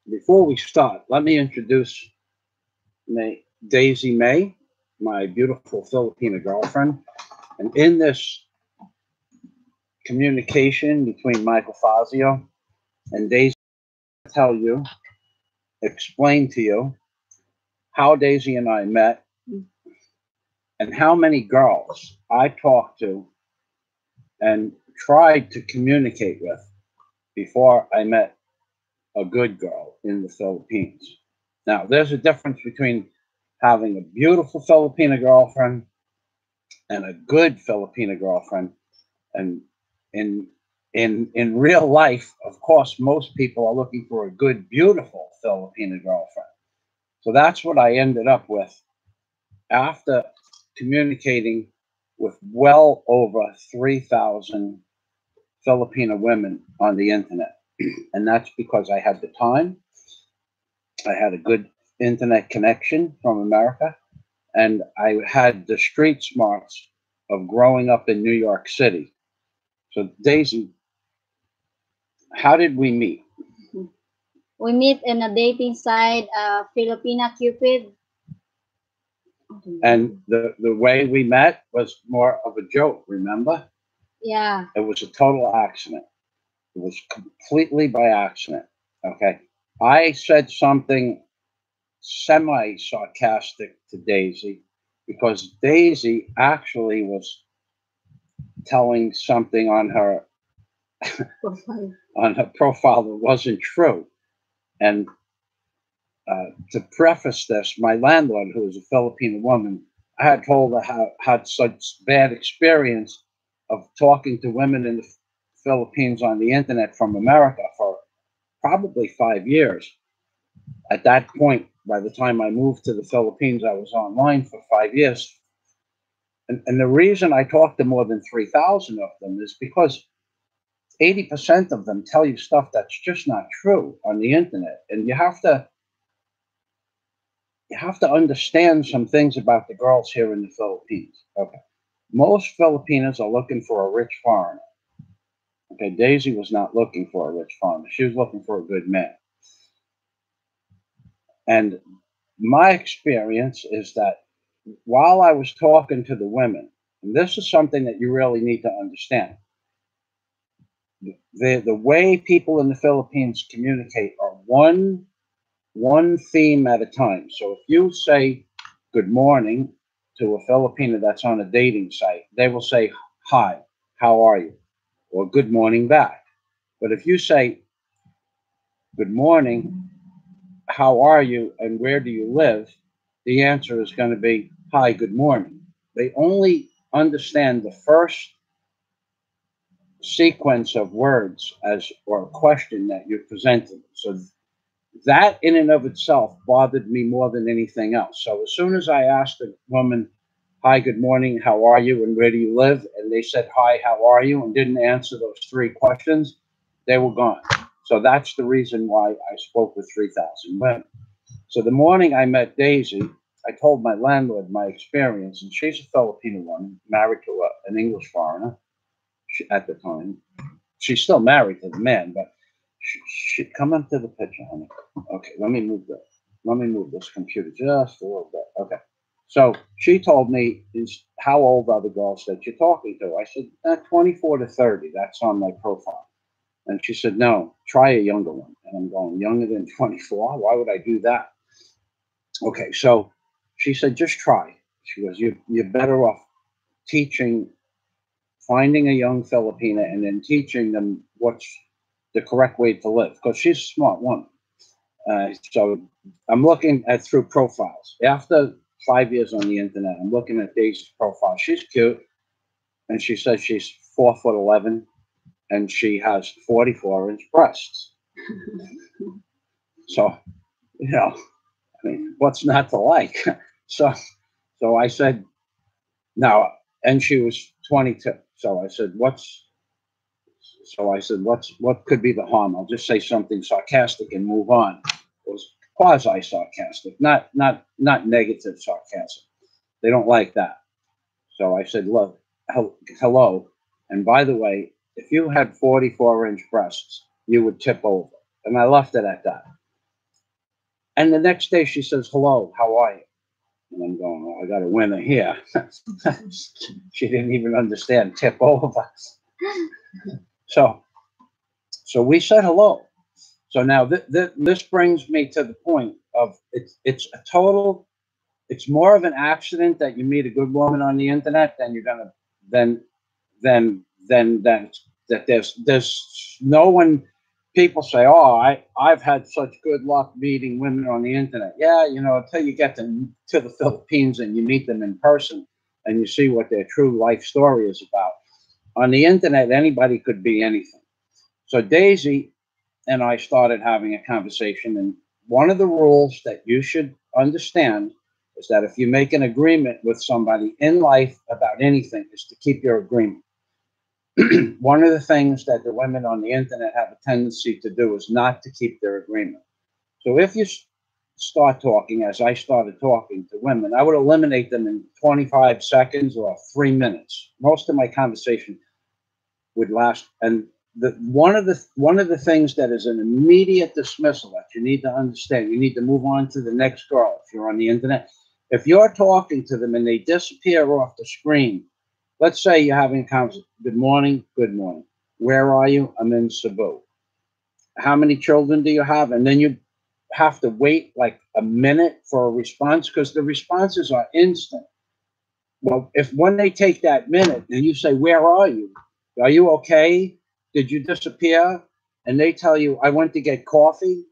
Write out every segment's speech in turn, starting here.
before we start, let me introduce Daisy May, my beautiful Filipina girlfriend. And in this communication between Michael Fazio and Daisy, I'll tell you, explain to you how Daisy and I met and how many girls I talked to and tried to communicate with before I met a good girl in the Philippines. Now, there's a difference between having a beautiful Filipina girlfriend and a good Filipina girlfriend. And in real life, of course, most people are looking for a good, beautiful Filipina girlfriend. So that's what I ended up with after communicating with well over 3,000 Filipina women on the internet. And that's because I had the time. I had a good internet connection from America, and I had the street smarts of growing up in New York City. So, Daisy, how did we meet? We meet in a dating site, Filipina Cupid. And the way we met was more of a joke, remember? Yeah. It was a total accident. It was completely by accident. Okay. I said something semi-sarcastic to Daisy because Daisy actually was telling something on her profile that wasn't true. And to preface this, my landlord, who was a Filipino woman, I had told her how had such bad experience of talking to women in the Philippines on the internet from America for probably 5 years. At that point, by the time I moved to the Philippines, I was online for 5 years. And the reason I talked to more than 3,000 of them is because 80% of them tell you stuff that's just not true on the internet. And you have to understand some things about the girls here in the Philippines. Okay. Most Filipinas are looking for a rich foreigner. Okay, Daisy was not looking for a rich foreigner. She was looking for a good man. And my experience is that while I was talking to the women, and this is something that you really need to understand, the way people in the Philippines communicate are one theme at a time. So if you say good morning to a Filipina that's on a dating site, they will say, hi, how are you? Or good morning back. But if you say good morning, how are you, and where do you live, the answer is going to be, hi, good morning. They only understand the first sequence of words as or a question that you're presenting. So that in and of itself bothered me more than anything else. So as soon as I asked a woman, hi, good morning, how are you, and where do you live, and they said, hi, how are you, and didn't answer those 3 questions, they were gone. So that's the reason why I spoke with 3,000 women. So the morning I met Daisy, I told my landlord my experience, and she's a Filipino woman, married to an English foreigner at the time. She's still married to the man, but she come into the picture, honey. Okay, let me move this computer just a little bit. Okay. So she told me, is how old are the girls that you're talking to? I said, 24 to 30. That's on my profile. And she said, no, try a younger one. And I'm going, younger than 24? Why would I do that? Okay, so she said, just try. She goes, you're better off finding a young Filipina and then teaching them what's the correct way to live, because she's a smart woman. So I'm looking at through profiles. After 5 years on the internet, I'm looking at Daisy's profile. She's cute, and she says she's 4'11", and she has 44-inch breasts. So, I mean, what's not to like? So I said, now, and she was 22. So I said, what could be the harm? I'll just say something sarcastic and move on. It was quasi-sarcastic, not negative sarcasm. They don't like that. So I said, look, hello. And by the way, if you had 44-inch breasts, you would tip over. And I left it at that. And the next day she says, hello, how are you? And I'm going, well, I got a winner here. She didn't even understand tip over. So we said hello. So now this brings me to the point of it's a total, it's more of an accident that you meet a good woman on the internet than you're gonna than that there's no one. People say, oh, I've had such good luck meeting women on the internet. Yeah, you know, until you get to the Philippines and you meet them in person and you see what their true life story is about. On the internet, anybody could be anything. So Daisy and I started having a conversation, and one of the rules that you should understand is that if you make an agreement with somebody in life about anything, is to keep your agreement. One of the things that the women on the internet have a tendency to do is not to keep their agreement. So if you start talking, as I started talking to women, I would eliminate them in 25 seconds or 3 minutes. Most of my conversation would last. And one of the things that is an immediate dismissal that you need to understand, you need to move on to the next girl if you're on the internet. If you're talking to them and they disappear off the screen, let's say you're having a conversation. Good morning. Good morning. Where are you? I'm in Cebu. How many children do you have? And then you have to wait like a minute for a response because the responses are instant. Well, if when they take that minute and you say, where are you? Are you okay? Did you disappear? And they tell you, I went to get coffee.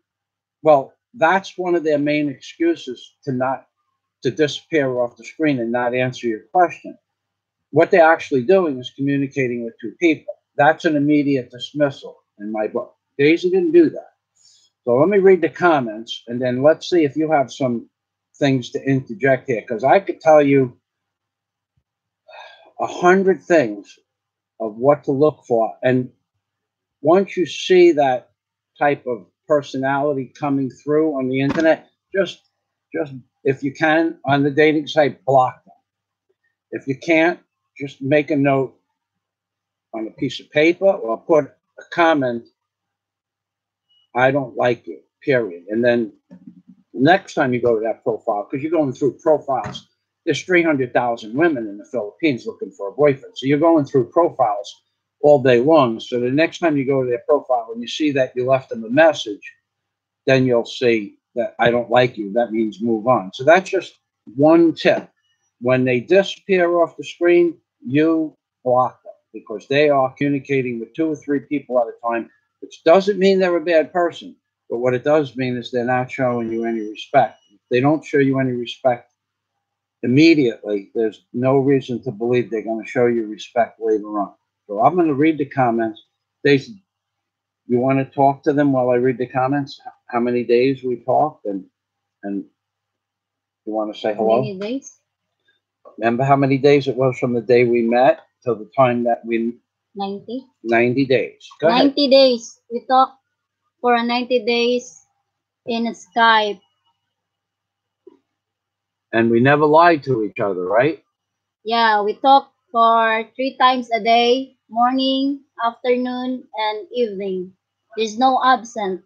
Well, that's one of their main excuses to disappear off the screen and not answer your question. What they're actually doing is communicating with two people. That's an immediate dismissal in my book. Daisy didn't do that. So let me read the comments, and then let's see if you have some things to interject here, because I could tell you 100 things of what to look for. And once you see that type of personality coming through on the internet, just if you can, on the dating site, block them. If you can't, just make a note on a piece of paper or put a comment, I don't like you, period. And then next time you go to that profile, because you're going through profiles, there's 300,000 women in the Philippines looking for a boyfriend. So you're going through profiles all day long. So the next time you go to their profile and you see that you left them a message, then you'll see that I don't like you. That means move on. So that's just one tip. When they disappear off the screen, you block them because they are communicating with 2 or 3 people at a time, which doesn't mean they're a bad person. But what it does mean is they're not showing you any respect. If they don't show you any respect immediately, there's no reason to believe they're going to show you respect later on. So I'm going to read the comments. Stacey, you want to talk to them while I read the comments? How many days we talked, and you want to say hello? How many days? Remember how many days it was from the day we met till the time that we 90. 90 days. Go 90 ahead. days. We talked for 90 days in Skype. And we never lied to each other, right? Yeah, we talk for 3 times a day, morning, afternoon, and evening. There's no absent.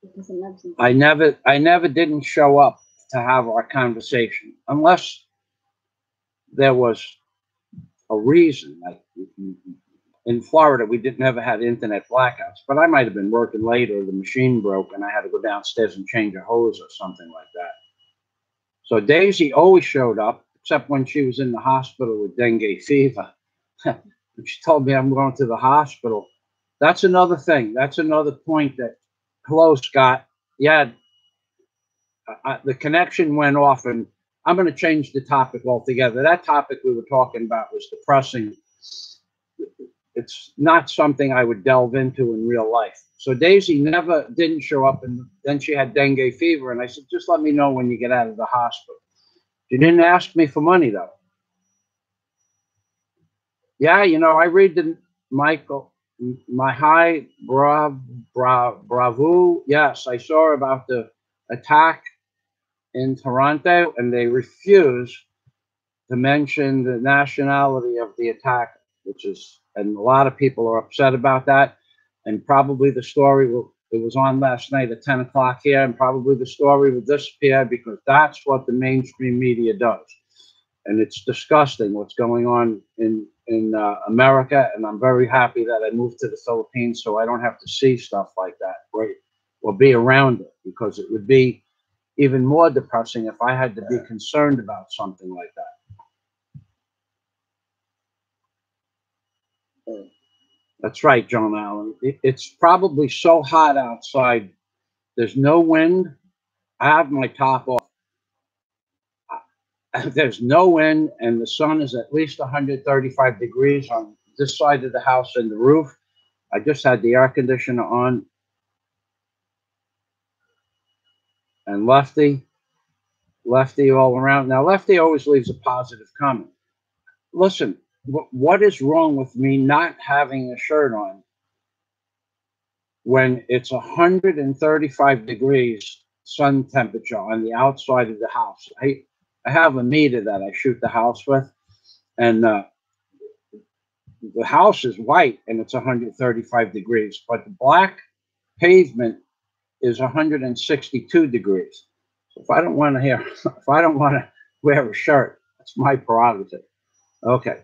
It was an absent. I never didn't show up to have our conversation unless there was a reason. Like in Florida, we never had internet blackouts, but I might have been working late or the machine broke and I had to go downstairs and change a hose or something like that. So Daisy always showed up, except when she was in the hospital with dengue fever. She told me I'm going to the hospital. That's another thing. That's another point that, hello, Scott. Yeah, the connection went off, and I'm going to change the topic altogether. That topic we were talking about was depressing. It's not something I would delve into in real life. So Daisy never didn't show up, and then she had dengue fever, and I said, just let me know when you get out of the hospital. She didn't ask me for money, though. Yeah, you know, I read the Michael, my high, bravo. Yes, I saw about the attack in Toronto, and they refuse to mention the nationality of the attacker, which is, and a lot of people are upset about that. And probably the story will It was on last night at 10 o'clock here, and probably the story will disappear because that's what the mainstream media does. And it's disgusting what's going on in America. And I'm very happy that I moved to the Philippines so I don't have to see stuff like that, right? Or be around it, because it would be even more depressing if I had to be concerned about something like that. That's right, John Allen. It's probably so hot outside. There's no wind. I have my top off. There's no wind, and the sun is at least 135 degrees on this side of the house and the roof. I just had the air conditioner on. And Lefty all around. Now, Lefty always leaves a positive comment. Listen, what is wrong with me not having a shirt on when it's 135 degrees sun temperature on the outside of the house? I have a meter that I shoot the house with, and the house is white and it's 135 degrees, but the black pavement is 162 degrees. So if I don't want to wear a shirt, that's my prerogative. Okay.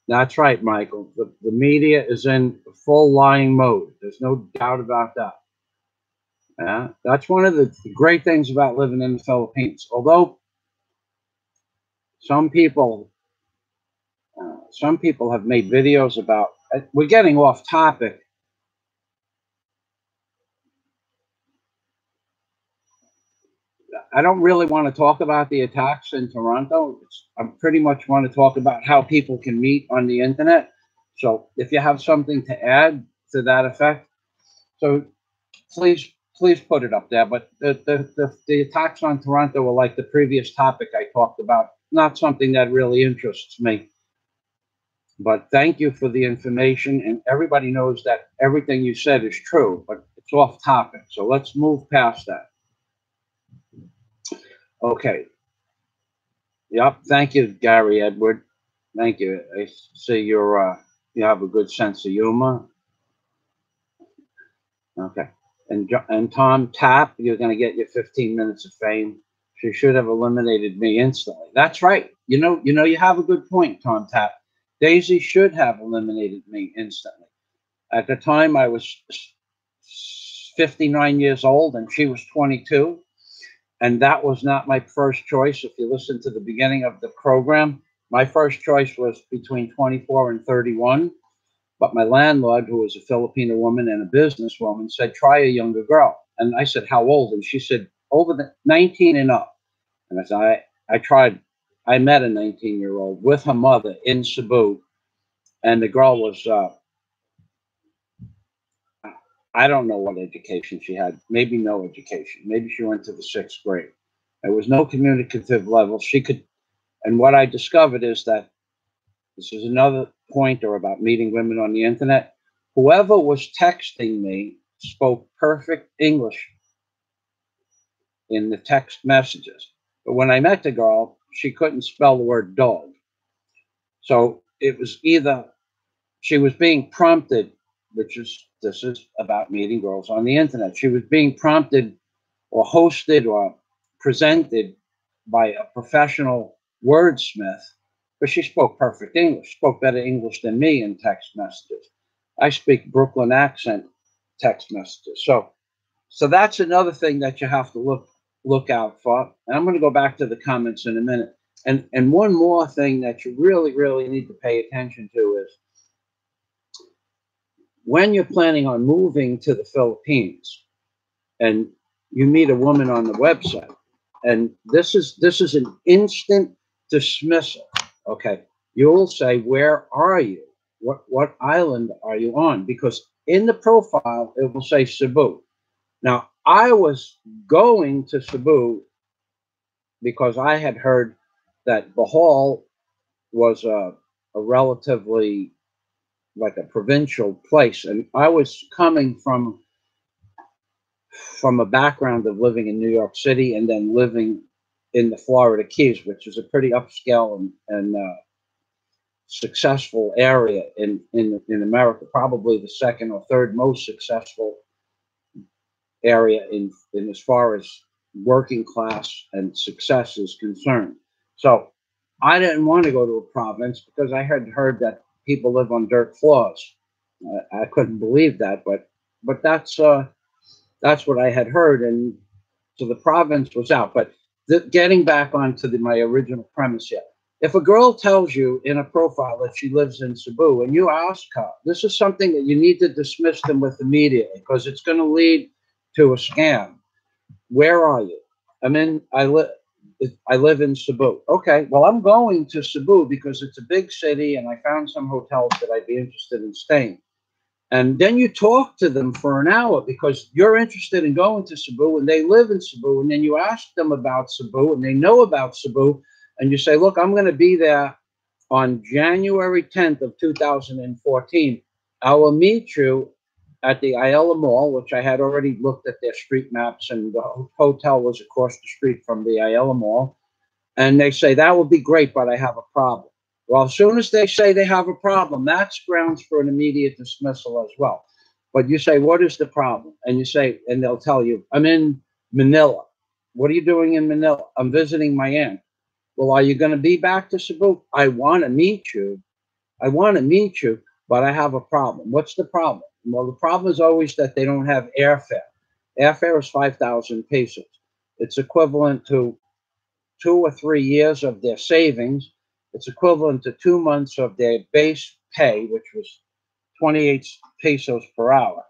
That's right, Michael. The media is in full lying mode. There's no doubt about that. Yeah, that's one of the great things about living in the Philippines. Although some people have made videos about. We're getting off topic. I don't really want to talk about the attacks in Toronto. I pretty much want to talk about how people can meet on the internet. So if you have something to add to that effect, so please put it up there. But the attacks on Toronto were like the previous topic I talked about, not something that really interests me. But thank you for the information, and everybody knows that everything you said is true, but it's off topic. So let's move past that. Okay. Yep. Thank you, Gary Edward. Thank you. I see you have a good sense of humor. Okay. And Tom Tapp, you're going to get your 15 minutes of fame. She should have eliminated me instantly. That's right. You have a good point, Tom Tapp. Daisy should have eliminated me instantly. At the time, I was 59 years old and she was 22. And that was not my first choice. If you listen to the beginning of the program, my first choice was between 24 and 31. But my landlord, who was a Filipina woman and a businesswoman, said, try a younger girl. And I said, how old? And she said, over the 19 and up. And I said, I tried. I met a 19-year-old with her mother in Cebu. And the girl was, I don't know what education she had. Maybe no education. Maybe she went to the 6th grade. There was no communicative level. And what I discovered is that this is another pointer about meeting women on the internet. Whoever was texting me spoke perfect English in the text messages. But when I met the girl, she couldn't spell the word dog. So it was either she was being prompted, this is about meeting girls on the internet. She was being prompted or hosted or presented by a professional wordsmith, but she spoke perfect English, spoke better English than me in text messages. I speak Brooklyn accent text messages. So that's another thing that you have to look out for. And I'm going to go back to the comments in a minute. And one more thing that you really, really need to pay attention to is when you're planning on moving to the Philippines and you meet a woman on the website, and this is an instant dismissal. Okay, you'll say, where are you? What island are you on? Because in the profile, it will say Cebu. Now, I was going to Cebu because I had heard that Bohol was a relatively like a provincial place. And I was coming from a background of living in New York City and then living in the Florida Keys, which is a pretty upscale and successful area in America, probably the second or third most successful area in as far as working class and success is concerned. So I didn't want to go to a province because I had heard that people live on dirt floors. I couldn't believe that, but that's what I had heard, and so the province was out. But getting back onto my original premise here, if a girl tells you in a profile that she lives in Cebu and you ask her, this is something that you need to dismiss them with immediately because it's going to lead to a scam. Where are you? I live in Cebu. Okay, well, I'm going to Cebu because it's a big city and I found some hotels that I'd be interested in staying. And then you talk to them for an hour because you're interested in going to Cebu and they live in Cebu. And then you ask them about Cebu and they know about Cebu. And you say, look, I'm going to be there on January 10th of 2014. I will meet you at the Ayala Mall, which I had already looked at their street maps, and the hotel was across the street from the Ayala Mall. And they say, that would be great, but I have a problem. Well, as soon as they say they have a problem, that's grounds for an immediate dismissal as well. But you say, what is the problem? And you say, and they'll tell you, I'm in Manila. What are you doing in Manila? I'm visiting my aunt. Well, are you going to be back to Cebu? I want to meet you. But I have a problem. What's the problem? Well, the problem is always that they don't have airfare. Airfare is 5,000 pesos. It's equivalent to 2 or 3 years of their savings. It's equivalent to 2 months of their base pay, which was 28 pesos per hour.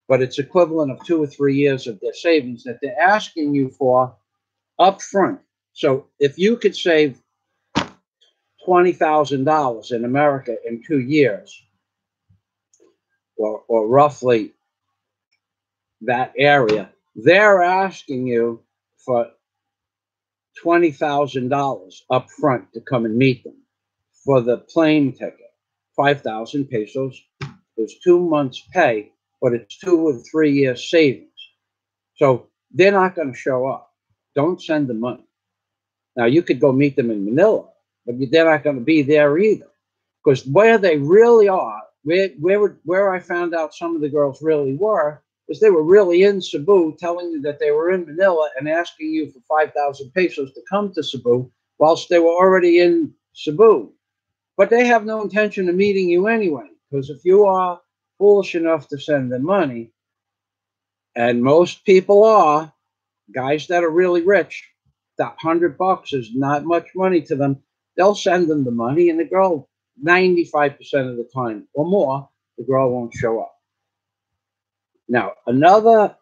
But it's equivalent of 2 or 3 years of their savings that they're asking you for up front. So if you could save $20,000 in America in 2 years, or roughly that area, they're asking you for $20,000 up front to come and meet them for the plane ticket. 5,000 pesos is 2 months' pay, but it's 2 or 3 years savings. So they're not going to show up. Don't send them money. Now, you could go meet them in Manila, but they're not going to be there either. Because where they really are, where I found out some of the girls really were, is they were really in Cebu, telling you that they were in Manila and asking you for 5,000 pesos to come to Cebu, whilst they were already in Cebu. But they have no intention of meeting you anyway, because if you are foolish enough to send them money, and most people are, guys that are really rich, that $100 is not much money to them, they'll send them the money, and the girl, 95% of the time or more, the girl won't show up. Now, another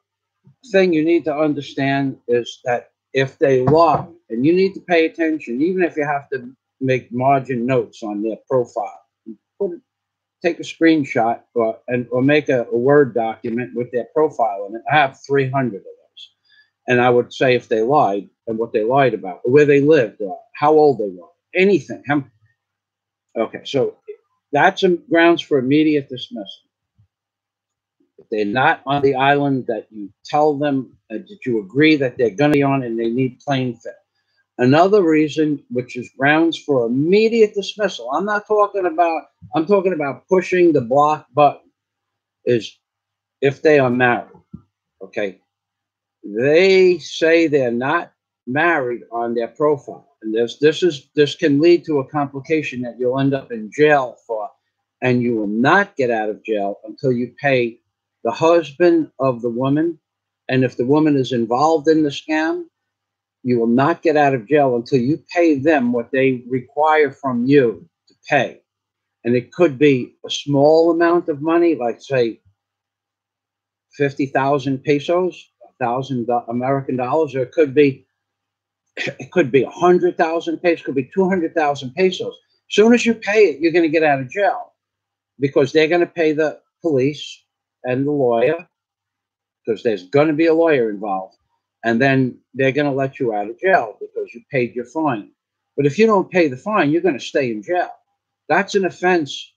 thing you need to understand is that if they lie, and you need to pay attention, even if you have to make margin notes on their profile, take a screenshot or make a Word document with their profile in it. I have 300 of those. And I would say if they lied and what they lied about, or where they lived, or how old they were, anything. Okay, so that's grounds for immediate dismissal. If they're not on the island that you tell them that you agree that they're going to be on and they need plane fare. Another reason, which is grounds for immediate dismissal, I'm talking about pushing the block button, is if they are married. Okay. They say they're not married on their profile. And this can lead to a complication that you'll end up in jail for, and you will not get out of jail until you pay the husband of the woman. And if the woman is involved in the scam, you will not get out of jail until you pay them what they require from you to pay. And it could be a small amount of money, like say 50,000 pesos, 1,000 American dollars, or it could be 100,000 pesos, could be 200,000 pesos. As soon as you pay it, you're going to get out of jail because they're going to pay the police and the lawyer, because there's going to be a lawyer involved. And then they're going to let you out of jail because you paid your fine. But if you don't pay the fine, you're going to stay in jail. That's an offense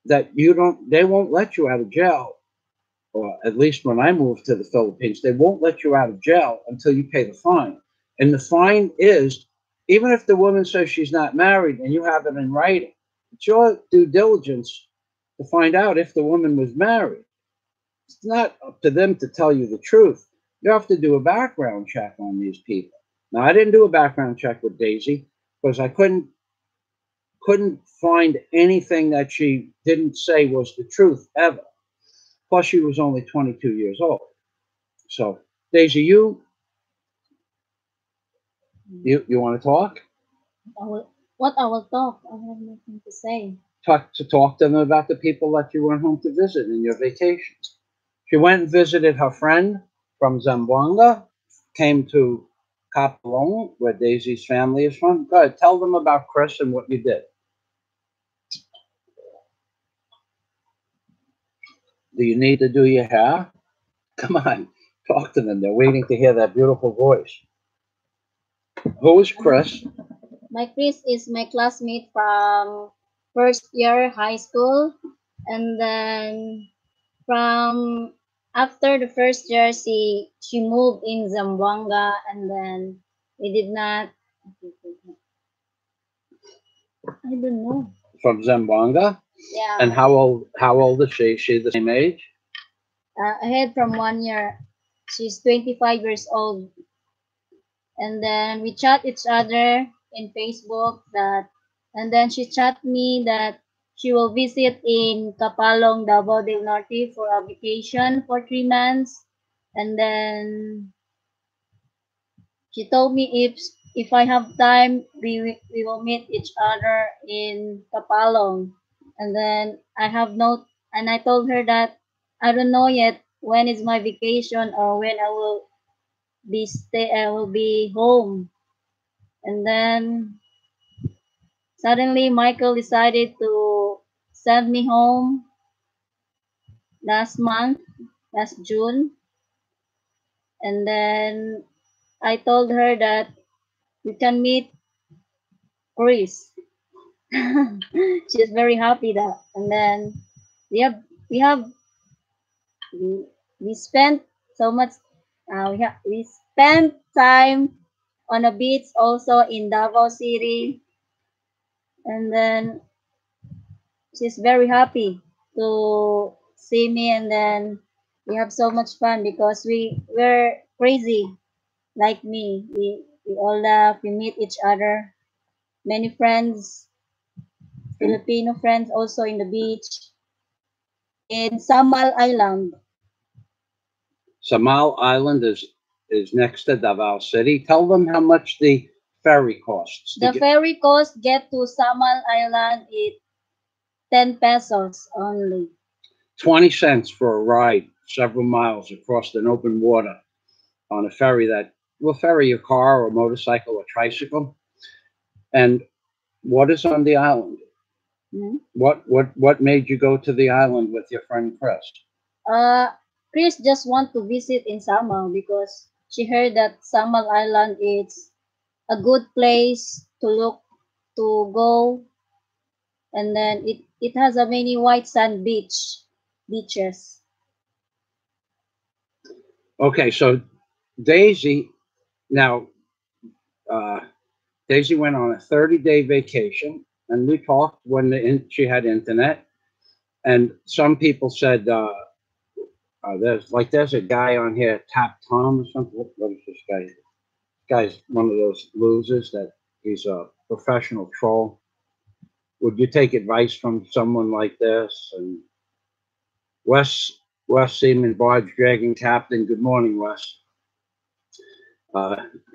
that they won't let you out of jail. Or at least when I moved to the Philippines, they won't let you out of jail until you pay the fine. And the fine is, even if the woman says she's not married and you have it in writing, it's your due diligence to find out if the woman was married. It's not up to them to tell you the truth. You have to do a background check on these people. Now, I didn't do a background check with Daisy because I couldn't find anything that she didn't say was the truth ever. Plus, she was only 22 years old. So, Daisy, you want to talk? I will talk. I have nothing to say. Talk to them about the people that you went home to visit in your vacation. She went and visited her friend from Zamboanga, came to Kapalong, where Daisy's family is from. Go ahead, tell them about Chris and what you did. Do you need to do your hair? Come on, talk to them. They're waiting to hear that beautiful voice. Who is Chris? My Chris is my classmate from first year high school, and then from after the first year, she moved in Zamboanga, and then we did not. I don't know. From Zamboanga? Yeah. And how old is she? Is she the same age? Ahead from 1 year. She's 25 years old. And then we chat each other in Facebook and then she chat me that she will visit in Kapalong, Davao del Norte for a vacation for 3 months. And then she told me if I have time, we will meet each other in Kapalong. And then I told her that I don't know yet when is my vacation or when I will be home. And then suddenly Michael decided to send me home last June. And then I told her that we can meet Chris. She's very happy that. And then we have we spent so much. We spent time on a beach also in Davao City. And then she's very happy to see me, and then we have so much fun because we're crazy like me. We all laugh, we meet each other. Many friends, Filipino friends also in the beach in Samal Island. Samal Island is next to Davao City. Tell them how much the ferry costs. The ferry cost get to Samal Island is 10 pesos only. 20 cents for a ride several miles across an open water on a ferry that will ferry your car or motorcycle or tricycle. And what is on the island? Hmm? What made you go to the island with your friend Chris? Chris just want to visit in Samal because she heard that Samal Island is a good place to go, and then it has a many white sand beaches. Okay, so Daisy now Daisy went on a 30-day vacation, and we talked when she had internet. And some people said there's a guy on here, Tap Tom or something. What is this guy? This guy's one of those losers that he's a professional troll. Would you take advice from someone like this? And Wes Seaman, barge dragging captain. Good morning, Wes.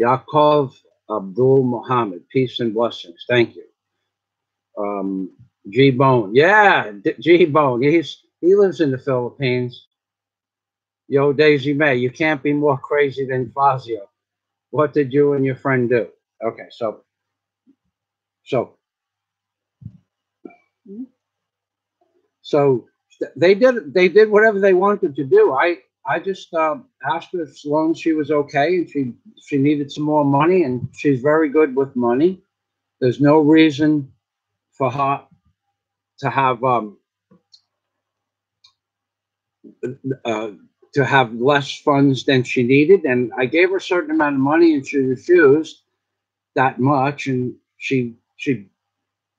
Yaakov Abdul Muhammad, peace and blessings. Thank you. G Bone, yeah, G Bone. He lives in the Philippines. Yo, Daisy May, you can't be more crazy than Fazio. What did you and your friend do? Okay, so they did whatever they wanted to do. I just asked her as long as she was okay, and she needed some more money, and she's very good with money. There's no reason for her to have less funds than she needed, and I gave her a certain amount of money, and she refused that much, and she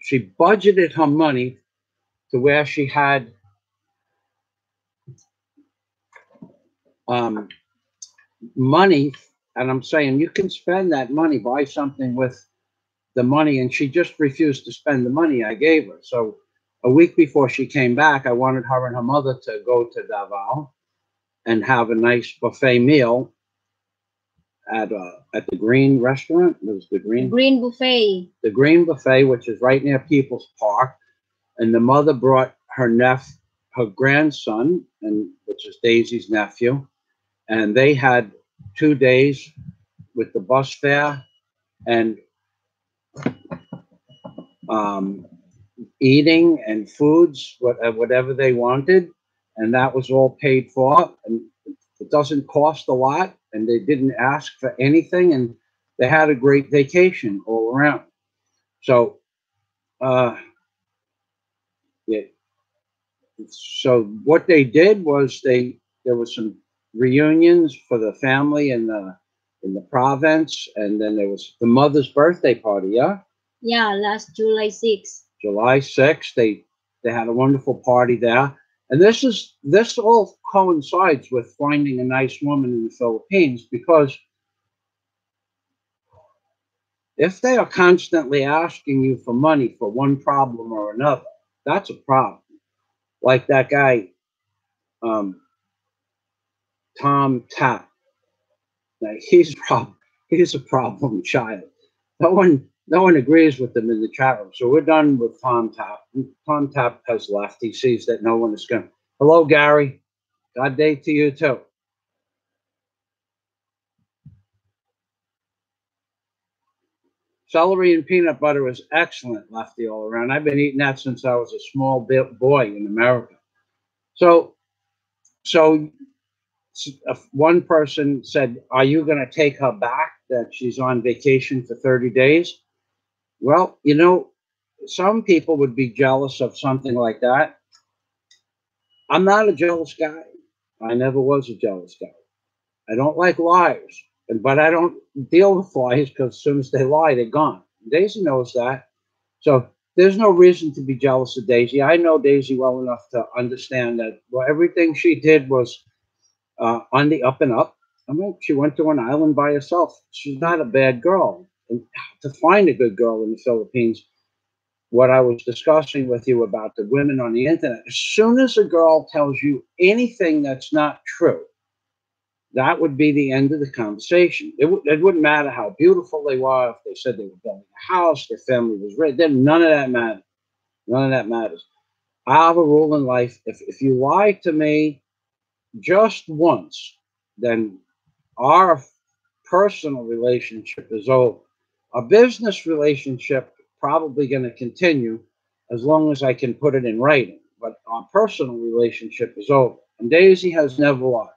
she budgeted her money to where she had money, and I'm saying you can spend that money, buy something with the money, and she just refused to spend the money I gave her. So a week before she came back, I wanted her and her mother to go to Davao and have a nice buffet meal at the Green Restaurant. It was the Green Buffet. The Green Buffet, which is right near People's Park. And the mother brought her grandson, which is Daisy's nephew, and they had 2 days with the bus fare and eating and foods, whatever they wanted, and that was all paid for. And it doesn't cost a lot, and they didn't ask for anything, and they had a great vacation all around. So, yeah. So what they did was there was some reunions for the family in the province, and then there was the mother's birthday party. Yeah. Yeah, last July 6th. July 6th, they had a wonderful party there, and this all coincides with finding a nice woman in the Philippines, because if they are constantly asking you for money for one problem or another, that's a problem. Like that guy, Tom Tapp. Now, he's a problem child. No one agrees with him in the chat room. So we're done with Tom Tapp. Tom Tapp has left. He sees that no one is going. Hello, Gary. God day to you too. Celery and peanut butter is excellent, Lefty, all around. I've been eating that since I was a small boy in America. So one person said, "Are you going to take her back? That she's on vacation for 30 days?" Well, some people would be jealous of something like that. I'm not a jealous guy. I never was a jealous guy. I don't like liars, but I don't deal with liars, because as soon as they lie, they're gone. Daisy knows that. So there's no reason to be jealous of Daisy. I know Daisy well enough to understand that everything she did was on the up and up. I mean, she went to an island by herself. She's not a bad girl. And to find a good girl in the Philippines, what I was discussing with you about the women on the internet, as soon as a girl tells you anything that's not true, that would be the end of the conversation. It wouldn't matter how beautiful they were, if they said they were building a house, their family was rich. Then none of that matters. None of that matters. I have a rule in life. If you lie to me just once, then our personal relationship is over. A business relationship probably going to continue as long as I can put it in writing, but our personal relationship is over. And Daisy has never lied.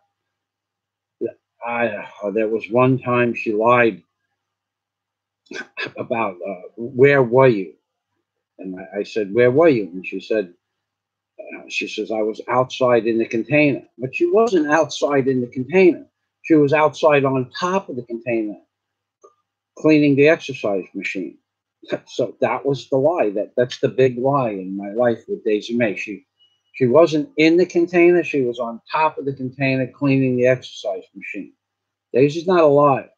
There was one time she lied about where were you, and I said, where were you? And she says, I was outside in the container. But she wasn't outside in the container. She was outside on top of the container, cleaning the exercise machine. So that was the lie. That's the big lie in my life with Daisy May. She wasn't in the container. She was on top of the container cleaning the exercise machine. Daisy's not a liar.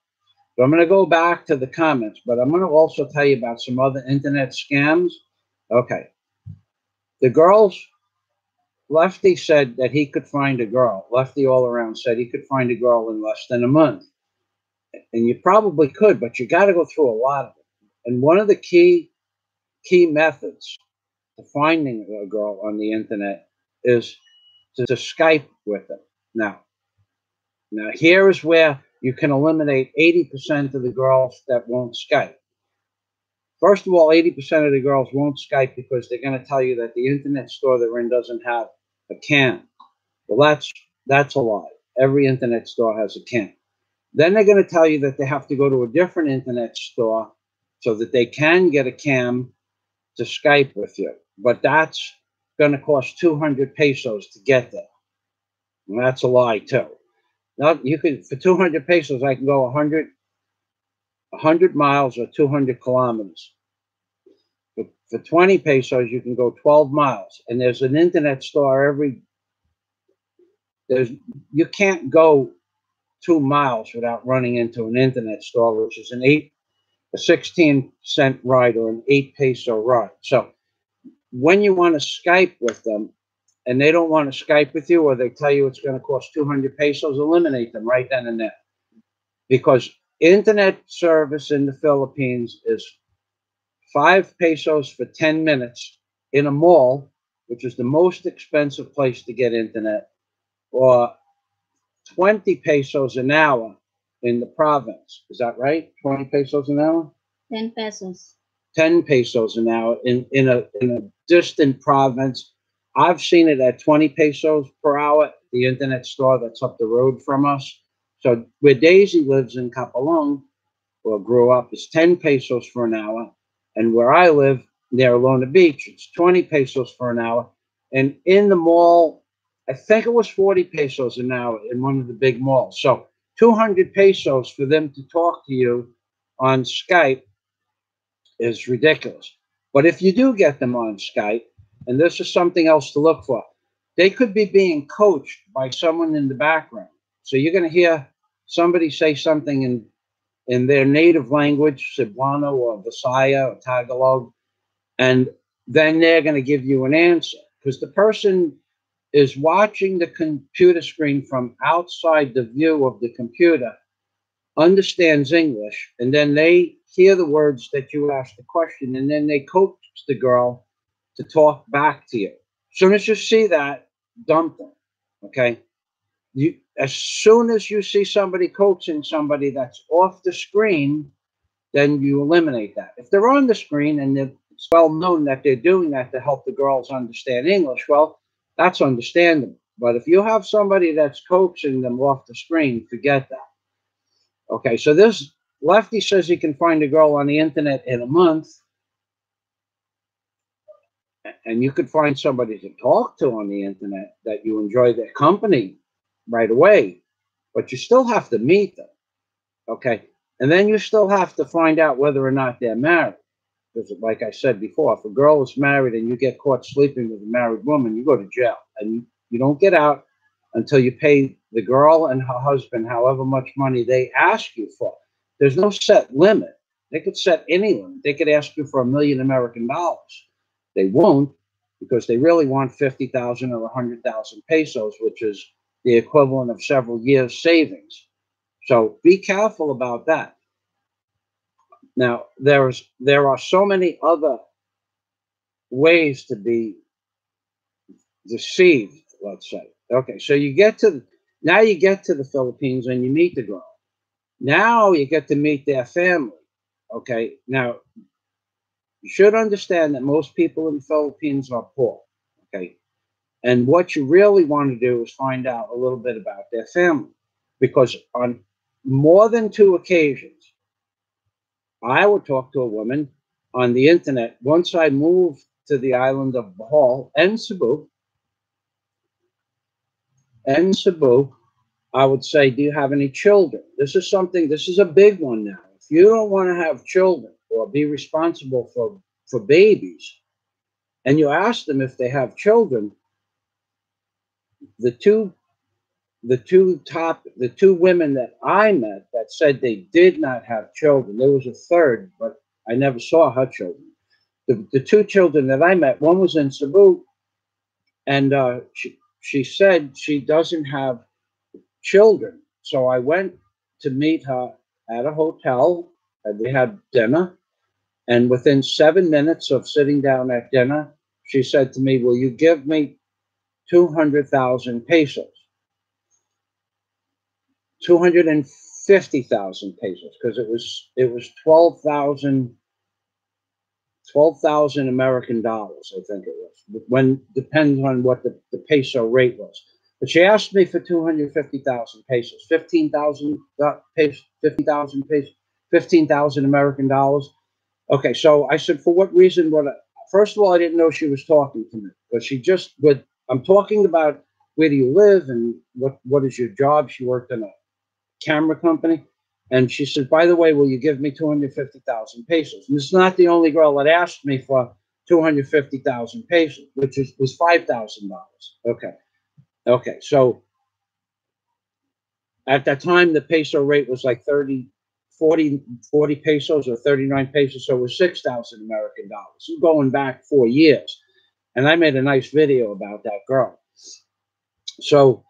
So I'm going to go back to the comments, but I'm going to also tell you about some other internet scams. Okay. The girls, Lefty said that he could find a girl. Lefty all around said he could find a girl in less than a month. And you probably could, but you got to go through a lot of it. And one of the key methods to finding a girl on the internet is to Skype with her. Now here is where you can eliminate 80% of the girls that won't Skype. First of all, 80% of the girls won't Skype because they're going to tell you that the internet store they're in doesn't have a cam. Well, that's a lie. Every internet store has a cam. Then they're going to tell you that they have to go to a different internet store so that they can get a cam to Skype with you. But that's going to cost 200 pesos to get there. And that's a lie too. Now, for 200 pesos, I can go 100 miles or 200 kilometers. For 20 pesos, you can go 12 miles. And there's an internet store you can't go 2 miles without running into an internet store, which is a 16-cent ride or an 8 peso ride. So when you want to Skype with them and they don't want to Skype with you, or they tell you it's going to cost 200 pesos, eliminate them right then and there. Because internet service in the Philippines is 5 pesos for 10 minutes in a mall, which is the most expensive place to get internet, or 20 pesos an hour in the province. Is that right? 20 pesos an hour? 10 pesos. 10 pesos an hour in a distant province. I've seen it at 20 pesos per hour at the internet store that's up the road from us. So where Daisy lives in Capalong, or grew up, is 10 pesos for an hour. And where I live near Lona Beach, it's 20 pesos for an hour. And in the mall, I think it was 40 pesos an hour in one of the big malls. So 200 pesos for them to talk to you on Skype is ridiculous. But if you do get them on Skype, and this is something else to look for, they could be being coached by someone in the background. So you're going to hear somebody say something in their native language, Cebuano or Visaya or Tagalog, and then they're going to give you an answer because the person is watching the computer screen from outside the view of the computer, understands English, and then they hear the words that you asked the question, and then they coach the girl to talk back to you. As soon as you see that, dump them. Okay? As soon as you see somebody coaxing somebody that's off the screen, then you eliminate that. If they're on the screen and it's well known that they're doing that to help the girls understand English, well, that's understandable. But if you have somebody that's coaxing them off the screen, forget that. Okay, so this Lefty says he can find a girl on the internet in a month, and you could find somebody to talk to on the internet that you enjoy their company right away, but you still have to meet them. Okay, and then you still have to find out whether or not they're married. Because, like I said before, if a girl is married and you get caught sleeping with a married woman, you go to jail, and you don't get out until you pay the girl and her husband however much money they ask you for. There's no set limit. They could set any limit. They could ask you for $1 million American dollars. They won't, because they really want 50,000 or 100,000 pesos, which is the equivalent of several years' savings. So be careful about that. Now, there are so many other ways to be deceived, let's say. Okay, so you get to the Philippines and you meet the girl. Now you get to meet their family. Okay, now you should understand that most people in the Philippines are poor. Okay, and what you really want to do is find out a little bit about their family, because on more than 2 occasions, I would talk to a woman on the internet. Once I moved to the island of Bohol and Cebu, I would say, do you have any children? This is a big one now. If you don't want to have children or be responsible for babies, and you ask them if they have children, the two women that I met that said they did not have children, there was a third, but I never saw her children. The 2 children that I met, one was in Cebu, and she said she doesn't have children. So I went to meet her at a hotel, and we had dinner. And within 7 minutes of sitting down at dinner, she said to me, "Will you give me 200,000 pesos?" 250,000 pesos, because it was 12,000 American dollars, I think it was. When depends on what the peso rate was. But she asked me for 250,000 pesos, 15,000 pesos, 50,000 pesos, 15,000 American dollars. Okay, so I said, for what reason? First of all, I didn't know she was talking to me, because she just would. I'm talking about where do you live and what is your job? She worked in a camera company. And she said, by the way, will you give me 250,000 pesos? And this is not the only girl that asked me for 250,000 pesos, which was $5,000. Okay. Okay. So at that time, the peso rate was like 40 pesos or 39 pesos. So it was 6,000 American dollars. Going back 4 years. And I made a nice video about that girl. So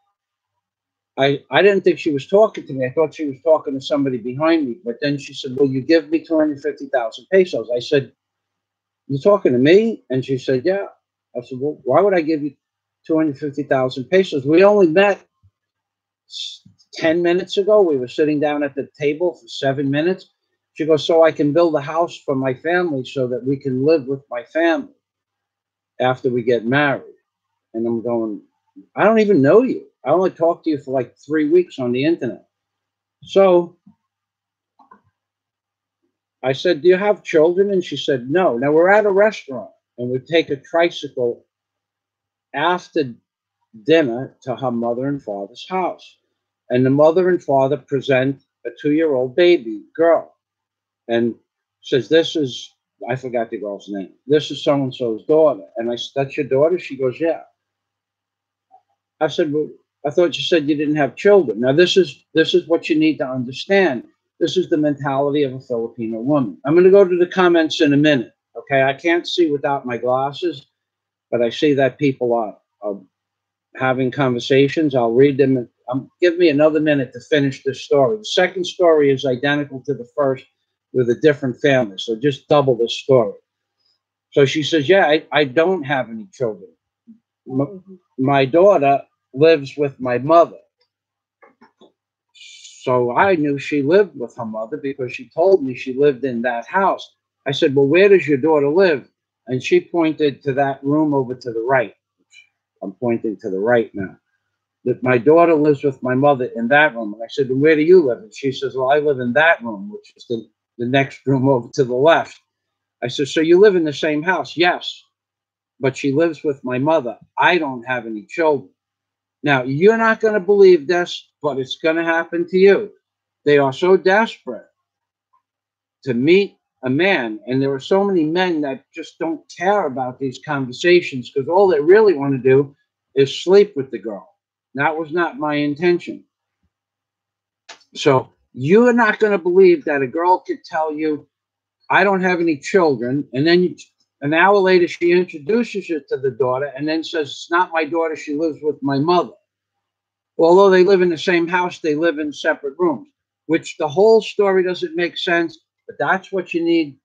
I didn't think she was talking to me. I thought she was talking to somebody behind me. But then she said, will you give me 250,000 pesos? I said, you talking to me? And she said, yeah. I said, well, why would I give you 250,000 pesos? We only met 10 minutes ago. We were sitting down at the table for 7 minutes. She goes, so I can build a house for my family so that we can live with my family after we get married. And I'm going, I don't even know you. I only talked to you for like 3 weeks on the internet. So I said, do you have children? And she said, no. Now we're at a restaurant and we take a tricycle after dinner to her mother and father's house. And the mother and father present a 2-year-old baby girl and says, this is, I forgot the girl's name. This is so-and-so's daughter. And I said, that's your daughter? She goes, yeah. I said, well, I thought you said you didn't have children. Now, this is what you need to understand. This is the mentality of a Filipino woman. I'm going to go to the comments in a minute. Okay, I can't see without my glasses, but I see that people are having conversations. I'll read them. Give me another minute to finish this story. The second story is identical to the first with a different family. So just double the story. So she says, yeah, I don't have any children. My daughter lives with my mother. So I knew she lived with her mother because she told me she lived in that house. I said, well, where does your daughter live? And she pointed to that room over to the right. I'm pointing to the right now. That my daughter lives with my mother in that room. And I said, well, where do you live? And she says, well, I live in that room, which is the next room over to the left. I said, so you live in the same house? Yes. But she lives with my mother. I don't have any children. Now, you're not going to believe this, but it's going to happen to you. They are so desperate to meet a man, and there are so many men that just don't care about these conversations because all they really want to do is sleep with the girl. That was not my intention. So you're not going to believe that a girl could tell you, I don't have any children, and then an hour later she introduces you to the daughter and then says, it's not my daughter, she lives with my mother. Although they live in the same house, they live in separate rooms, which the whole story doesn't make sense, but that's what you need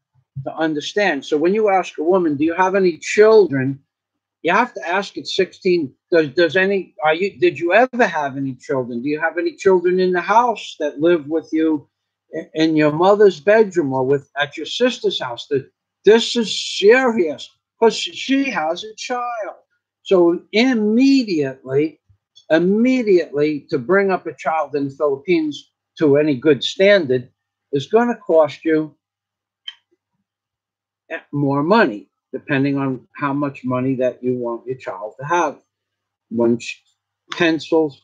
to understand. So when you ask a woman, do you have any children? You have to ask at 16, did you ever have any children? Do you have any children in the house that live with you in your mother's bedroom or at your sister's house? This is serious because she has a child. So immediately to bring up a child in the Philippines to any good standard is going to cost you more money, depending on how much money that you want your child to have. Pencils.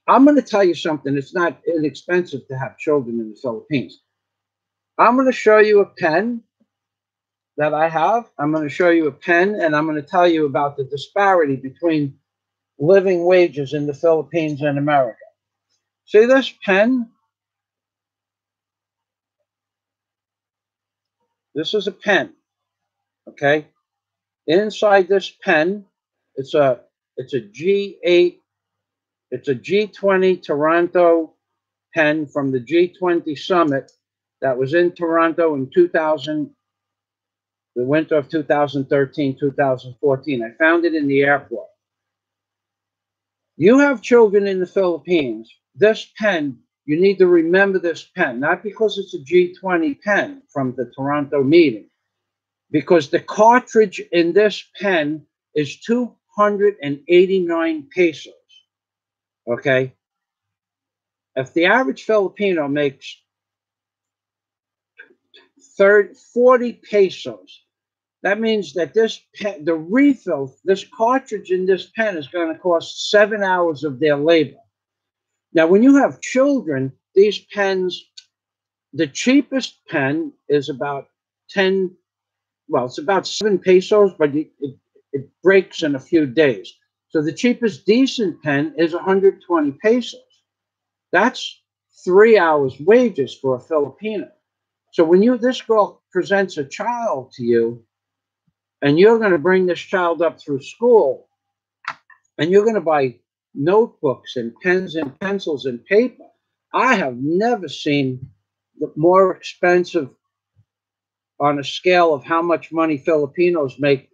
I'm going to tell you something. It's not inexpensive to have children in the Philippines. I'm going to show you a pen that I have. I'm going to show you a pen, and I'm going to tell you about the disparity between living wages in the Philippines and America. See this pen? This is a pen, okay? Inside this pen, it's a G8, it's a G20 Toronto pen from the G20 summit that was in Toronto in the winter of 2013, 2014. I found it in the airport. You have children in the Philippines, this pen, you need to remember this pen, not because it's a G20 pen from the Toronto meeting, because the cartridge in this pen is 289 pesos, okay? If the average Filipino makes 40 pesos, that means that this pen, the refill, this cartridge in this pen is going to cost 7 hours of their labor. Now, when you have children, these pens the cheapest pen is about 10, well, it's about 7 pesos, but it breaks in a few days. So the cheapest decent pen is 120 pesos. That's 3 hours wages for a Filipino. So when this girl presents a child to you, and you're going to bring this child up through school, and you're going to buy notebooks and pens and pencils and paper, I have never seen the more expensive on a scale of how much money Filipinos make.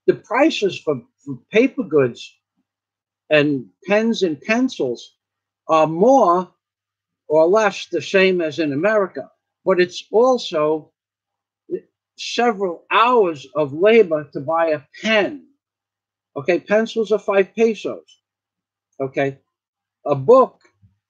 The prices for paper goods and pens and pencils are more or less the same as in America, but it's also several hours of labor to buy a pen. Okay, pencils are 5 pesos. Okay, a book,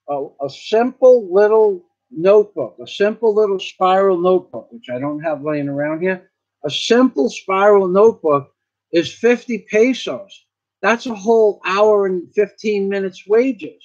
a simple little notebook, a simple little spiral notebook, which I don't have laying around here. A simple spiral notebook is 50 pesos. That's a whole hour and 15 minutes wages.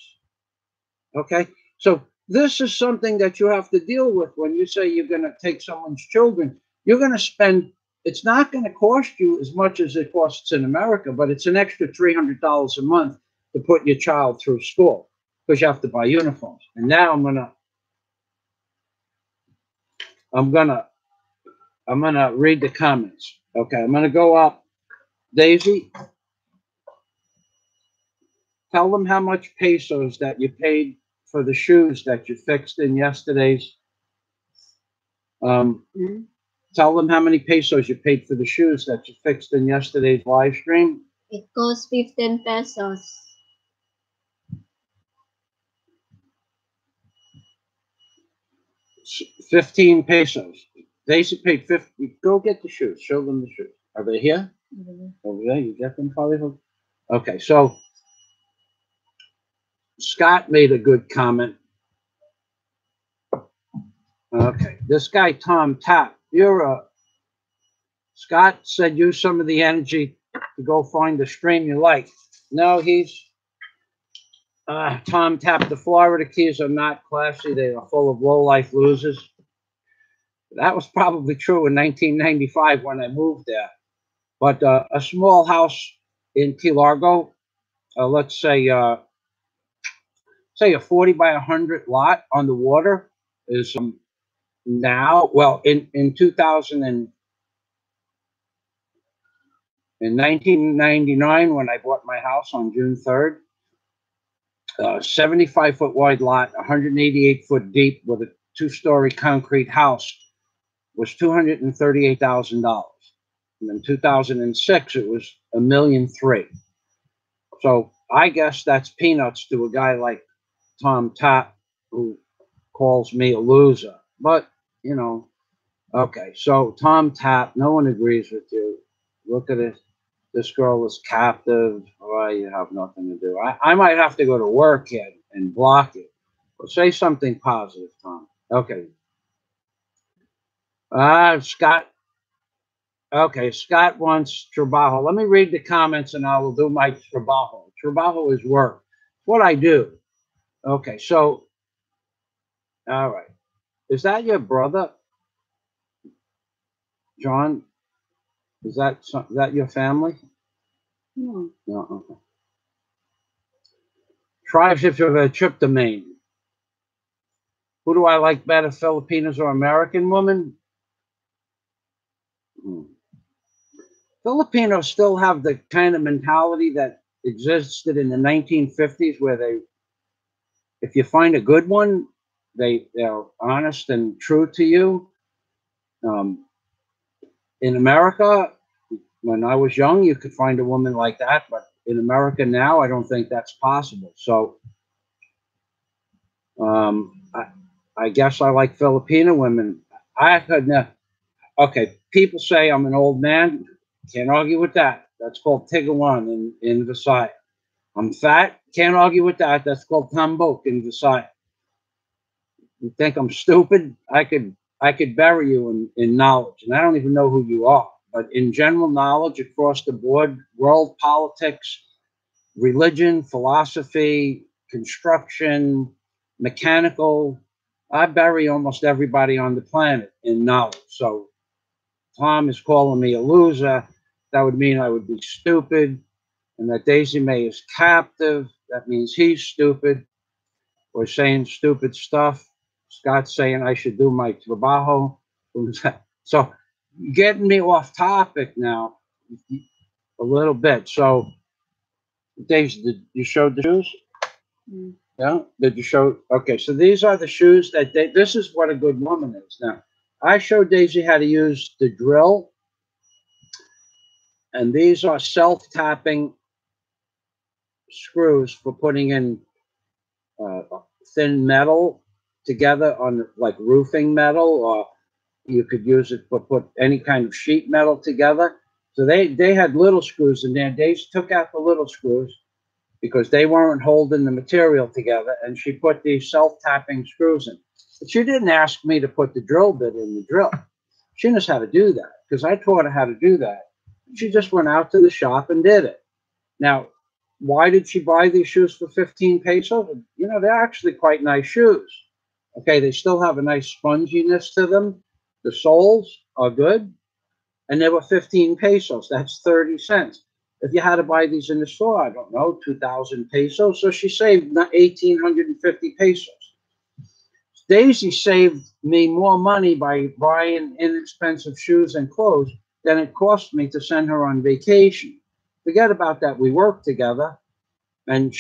Okay, so this is something that you have to deal with when you say you're going to take someone's children. You're going to spend, it's not going to cost you as much as it costs in America, but it's an extra $300 a month to put your child through school because you have to buy uniforms. And now I'm gonna read the comments. Okay, I'm gonna go up. Daisy, tell them how much pesos that you paid for the shoes that you fixed in yesterday's. Tell them how many pesos you paid for the shoes that you fixed in yesterday's live stream. It costs 15 pesos. 15 pesos. Daisy paid 50. Go get the shoes. Show them the shoes. Are they here? Over there. You get them, Polly? Okay, so Scott made a good comment. Okay, this guy, Tom Tapp, Scott said use some of the energy to go find the stream you like. No, he's, Tom Tapp, the Florida Keys are not classy. They are full of low-life losers. That was probably true in 1995 when I moved there. But a small house in Key Largo, let's say a 40 by 100 lot on the water is now, well, in 1999, when I bought my house on June 3rd, 75-foot wide lot, 188-foot deep with a 2-story concrete house was $238,000. And in 2006, it was $1.3 million. So I guess that's peanuts to a guy like Tom Tapp, who calls me a loser. But, you know, okay. So Tom Tapp, no one agrees with you. Look at it. This girl is captive. Oh, you have nothing to do. I might have to go to work here and block it. But say something positive, Tom. Okay. Scott. Okay, Scott wants trabajo. Let me read the comments and I will do my trabajo. Trabajo is work. What I do. Okay, so, all right. Is that your brother, John? Is that your family? No. No. Okay. Tribes if you've a trip to Maine. Who do I like better, Filipinos or American women? Filipinos still have the kind of mentality that existed in the 1950s where if you find a good one, they're honest and true to you. In America, when I was young, you could find a woman like that, but in America now, I don't think that's possible. So I guess I like Filipino women. I could not. Okay, people say I'm an old man. Can't argue with that. That's called Tigawan in Visayas. I'm fat. Can't argue with that. That's called Tambok in Visayas. You think I'm stupid? I could bury you in knowledge, and I don't even know who you are. But in general knowledge across the board, world politics, religion, philosophy, construction, mechanical, I bury almost everybody on the planet in knowledge. So Tom is calling me a loser. That would mean I would be stupid. And that Daisy May is captive. That means he's stupid or saying stupid stuff. Scott's saying I should do my trabajo. So getting me off topic now a little bit. So Daisy, did you show the shoes? Mm. Yeah. Did you show? Okay. So these are the shoes that this is what a good woman is. Now, I showed Daisy how to use the drill, and these are self-tapping screws for putting in uh, thin metal together on like roofing metal, or you could use it for put any kind of sheet metal together. So they had little screws in there. Daisy took out the little screws because they weren't holding the material together, and she put these self-tapping screws in. But she didn't ask me to put the drill bit in the drill. She knows how to do that because I taught her how to do that. She just went out to the shop and did it. Now, why did she buy these shoes for 15 pesos? You know, they're actually quite nice shoes. Okay, they still have a nice sponginess to them. The soles are good, and they were 15 pesos. That's 30 cents. If you had to buy these in the store, I don't know, 2,000 pesos. So she saved 1,850 pesos. Daisy saved me more money by buying inexpensive shoes and clothes than it cost me to send her on vacation. Forget about that. We work together, and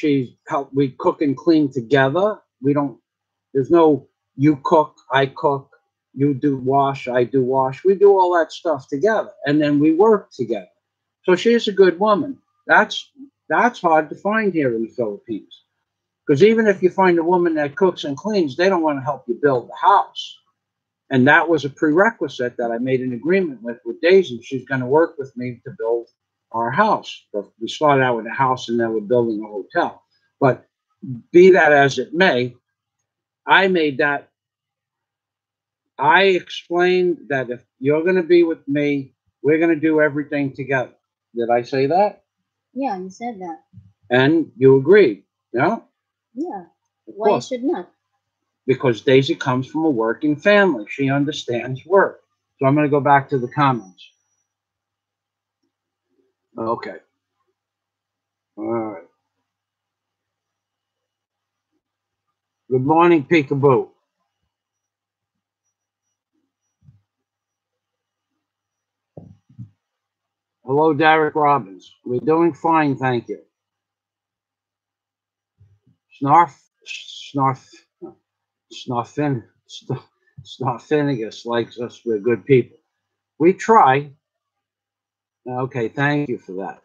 we cook and clean together. There's no you cook, I cook, you do wash, I do wash. We do all that stuff together, and then we work together. So she's a good woman. That's hard to find here in the Philippines. Because even if you find a woman that cooks and cleans, they don't want to help you build the house. And that was a prerequisite that I made an agreement with Daisy. She's going to work with me to build our house. We started out with a house, and then we're building a hotel. But be that as it may, I explained that if you're going to be with me, we're going to do everything together. Did I say that? Yeah, you said that. And you agreed, no? Yeah. Why should not? Because Daisy comes from a working family. She understands work. So I'm going to go back to the comments. Okay. All right. Good morning, Peekaboo. Hello, Derek Robbins. We're doing fine, thank you. Snarfinigus likes us. We're good people. We try. Okay, thank you for that.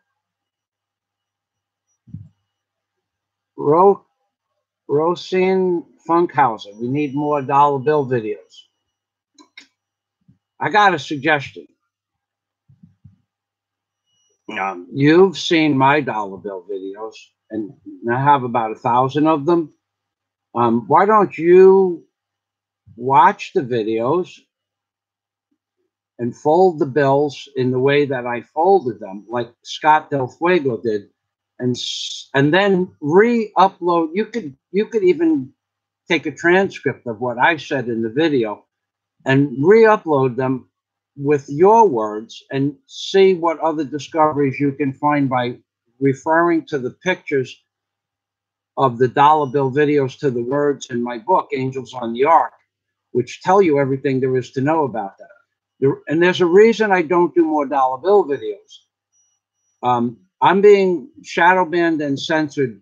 Rosin Funkhauser. We need more dollar bill videos. I got a suggestion. You've seen my dollar bill videos, and I have about 1,000 of them. Why don't you watch the videos and fold the bills in the way that I folded them, like Scott Del Fuego did, and then re-upload. You could even take a transcript of what I said in the video and re-upload them with your words and see what other discoveries you can find by referring to the pictures of the dollar bill videos to the words in my book, Angels on the Ark, which tell you everything there is to know about that. And there's a reason I don't do more dollar bill videos. I'm being shadow banned and censored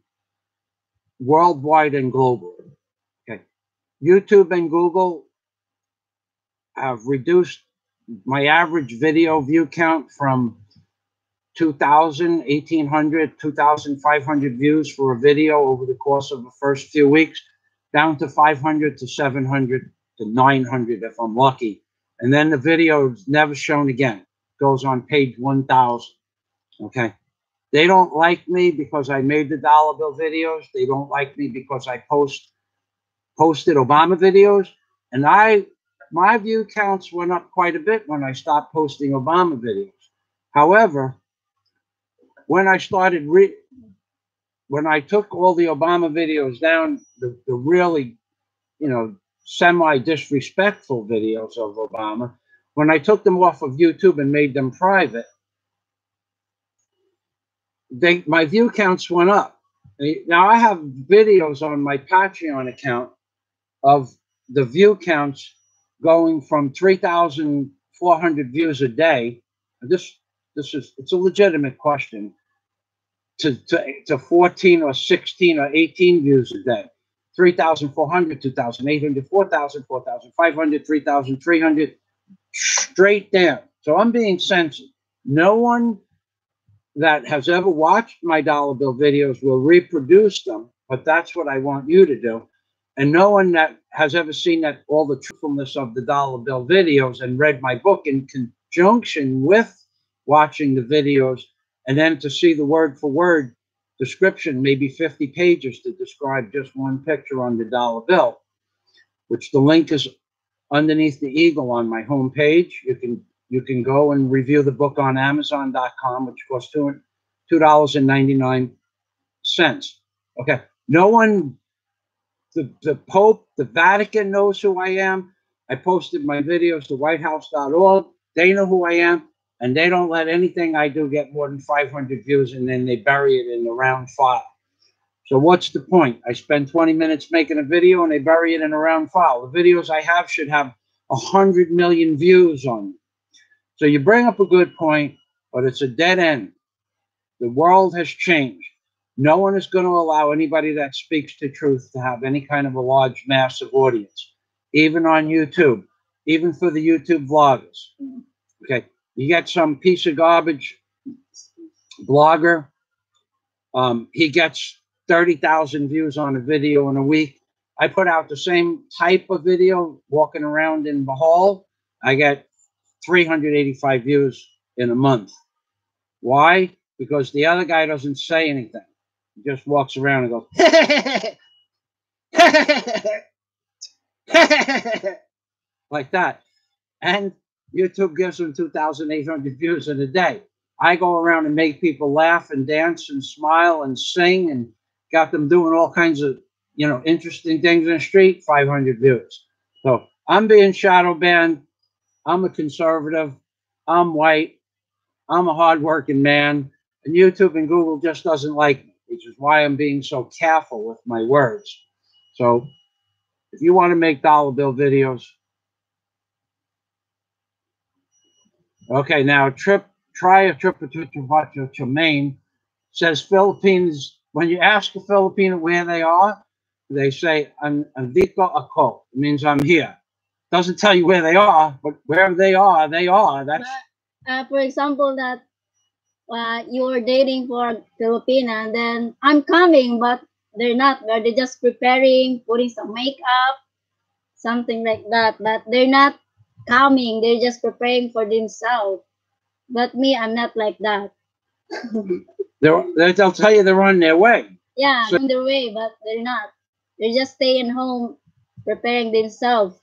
worldwide and globally. Okay. YouTube and Google have reduced my average video view count from 2,000, 1,800, 2,500 views for a video over the course of the first few weeks, down to 500 to 700 to 900 if I'm lucky. And then the video is never shown again. It goes on page 1,000. Okay. They don't like me because I made the dollar bill videos. They don't like me because I posted Obama videos. And my view counts went up quite a bit when I stopped posting Obama videos. However, when I started when I took all the Obama videos down, the really, semi-disrespectful videos of Obama. When I took them off of YouTube and made them private, my view counts went up. Now I have videos on my Patreon account of the view counts going from 3,400 views a day. It's a legitimate question, to 14 or 16 or 18 views a day. 3,400, 2,800, 4,000, 4,500, 3,300, straight down. So I'm being censored. No one that has ever watched my dollar bill videos will reproduce them, but that's what I want you to do. And no one that has ever seen that all the truthfulness of the dollar bill videos and read my book in conjunction with watching the videos, and then to see the word for word description, maybe 50 pages to describe just one picture on the dollar bill, which the link is underneath the eagle on my homepage. You can go and review the book on Amazon.com, which costs $2.99. Okay. No one, the Pope, the Vatican knows who I am. I posted my videos to whitehouse.org. They know who I am, and they don't let anything I do get more than 500 views, and then they bury it in the round file. So what's the point? I spend 20 minutes making a video, and they bury it in a round file. The videos I have should have 100 million views on them. So you bring up a good point, but it's a dead end. The world has changed. No one is going to allow anybody that speaks the truth to have any kind of a large, massive audience, even on YouTube, even for the YouTube vloggers. Okay, you get some piece of garbage blogger. He gets 30,000 views on a video in a week. I put out the same type of video walking around in Bahal. I get 385 views in a month. Why? Because the other guy doesn't say anything. He just walks around and goes, like that. And YouTube gives them 2,800 views in a day. I go around and make people laugh and dance and smile and sing, and got them doing all kinds of, interesting things in the street, 500 views. So I'm being shadow banned. I'm a conservative. I'm white. I'm a hardworking man. And YouTube and Google just doesn't like me, which is why I'm being so careful with my words. So if you want to make dollar bill videos, okay, now try a trip to Maine. Says Philippines. When you ask a Filipino where they are, they say andito ako. It means I'm here. Doesn't tell you where they are, but wherever they are, they are. That's for example, that you're dating for Filipina, and then I'm coming, but they're not. They're just preparing, putting some makeup, something like that. But they're not coming. They're just preparing for themselves. But me, I'm not like that. they'll tell you they're on their way. Yeah, so, on their way, but they're not. They're just staying home, preparing themselves.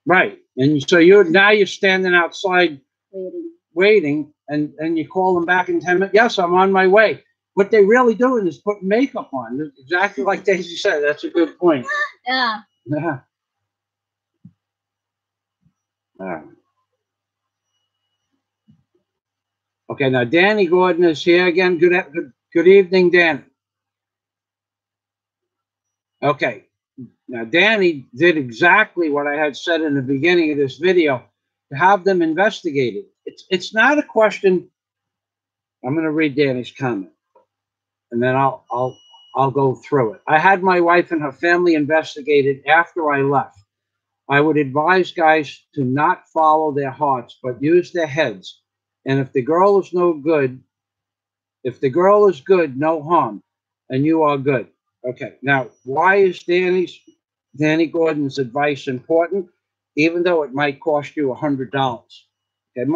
Right, and so you're standing outside waiting, and you call them back in 10 minutes. Yes, I'm on my way. What they're really doing is putting makeup on. Exactly like Daisy said. That's a good point. Yeah. Yeah. All right. Okay, now Danny Gordon is here again. Good evening, Danny. Okay, now Danny did exactly what I had said in the beginning of this video, to have them investigated. It's not a question. I'm going to read Danny's comment, and then I'll go through it. I had my wife and her family investigated after I left. I would advise guys to not follow their hearts, but use their heads. And if the girl is no good, if the girl is good, no harm, and you are good. Okay, now why is Danny Gordon's advice important, even though it might cost you $100? Okay,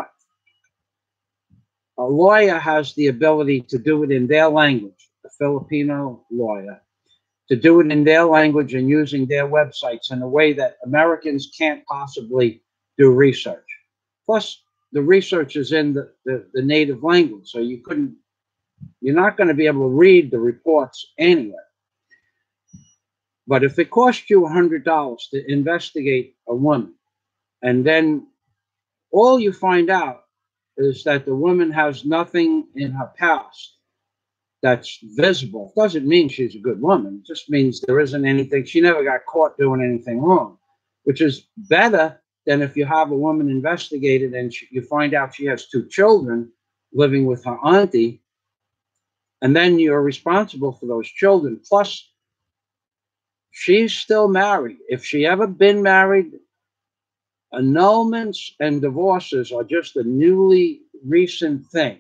a lawyer has the ability to do it in their language, a Filipino lawyer, to do it in their language and using their websites in a way that Americans can't possibly do research. Plus, the research is in the native language, so you're not going to be able to read the reports anywhere. But if it costs you $100 to investigate a woman, and then all you find out is that the woman has nothing in her past that's visible, doesn't mean she's a good woman. It just means there isn't anything. She never got caught doing anything wrong, which is better than if you have a woman investigated and you find out she has 2 children living with her auntie, and then you're responsible for those children. Plus, she's still married. If she ever been married, annulments and divorces are just a newly recent thing.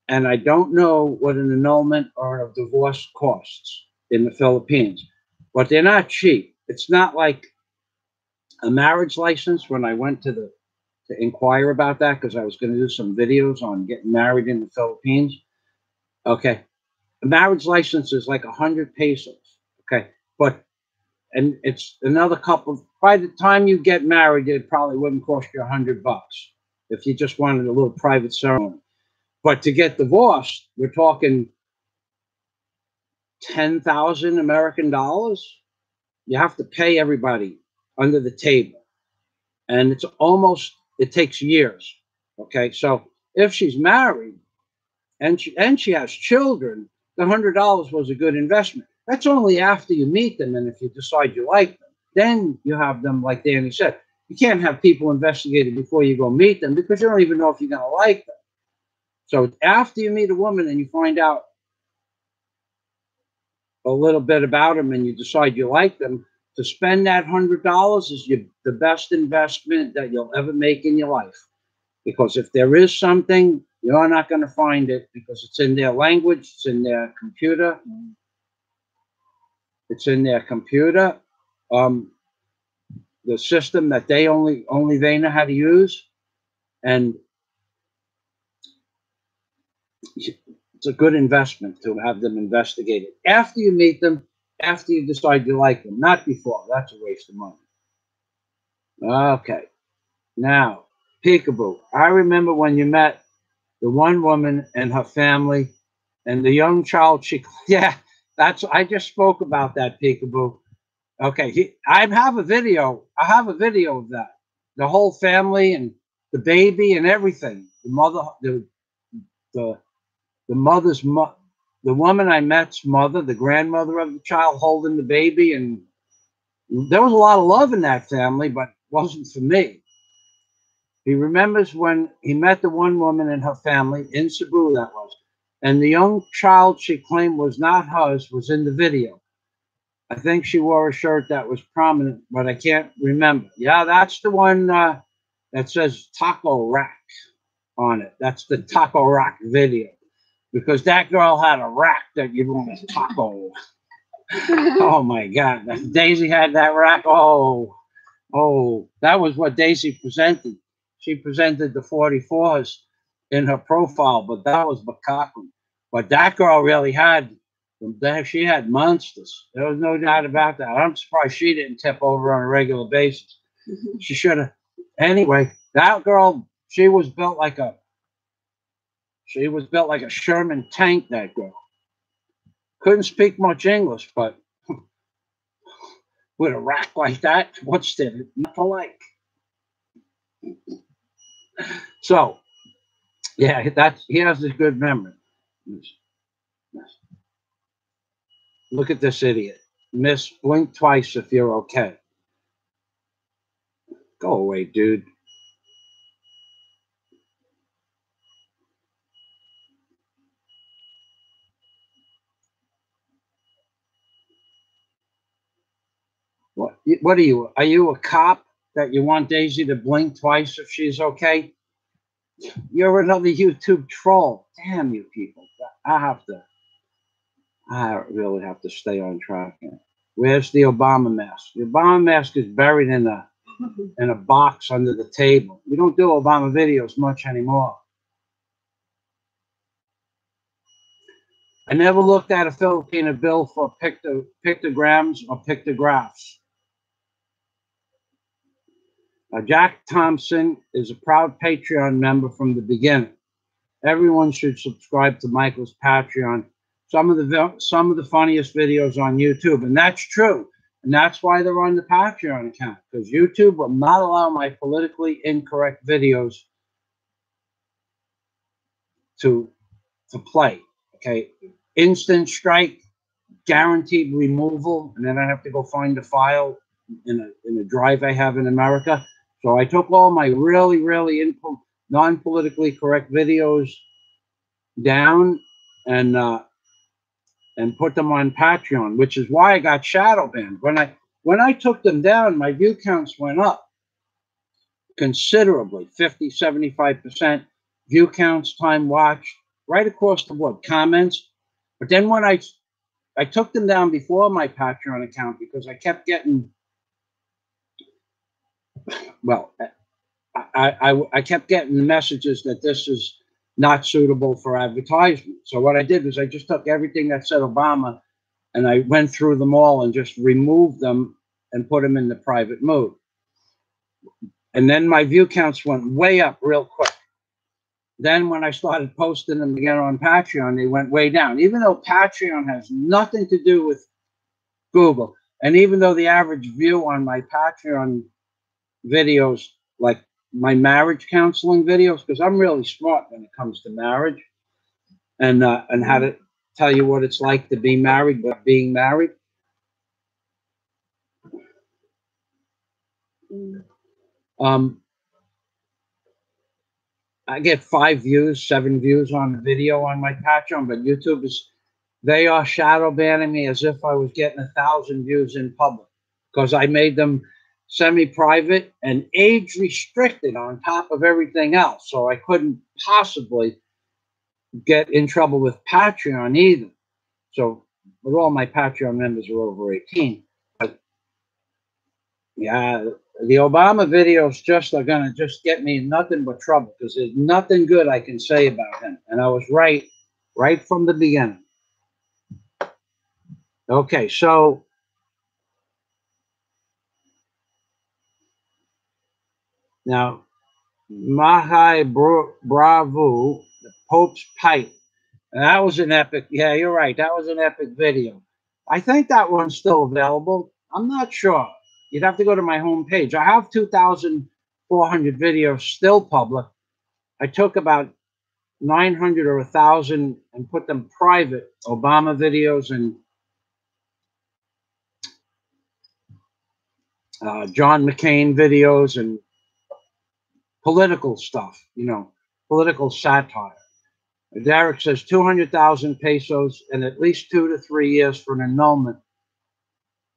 And I don't know what an annulment or a divorce costs in the Philippines, but they're not cheap. It's not like a marriage license. When I went to inquire about that, because I was going to do some videos on getting married in the Philippines. Okay, a marriage license is like 100 pesos. Okay, and it's another couple. By the time you get married, it probably wouldn't cost you $100 if you just wanted a little private ceremony. But to get divorced, we're talking 10,000 American dollars. You have to pay everybody under the table, and it takes years. Okay, so if she's married and she has children, the $100 was a good investment. That's only after you meet them, and if you decide you like them, then you have them, like Danny said. You can't have people investigated before you go meet them, because you don't even know if you're going to like them. So after you meet a woman and you find out a little bit about them and you decide you like them, to spend that $100 is the best investment that you'll ever make in your life. Because if there is something, you're not going to find it, because it's in their language, it's in their computer. It's in their computer, the system that only they know how to use, and it's a good investment to have them investigated after you meet them, after you decide you like them, not before. That's a waste of money. Okay, now peekaboo. I remember when you met the one woman and her family, and the young child. I just spoke about that, peekaboo. Okay, I have a video. I have a video of that. The whole family and the baby and everything. The mother, the mother's the woman I met's mother, the grandmother of the child, holding the baby, and there was a lot of love in that family, but it wasn't for me. He remembers when he met the one woman and her family in Cebu, that was, and the young child she claimed was not hers was in the video. I think she wore a shirt that was prominent, but I can't remember. Yeah, that's the one that says Taco Rack on it. That's the Taco Rack video, because that girl had a rack that you want to taco. Oh my God, Daisy had that rack. Oh, that was what Daisy presented. She presented the 44s in her profile, but that was Bakaku. But that girl really had. She had monsters. There was no doubt about that. I'm surprised she didn't tip over on a regular basis. She should have. Anyway, that girl, she was built like a Sherman tank, that girl. Couldn't speak much English, but with a rack like that, what's there not to like? So, yeah, he has a good memory. Look at this idiot. Miss, blink twice if you're okay. Go away, dude. What are you? Are you a cop that you want Daisy to blink twice if she's okay? You're another YouTube troll. Damn you people. I really have to stay on track here. Where's the Obama mask? The Obama mask is buried in a box under the table. We don't do Obama videos much anymore. I never looked at a Filipina bill for pictograms or pictographs. Jack Thompson is a proud Patreon member from the beginning. Everyone should subscribe to Michael's Patreon some of the funniest videos on YouTube, and that's true. And that's why they're on the Patreon account, because YouTube will not allow my politically incorrect videos to play. Okay, instant strike, guaranteed removal, and then I have to go find the file in a drive I have in America. So I took all my really non-politically correct videos down and put them on Patreon, which is why I got shadow banned. When I took them down, my view counts went up considerably, 50, 75% view counts, time watched, right across the board, comments. But then when I took them down before my Patreon account because I kept getting, well, I kept getting messages that this is not suitable for advertisement. So what I did was I just took everything that said Obama and I went through them all and just removed them and put them in the private mode. And then my view counts went way up real quick. Then when I started posting them again on Patreon, they went way down. Even though Patreon has nothing to do with Google, and even though the average view on my Patreon videos, like my marriage counseling videos, because I'm really smart when it comes to marriage and how to tell you what it's like to be married but being married. I get 5 views, 7 views on a video on my Patreon, but YouTube they are shadow banning me as if I was getting 1,000 views in public because I made them semi-private and age restricted on top of everything else. So I couldn't possibly get in trouble with Patreon either. So, but all my Patreon members are over 18. But yeah, the Obama videos are going to get me in nothing but trouble because there's nothing good I can say about him. And I was right from the beginning. Okay, so now Mahai Bravo, the Pope's Pipe. And that was an epic. Yeah, you're right. That was an epic video. I think that one's still available. I'm not sure. You'd have to go to my homepage. I have 2,400 videos still public. I took about 900 or 1,000 and put them private, Obama videos and John McCain videos and political stuff, political satire. Derek says 200,000 pesos and at least 2 to 3 years for an annulment.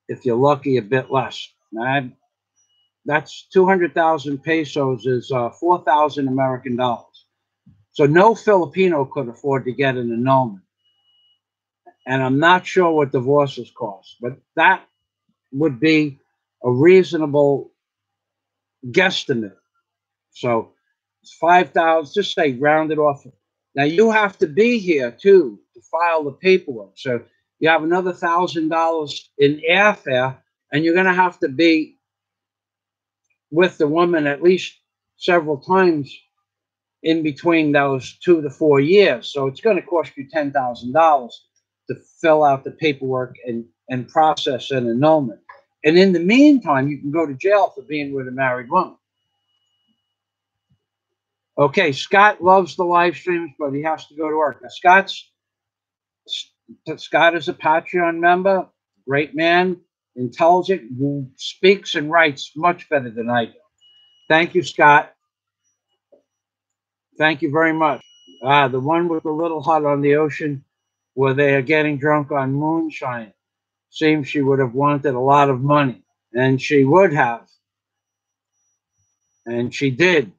If you're lucky, a bit less. That's 200,000 pesos is 4,000 American dollars. So no Filipino could afford to get an annulment. And I'm not sure what divorces cost, but that would be a reasonable guesstimate. So it's 5,000, just say round it off. Now you have to be here too to file the paperwork. So you have another $1,000 in airfare, and you're going to have to be with the woman at least several times in between those 2 to 4 years. So it's going to cost you $10,000 to fill out the paperwork and process an annulment. And in the meantime, you can go to jail for being with a married woman. Okay, Scott loves the live streams, but he has to go to work. Now, Scott is a Patreon member, great man, intelligent, who speaks and writes much better than I do. Thank you, Scott. Thank you very much. The one with the little hut on the ocean where they are getting drunk on moonshine. Seems she would have wanted a lot of money, and she would have. And she did.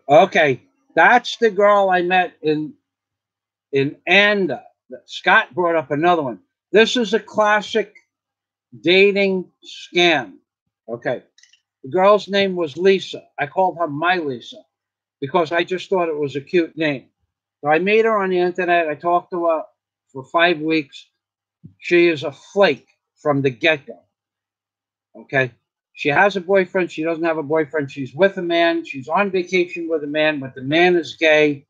Okay, that's the girl I met in Anda. Scott brought up another one. This is a classic dating scam. Okay, the girl's name was Lisa. I called her my Lisa because I just thought it was a cute name. So I met her on the internet. I talked to her for 5 weeks. She is a flake from the get-go. Okay. She has a boyfriend. She doesn't have a boyfriend. She's with a man. She's on vacation with a man, but the man is gay.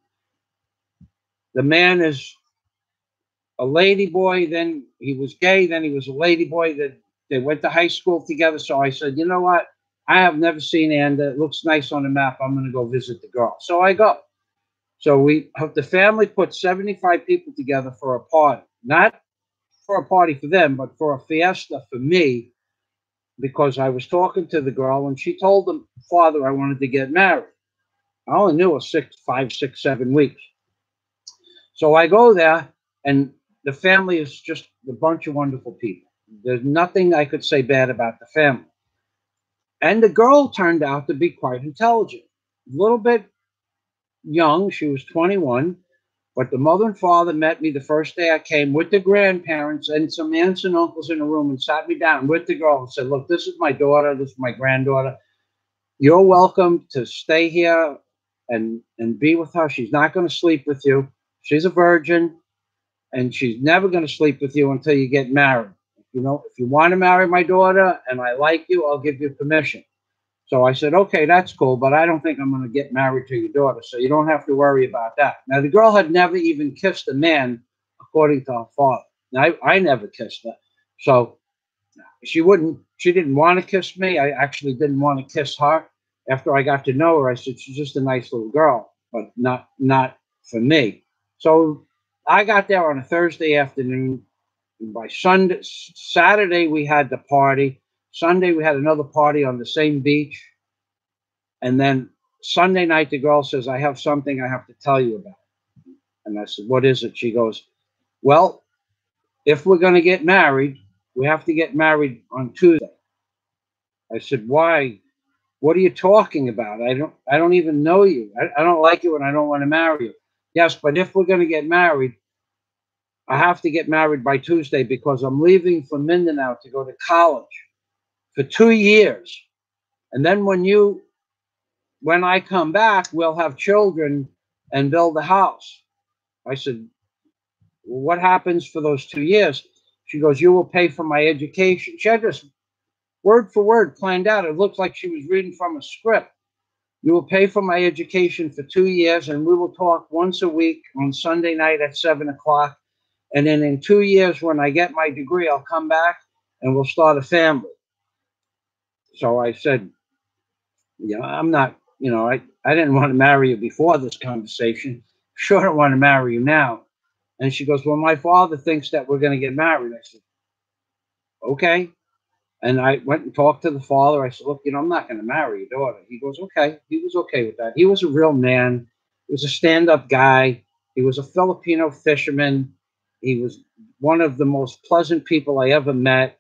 The man is a lady boy, then he was gay, then he was a lady boy. That they went to high school together. So I said, you know what? I have never seen Ann. It looks nice on the map. I'm going to go visit the girl. So I go. So the family put 75 people together for a party, not for a party for them, but for a fiesta for me, because I was talking to the girl and she told the father I wanted to get married. I only knew her 5, 6, 7 weeks. So I go there, and the family is just a bunch of wonderful people. There's nothing I could say bad about the family. And the girl turned out to be quite intelligent, a little bit young. She was 21, but the mother and father met me the first day I came with the grandparents and some aunts and uncles in the room and sat me down with the girl and said, look, this is my daughter. This is my granddaughter. You're welcome to stay here and be with her. She's not going to sleep with you. She's a virgin, and she's never going to sleep with you until you get married. You know, if you want to marry my daughter and I like you, I'll give you permission. So I said, okay, that's cool, but I don't think I'm going to get married to your daughter, so you don't have to worry about that. Now, the girl had never even kissed a man, according to her father. Now, I never kissed her. So she didn't want to kiss me. I actually didn't want to kiss her. After I got to know her, I said, she's just a nice little girl, but not for me. So I got there on a Thursday afternoon. By Saturday, we had the party. Sunday, we had another party on the same beach. And then Sunday night, the girl says, I have something I have to tell you about. And I said, what is it? She goes, well, if we're going to get married, we have to get married on Tuesday. I said, why? What are you talking about? I don't even know you. I don't like you and I don't want to marry you. Yes, but if we're going to get married, I have to get married by Tuesday because I'm leaving for Mindanao to go to college for 2 years. And then when I come back, we'll have children and build a house. I said, well, what happens for those 2 years? She goes, you will pay for my education. She had this word for word planned out. It looked like she was reading from a script. You will pay for my education for 2 years, and we will talk once a week on Sunday night at 7 o'clock. And then in 2 years, when I get my degree, I'll come back and we'll start a family. So I said, I'm not, I didn't want to marry you before this conversation. Sure don't want to marry you now. And she goes, well, my father thinks that we're going to get married. I said, okay. And I went and talked to the father. I said, look, I'm not going to marry your daughter. He goes, okay. He was okay with that. He was a real man. He was a stand-up guy. He was a Filipino fisherman. He was one of the most pleasant people I ever met.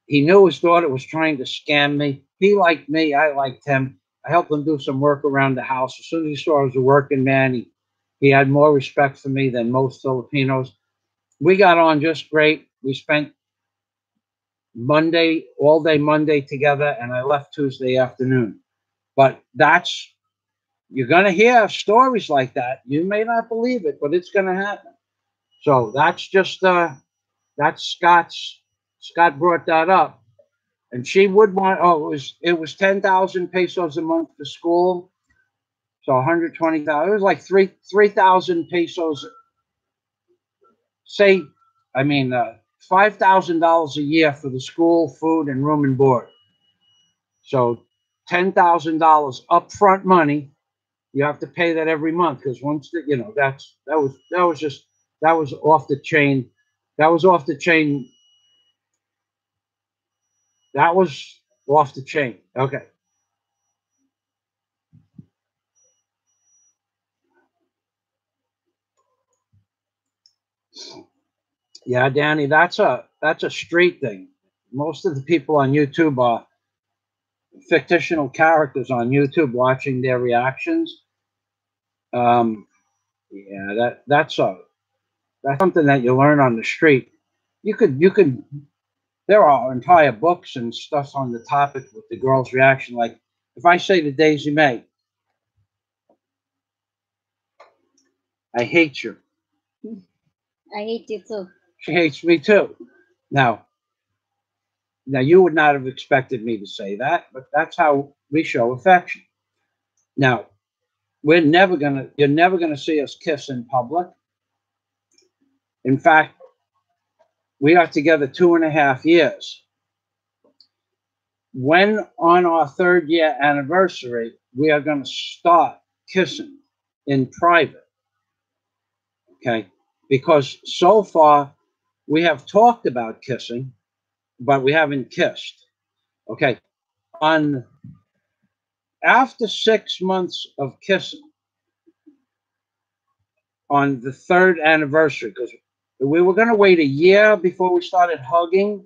He knew his daughter was trying to scam me. He liked me. I liked him. I helped him do some work around the house. As soon as he saw I was a working man, he had more respect for me than most Filipinos. We got on just great. We spent all day Monday together, and I left Tuesday afternoon. But you're going to hear stories like that. You may not believe it, but it's going to happen. So that's just, that's Scott brought that up. And she would want, it was 10,000 pesos a month for school. So 120,000, it was like 3,000 pesos, $5,000 a year for the school, food, and room and board. So $10,000 upfront money. You have to pay that every month because once that was off the chain. That was off the chain. That was off the chain. Okay. Yeah, Danny, that's a street thing. Most of the people on YouTube are fictional characters on YouTube watching their reactions. Yeah, that's something that you learn on the street. You could there are entire books and stuff on the topic with the girl's reaction. Like if I say to Daisy May, I hate you. I hate you too. She hates me too. Now you would not have expected me to say that, but that's how we show affection. Now, you're never gonna see us kiss in public. In fact, we are together 2.5 years. When on our 3rd year anniversary, we are going to start kissing in private. Okay? Because so far we have talked about kissing, but we haven't kissed. Okay? After 6 months of kissing, on the 3rd anniversary, because we were going to wait a year before we started hugging,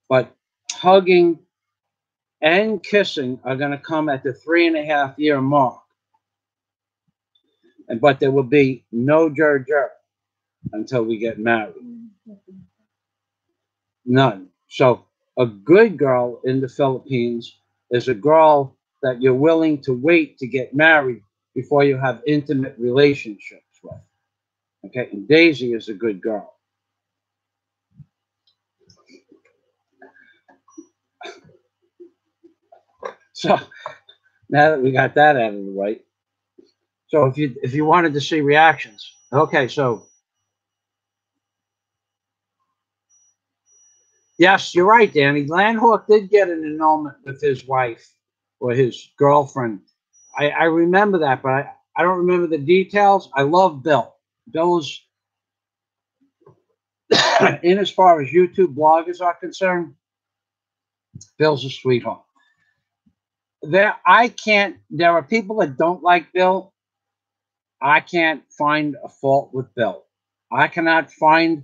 but hugging and kissing are going to come at the 3.5 year mark. But there will be no jer until we get married. None. So a good girl in the Philippines is a girl that you're willing to wait to get married before you have intimate relationships with. Okay, and Daisy is a good girl. So now that we got that out of the way, so if you wanted to see reactions, okay, so yes, you're right, Danny. Landhawk did get an annulment with his wife or his girlfriend. I remember that, but I don't remember the details. I love Bill. Bill's, in as far as YouTube bloggers are concerned, Bill's a sweetheart. There are people that don't like Bill. I can't find a fault with Bill. I cannot find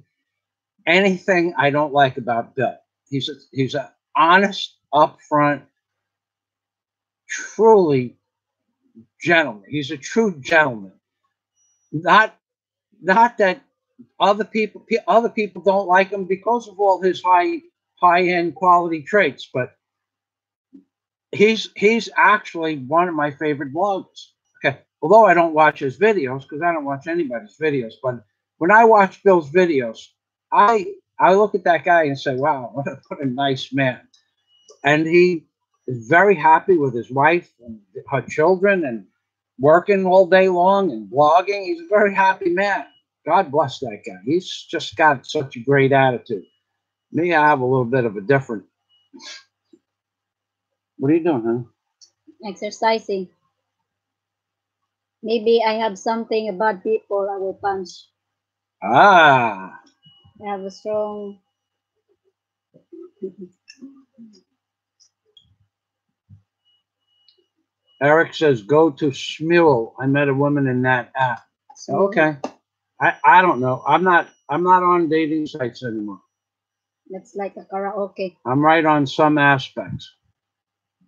anything I don't like about Bill. He's an honest, upfront, truly gentleman. He's a true gentleman. Not that other people don't like him because of all his high-end quality traits, but he's actually one of my favorite bloggers. Okay, although I don't watch his videos because I don't watch anybody's videos, but when I watch Bill's videos, I look at that guy and say, "Wow, what a nice man." And he is very happy with his wife and her children and working all day long and blogging. He's a very happy man. God bless that guy. He's just got such a great attitude. Me, I have a little bit of a different. What are you doing, huh? Exercising. Maybe I have something about people I will punch. Ah. I have a strong. Eric says, go to Smule. I met a woman in that app. Smule. Okay. I don't know. I'm not on dating sites anymore. That's like a karaoke. I'm right on some aspects.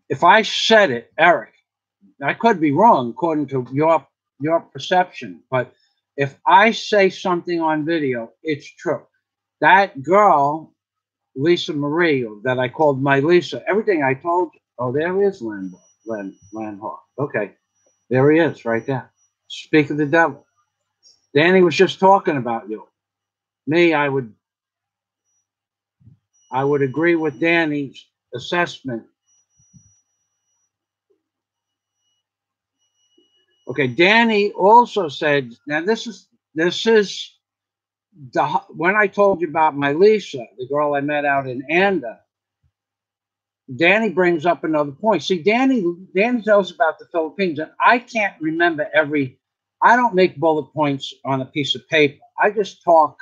If I said it, Eric, I could be wrong according to your perception, but if I say something on video, it's true. That girl, Lisa Marie, that I called my Lisa, everything I told you. Oh, there is Landhawk. Okay, there he is, right there. Speak of the devil. Danny was just talking about you. Me, I would agree with Danny's assessment. Okay, Danny also said, now this is when I told you about my Lisa, the girl I met out in Anda. Danny brings up another point. See, Danny knows about the Philippines, and I can't remember I don't make bullet points on a piece of paper. I just talk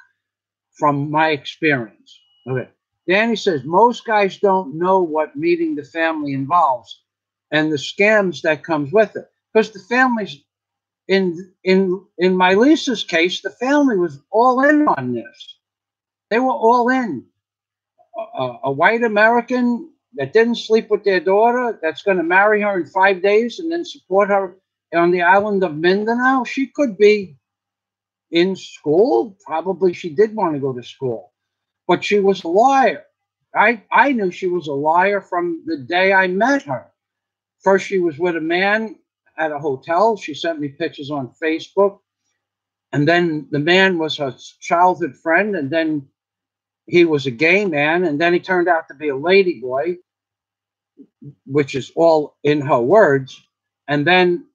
from my experience. Okay. Danny says most guys don't know what meeting the family involves and the scams that comes with it. Because the families, in my Lisa's case, the family was all in on this. They were all in. A white American that didn't sleep with their daughter, that's going to marry her in 5 days and then support her on the island of Mindanao. She could be in school. Probably she did want to go to school, but she was a liar. I knew she was a liar from the day I met her. First, she was with a man at a hotel. She sent me pictures on Facebook. And then the man was her childhood friend. And then he was a gay man. And then he turned out to be a lady boy, which is all in her words. And then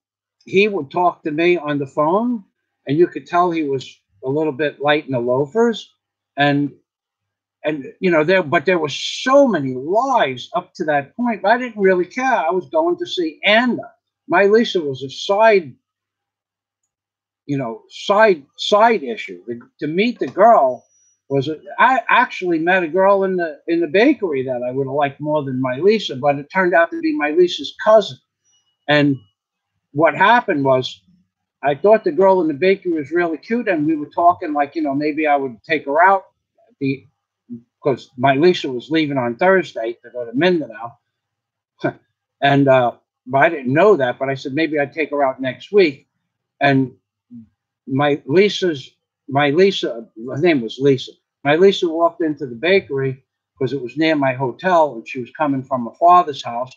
he would talk to me on the phone. And you could tell he was a little bit light in the loafers, and you know, there were so many lies up to that point. But I didn't really care. I was going to see Anna. My Lisa was a side, you know, side issue. To meet the girl was I actually met a girl in the bakery that I would have liked more than my Lisa, but it turned out to be my Lisa's cousin. And what happened was, I thought the girl in the bakery was really cute, and we were talking like, you know, maybe I would take her out because my Lisa was leaving on Thursday to go to Mindanao. And but I didn't know that, but I said maybe I'd take her out next week. And my Lisa, her name was Lisa. My Lisa walked into the bakery because it was near my hotel, and she was coming from her father's house.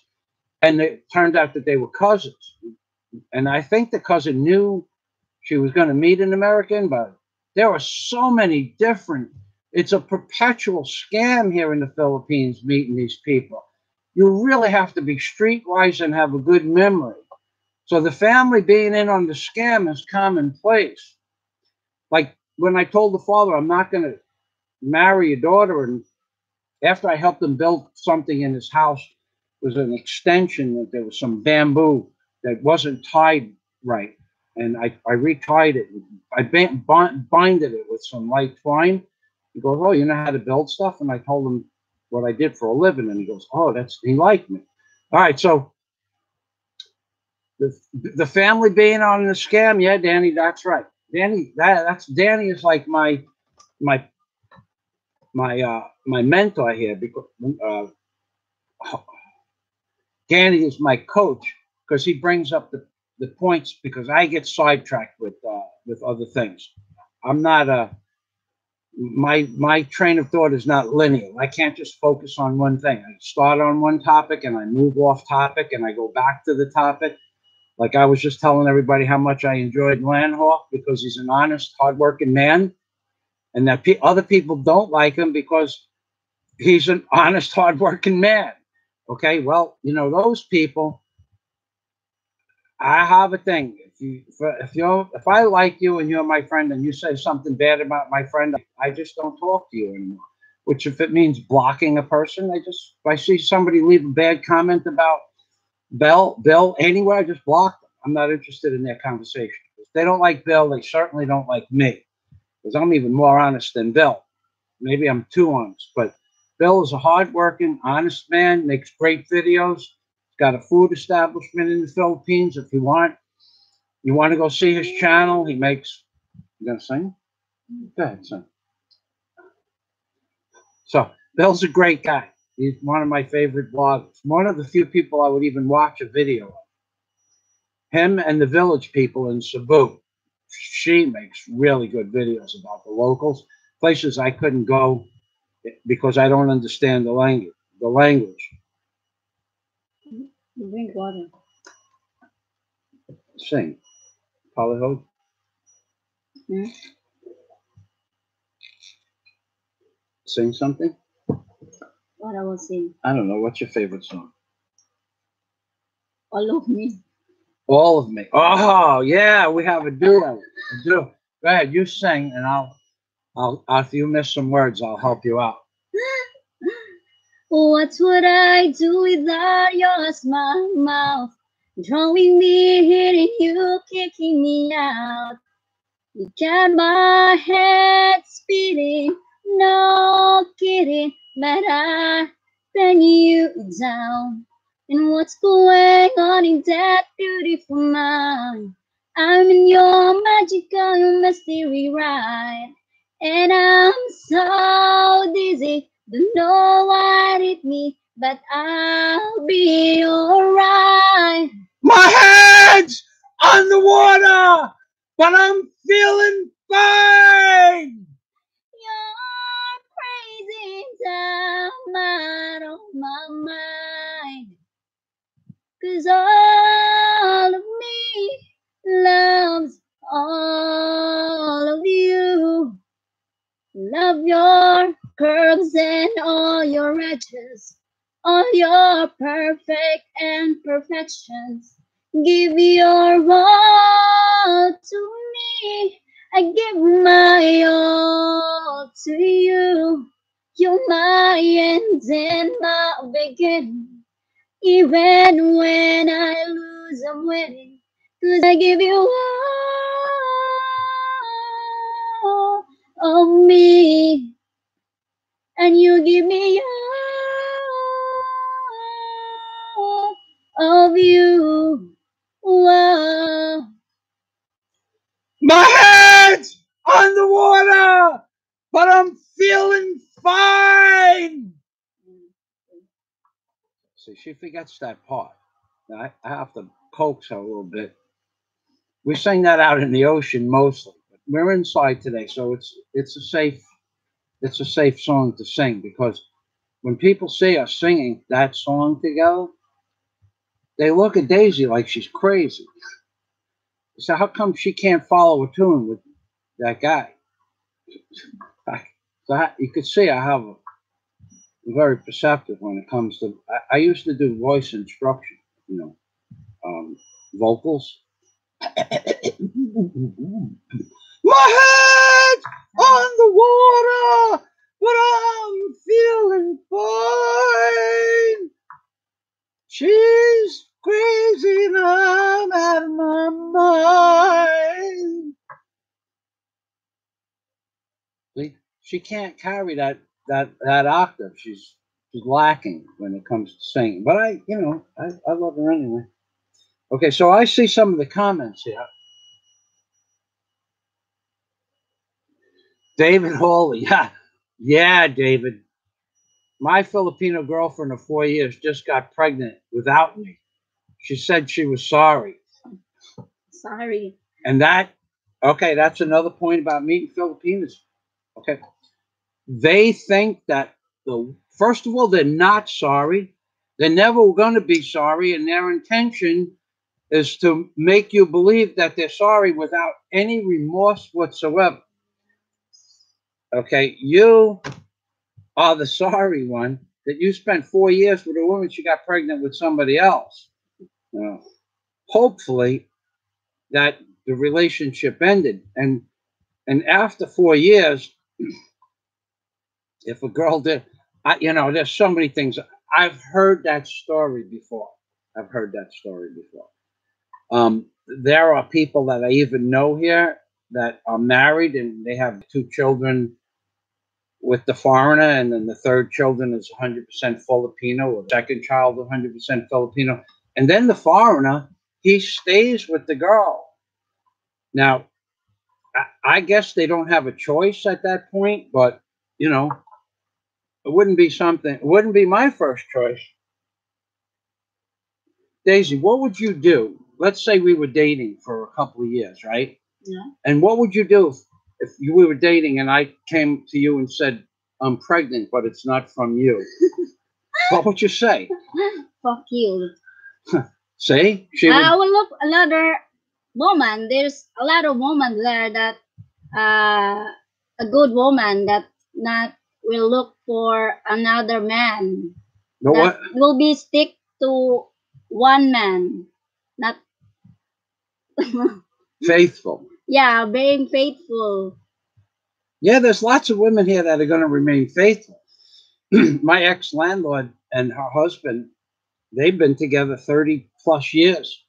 And it turned out that they were cousins. And I think the cousin knew she was going to meet an American, but there are so many different. It's a perpetual scam here in the Philippines, meeting these people. You really have to be streetwise and have a good memory. So the family being in on the scam is commonplace. Like when I told the father, I'm not going to marry your daughter, and after I helped him build something in his house, it was an extension that there was some bamboo that wasn't tied right. And I retied it. I binded it with some light twine. He goes, oh, you know how to build stuff? And I told him what I did for a living. And he goes, oh, he liked me. All right, so the family being on the scam, yeah, Danny, that's right. Danny, Danny is like my mentor here, because Danny is my coach, because he brings up the points, because I get sidetracked with other things. I'm not my train of thought is not linear. I can't just focus on one thing. I start on one topic and I move off topic and I go back to the topic. Like I was just telling everybody how much I enjoyed Landhawk because he's an honest, hardworking man, and that other people don't like him because he's an honest, hardworking man. Okay, well, you know, those people, I have a thing. If I like you and you're my friend and you say something bad about my friend, I just don't talk to you anymore. Which, if it means blocking a person, if I see somebody leave a bad comment about Bill anywhere, I just block them. I'm not interested in their conversation. If they don't like Bill, they certainly don't like me, because I'm even more honest than Bill. Maybe I'm too honest, but Bill is a hardworking, honest man, makes great videos. He's got a food establishment in the Philippines. If you want to go see his channel, he makes. You gonna sing? Go ahead, sing. So Bill's a great guy. He's one of my favorite bloggers. One of the few people I would even watch a video of. Him and the village people in Cebu. She makes really good videos about the locals, places I couldn't go because I don't understand the language. Drink water. Sing. Polyhold. Hmm? Sing something? What I will sing? I don't know. What's your favorite song? All of me. All of me. Oh, yeah, we have a duo. Go ahead, you sing, and I'll if you miss some words, I'll help you out. What would I do without your smart mouth? Drawing me, hitting you, kicking me out. You got my head spinning, no kidding, but I bring you down. And what's going on in that beautiful mind? I'm in your magical, mystery ride, and I'm so dizzy. Don't know what hit me, but I'll be alright. My head's on the water, but I'm feeling fine. You're crazy down out of my mind. 'Cause all of me loves all of you. Love your curves and all your edges, all your perfect imperfections. Give your all to me. I give my all to you. You're my end and my beginning. Even when I lose, I'm winning. 'Cause I give you all of me. And you give me all of you. Whoa. My head's on the water, but I'm feeling fine. See, she forgets that part. I have to coax her a little bit. We sing that out in the ocean mostly, but we're inside today, so it's a safe song to sing, because when people see us singing that song together, they look at Daisy like she's crazy. So how come she can't follow a tune with that guy? So you could see I have a very perceptive when it comes to. I used to do voice instruction, vocals. My head on the water, but I'm feeling fine. She's crazy and I'm out of my mind. See, she can't carry that octave. She's lacking when it comes to singing. But I love her anyway. Okay, so I see some of the comments here. David Hawley, yeah, David. My Filipino girlfriend of 4 years just got pregnant without me. She said she was sorry. Sorry. And that's another point about meeting Filipinos. Okay. They think that, first of all, they're not sorry. They're never going to be sorry. And their intention is to make you believe that they're sorry without any remorse whatsoever. Okay. You are the sorry one, that you spent 4 years with a woman, she got pregnant with somebody else. Hopefully that the relationship ended. And after 4 years, if a girl did, there's so many things. I've heard that story before. There are people that I even know here that are married and they have 2 children with the foreigner, and then the third children is 100% Filipino, or second child 100% Filipino, and then the foreigner, he stays with the girl. Now, I guess they don't have a choice at that point, but it wouldn't be my first choice. Daisy, what would you do? Let's say we were dating for a couple of years, right? Yeah. And what would you do if we were dating and I came to you and said, I'm pregnant, but it's not from you? What would you say? Fuck you. See? I will look another woman. There's a lot of women there that a good woman that not will look for another man. That will be stick to one man. Not faithful. Yeah, being faithful. Yeah, there's lots of women here that are going to remain faithful. My ex-landlord and her husband, they've been together 30 plus years.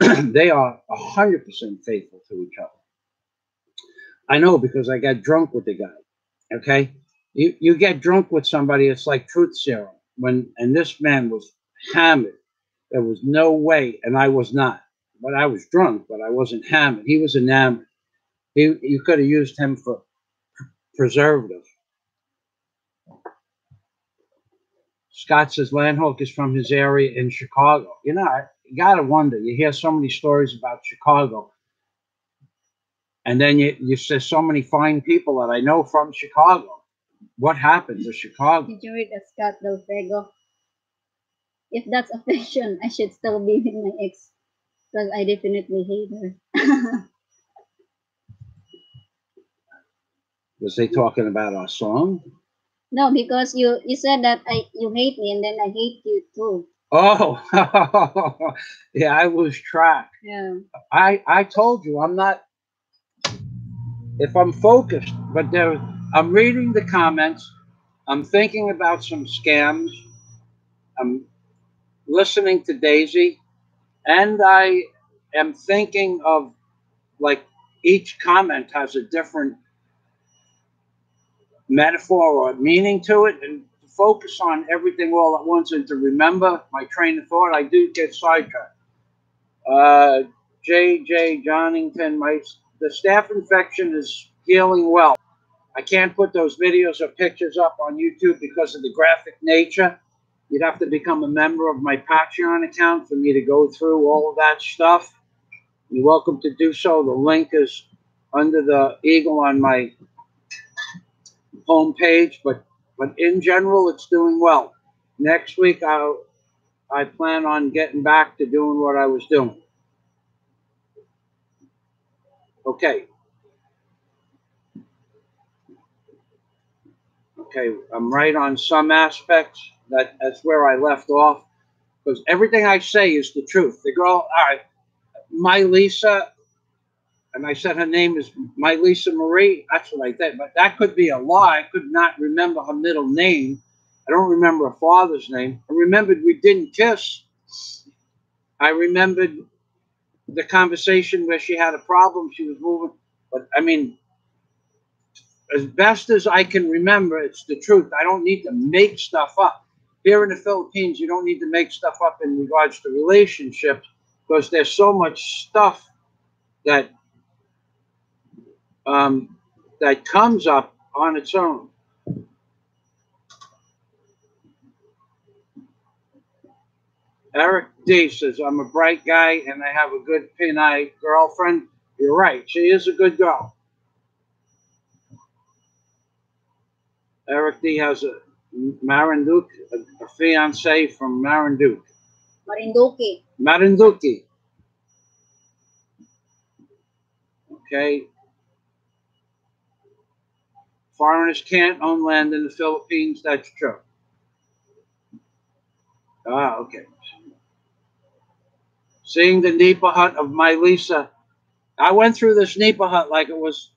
They are 100% faithful to each other. I know, because I got drunk with the guy. Okay? You get drunk with somebody, it's like truth serum. And this man was hammered. There was no way, and I was not. But I was drunk, but I wasn't hammered. He was enamored. You could have used him for preservative. Scott says Landhook is from his area in Chicago. You gotta wonder. You hear so many stories about Chicago, and then you say so many fine people that I know from Chicago. What happened to Chicago? Did you read Scott Del Fuego? If that's affection, I should still be with my ex, because I definitely hate her. Was they talking about our song? No, because you said that you hate me, and then I hate you too. Oh, yeah, I lose track. Yeah. I told you I'm not if I'm focused, but there, I'm reading the comments, I'm thinking about some scams, I'm listening to Daisy, and I am thinking of, like, each comment has a different metaphor or meaning to it, and to focus on everything all at once and to remember my train of thought, I do get sidetracked. Uh, JJ Johnington, the staph infection is healing well. I can't put those videos or pictures up on YouTube because of the graphic nature. You'd have to become a member of my Patreon account for me to go through all of that stuff. You're welcome to do so. The link is under the eagle on my homepage, but in general, it's doing well. Next week, I plan on getting back to doing what I was doing. Okay. Okay, I'm right on some aspects. That's where I left off, because everything I say is the truth. The girl, all right, my Lisa, and I said her name is my Lisa Marie. That's what I said, but that could be a lie. I could not remember her middle name. I don't remember her father's name. I remembered we didn't kiss. I remembered the conversation where she had a problem. She was moving, but I mean, as best as I can remember, it's the truth. I don't need to make stuff up. Here in the Philippines, you don't need to make stuff up in regards to relationships, because there's so much stuff that that comes up on its own. Eric D says, I'm a bright guy and I have a good pin-eye girlfriend. You're right. She is a good girl. Eric D has a Marinduque, a fiance from Marinduque. Marinduque. Marinduque. Okay. Foreigners can't own land in the Philippines. That's true. Ah, okay. Seeing the Nipa hut of my Lisa. I went through this Nipa hut like it was,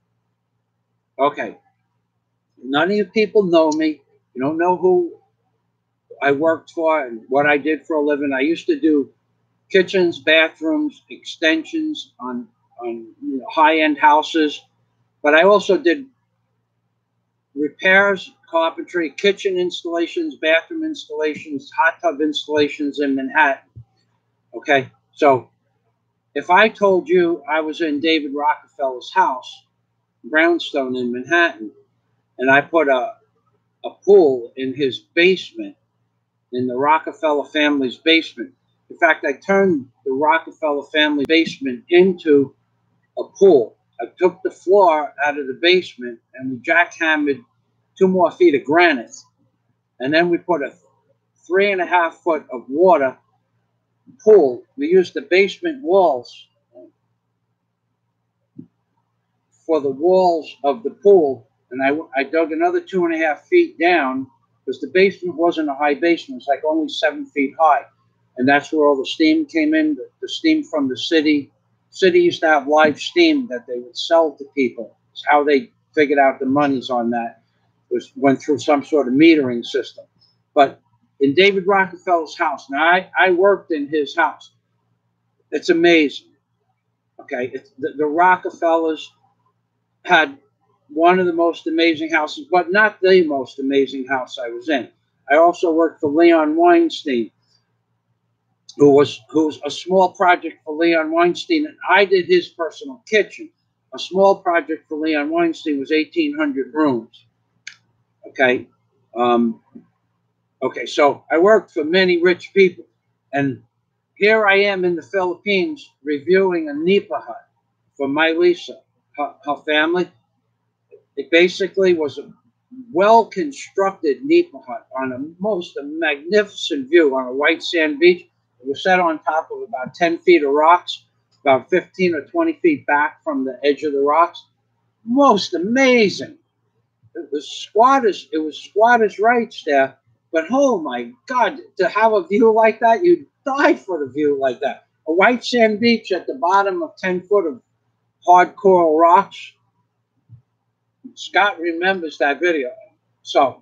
okay. None of you people know me. You don't know who I worked for and what I did for a living. I used to do kitchens, bathrooms, extensions on high-end houses. But I also did repairs, carpentry, kitchen installations, bathroom installations, hot tub installations in Manhattan. Okay, so if I told you I was in David Rockefeller's house, brownstone in Manhattan, and I put a pool in his basement, in the Rockefeller family's basement. In fact, I turned the Rockefeller family basement into a pool. I took the floor out of the basement and we jackhammered 2 more feet of granite. And then we put a 3.5 foot of water pool. We used the basement walls for the walls of the pool. And I dug another 2.5 feet down, because the basement wasn't a high basement. It's like only 7 feet high. And that's where all the steam came in, the steam from the city. City used to have live steam that they would sell to people. It's how they figured out the monies on that. Went through some sort of metering system. But in David Rockefeller's house, now I worked in his house. It's amazing. Okay, the Rockefellers had one of the most amazing houses, but not the most amazing house I was in. I also worked for Leon Weinstein, who was a small project for Leon Weinstein, and I did his personal kitchen. A small project for Leon Weinstein was 1,800 rooms. Okay, okay. So I worked for many rich people, and here I am in the Philippines reviewing a Nipa hut for my Lisa, her family. It basically was a well-constructed Nipa hut on a most magnificent view on a white sand beach. It was set on top of about 10 feet of rocks, about 15 or 20 feet back from the edge of the rocks. Most amazing. It was squatters' rights there. But oh my God, to have a view like that, you'd die for the view like that. A white sand beach at the bottom of 10 foot of hard coral rocks. Scott remembers that video. So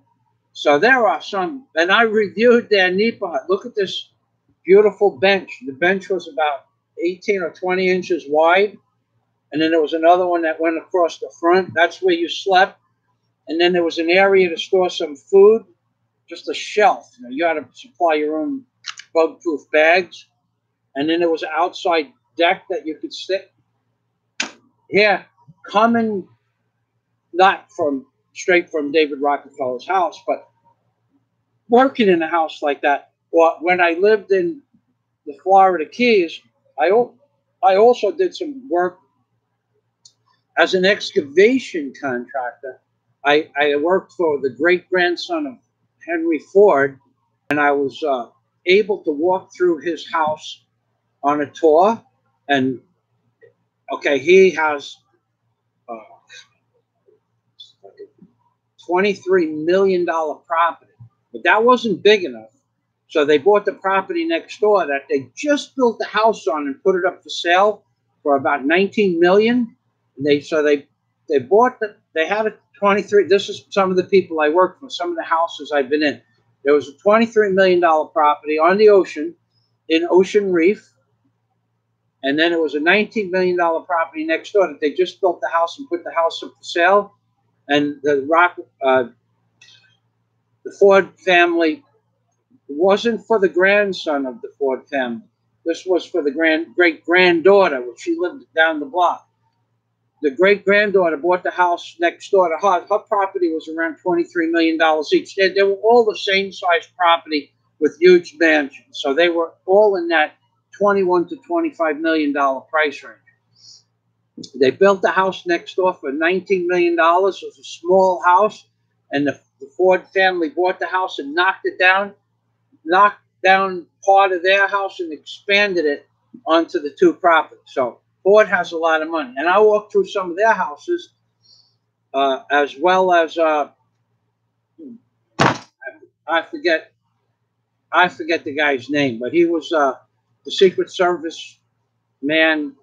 there are some, and I reviewed their neighborhood. Look at this beautiful bench. The bench was about 18 or 20 inches wide. And then there was another one that went across the front. That's where you slept. And then there was an area to store some food, just a shelf. You had to supply your own bug-proof bags. And then there was an outside deck that you could sit. Yeah, coming not from straight from David Rockefeller's house, but working in a house like that. Well, when I lived in the Florida Keys, I also did some work as an excavation contractor. I worked for the great-grandson of Henry Ford, and I was able to walk through his house on a tour. And, okay, he has $23 million property, but that wasn't big enough. So they bought the property next door that they just built the house on and put it up for sale for about $19 million. And they had a 23. This is some of the people I worked for, some of the houses I've been in. There was a $23 million property on the ocean in Ocean Reef. And then it was a $19 million property next door that they just built the house and put the house up for sale. And the Ford family wasn't for the grandson of the Ford family. This was for the great-granddaughter, which she lived down the block. The great-granddaughter bought the house next door to her. Her property was around $23 million each. They were all the same size property with huge mansions. So they were all in that $21 to $25 million price range. They built the house next door for $19 million. It was a small house, and the Ford family bought the house and knocked down part of their house and expanded it onto the two properties. So Ford has a lot of money. And I walked through some of their houses, as well as I forget the guy's name, but he was the Secret Service man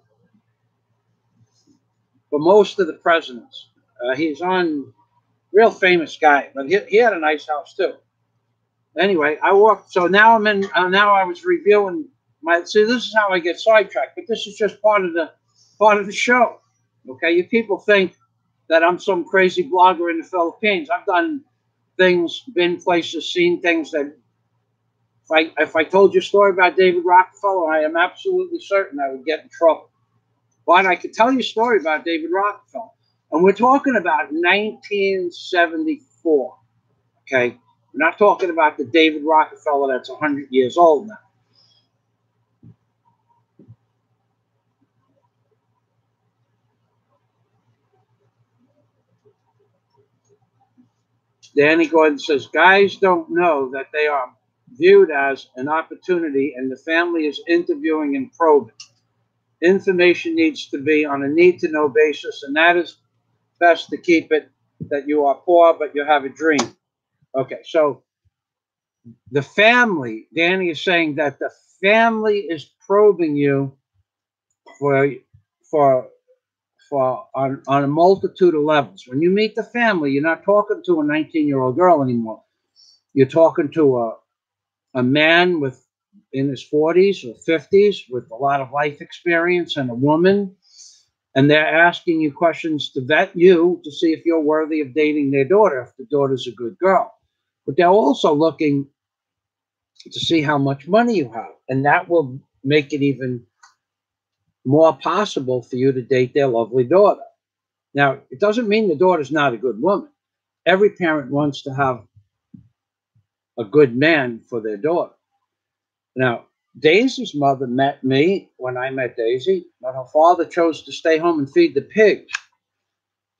for most of the presidents. He's on, real famous guy, but he had a nice house too. Anyway, I walked. So now now I was reviewing my. See, this is how I get sidetracked, but this is just part of the show. Okay, you people think that I'm some crazy blogger in the Philippines. I've done things, been places, seen things that. If I told you a story about David Rockefeller, I am absolutely certain I would get in trouble. But I could tell you a story about David Rockefeller. And we're talking about 1974, okay? We're not talking about the David Rockefeller that's 100 years old now. Danny Gordon says, guys don't know that they are viewed as an opportunity and the family is interviewing and probing. Information needs to be on a need-to-know basis, and that is best to keep it that you are poor, but you have a dream. Okay, so the family, Danny is saying that the family is probing you on a multitude of levels. When you meet the family, you're not talking to a 19-year-old girl anymore. You're talking to a man in his 40s or 50s with a lot of life experience and a woman. And they're asking you questions to vet you to see if you're worthy of dating their daughter, if the daughter's a good girl. But they're also looking to see how much money you have. And that will make it even more possible for you to date their lovely daughter. Now, it doesn't mean the daughter's not a good woman. Every parent wants to have a good man for their daughter. Now, Daisy's mother met me when I met Daisy, but her father chose to stay home and feed the pigs.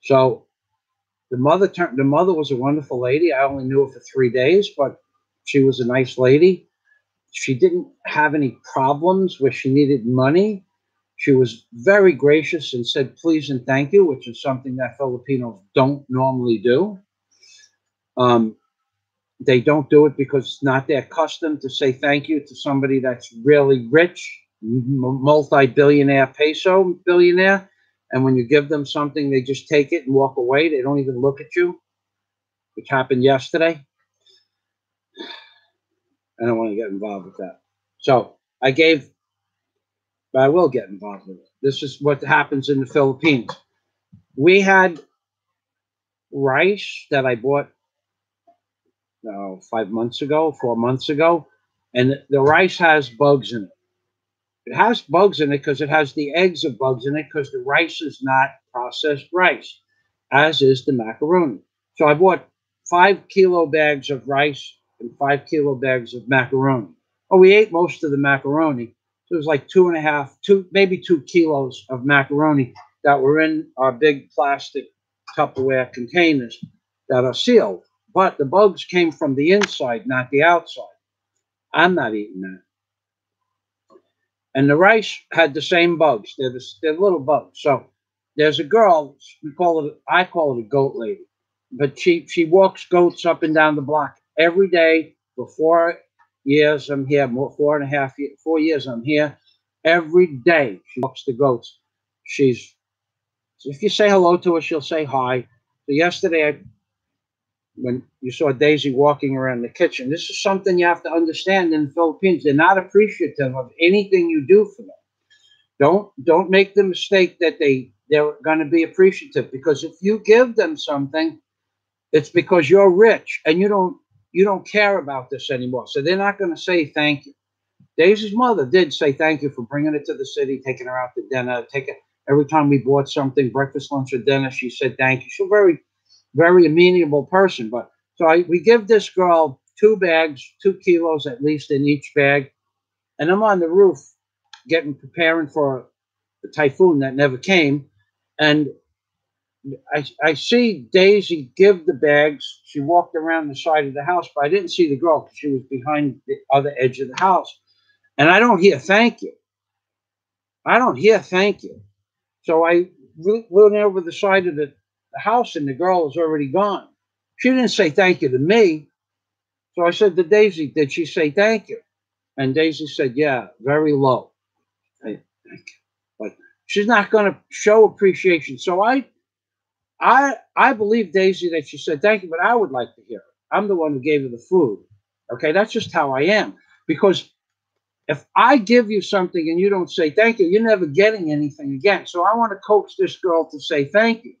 So the mother was a wonderful lady. I only knew her for 3 days, but she was a nice lady. She didn't have any problems where she needed money. She was very gracious and said please and thank you, which is something that Filipinos don't normally do. They don't do it because it's not their custom to say thank you to somebody that's really rich, multi-billionaire, peso billionaire. and when you give them something, they just take it and walk away. They don't even look at you, which happened yesterday. I don't want to get involved with that. So I gave, but I will get involved with it. This is what happens in the Philippines. We had rice that I bought 5 months ago, 4 months ago, and the rice has bugs in it. It has bugs in it because it has the eggs of bugs in it because the rice is not processed rice, as is the macaroni. So I bought 5 kilo bags of rice and 5 kilo bags of macaroni. Oh, we ate most of the macaroni. So it was like 2.5, maybe 2 kilos of macaroni that were in our big plastic Tupperware containers that are sealed. But the bugs came from the inside, not the outside. I'm not eating that. And the rice had the same bugs. They're little bugs. So there's a girl, I call it a goat lady, but she walks goats up and down the block every day for 4 years. I'm here, 4 years I'm here. Every day she walks the goats. If you say hello to her, she'll say hi. So yesterday, when you saw Daisy walking around the kitchen, this is something you have to understand in the Philippines. They're not appreciative of anything you do for them. Don't make the mistake that they're going to be appreciative, because if you give them something, it's because you're rich and you don't care about this anymore. So they're not going to say thank you. Daisy's mother did say thank you for bringing it to the city, taking her out to dinner, every time we bought something, breakfast, lunch, or dinner, she said thank you. She's a very, very amenable person. But so we give this girl 2 bags, 2 kilos at least in each bag, and I'm on the roof preparing for the typhoon that never came, and I see Daisy give the bags. She walked around the side of the house, but I didn't see the girl because she was behind the other edge of the house. And I don't hear thank you. I don't hear thank you. So I went over the side of the house, and the girl was already gone. She didn't say thank you to me. So I said to Daisy, did she say thank you? And Daisy said, yeah, very low. Thank you. But she's not going to show appreciation. So I believe Daisy that she said thank you, but I would like to hear it. I'm the one who gave her the food. Okay, that's just how I am. Because if I give you something and you don't say thank you, you're never getting anything again. So I want to coax this girl to say thank you.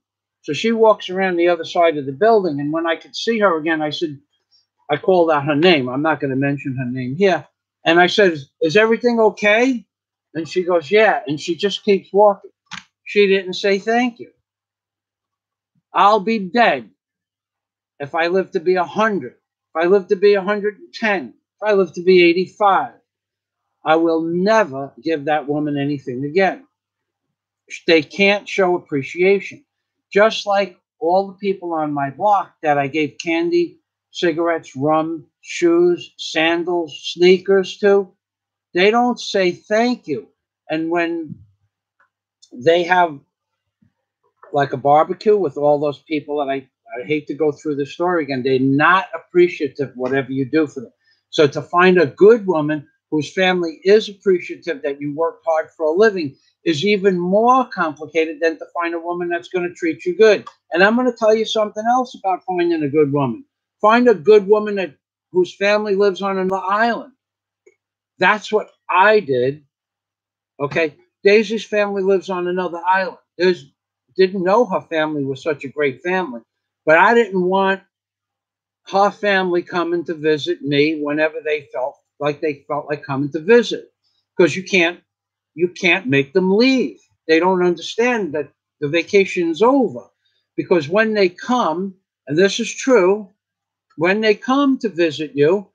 So she walks around the other side of the building, and when I could see her again, I called out her name. I'm not going to mention her name here. And I said, is everything okay? And she goes, yeah. And she just keeps walking. She didn't say thank you. I'll be dead if I live to be 100, if I live to be 110, if I live to be 85. I will never give that woman anything again. They can't show appreciation. Just like all the people on my block that I gave candy, cigarettes, rum, shoes, sandals, sneakers to, they don't say thank you. And when they have like a barbecue with all those people, and I hate to go through the story again, they're not appreciative whatever you do for them. So to find a good woman whose family is appreciative that you work hard for a living is even more complicated than to find a woman that's going to treat you good. And I'm going to tell you something else about finding a good woman. Find a good woman whose family lives on an island. That's what I did. Okay. Daisy's family lives on another island. Didn't know her family was such a great family, but I didn't want her family coming to visit me whenever they felt like coming to visit, because you can't make them leave. They don't understand that the vacation's over, because when they come, and this is true, when they come to visit you,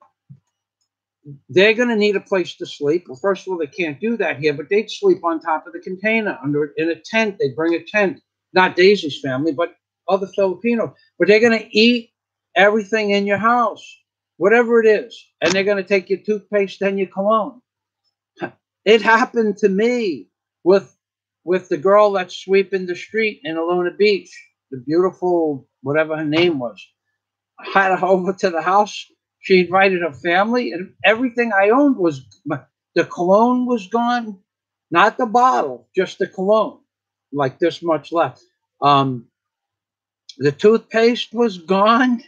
they're going to need a place to sleep. Well, first of all, they can't do that here, but they'd sleep on top of the container in a tent. They'd bring a tent, not Daisy's family, but other Filipino. But they're going to eat everything in your house, whatever it is, and they're going to take your toothpaste and your cologne. It happened to me with the girl that's sweeping the street in Alona Beach, the beautiful, whatever her name was. I had her over to the house. She invited her family, and everything I owned the cologne was gone. Not the bottle, just the cologne. like this much left. The toothpaste was gone.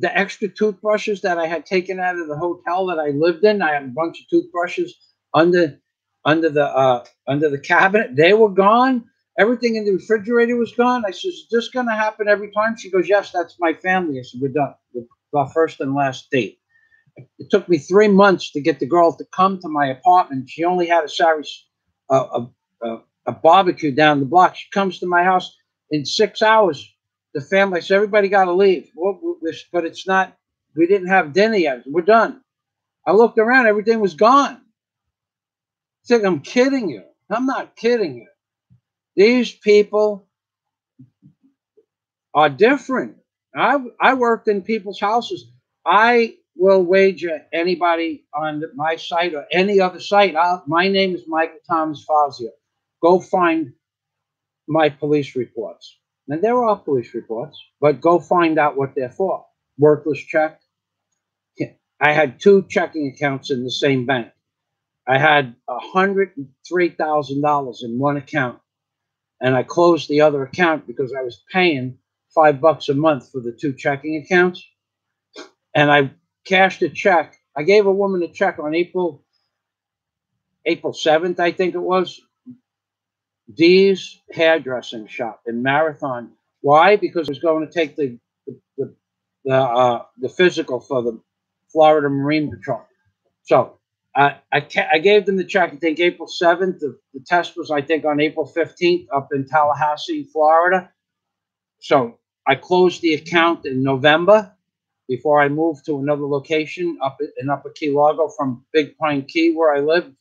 The extra toothbrushes that I had taken out of the hotel that I lived in, I had a bunch of toothbrushes under the cabinet. They were gone. Everything in the refrigerator was gone. I said, "Is this going to happen every time?" She goes, "Yes, that's my family." I said, "We're done. Our first and last date." It took me 3 months to get the girl to come to my apartment. She only had a barbecue down the block. She comes to my house in 6 hours. The family, I said, "Everybody got to leave." But it's not, we didn't have dinner yet. We're done. I looked around, everything was gone. It's like, I'm kidding you. I'm not kidding you. These people are different. I worked in people's houses. I will wager anybody on my site or any other site. My name is Michael Thomas Fazio. Go find my police reports. And there are police reports, but go find out what they're for. Worthless check. I had 2 checking accounts in the same bank. I had $103,000 in one account, and I closed the other account because I was paying $5 a month for the 2 checking accounts. And I cashed a check. I gave a woman a check on April 7th, I think it was. Dee's hairdressing shop in Marathon. Why? Because I was going to take the physical for the Florida Marine Patrol. So I gave them the check, I think April 7th. The test was, I think, on April 15th up in Tallahassee, Florida. So I closed the account in November before I moved to another location up in Upper Key Largo from Big Pine Key, where I lived.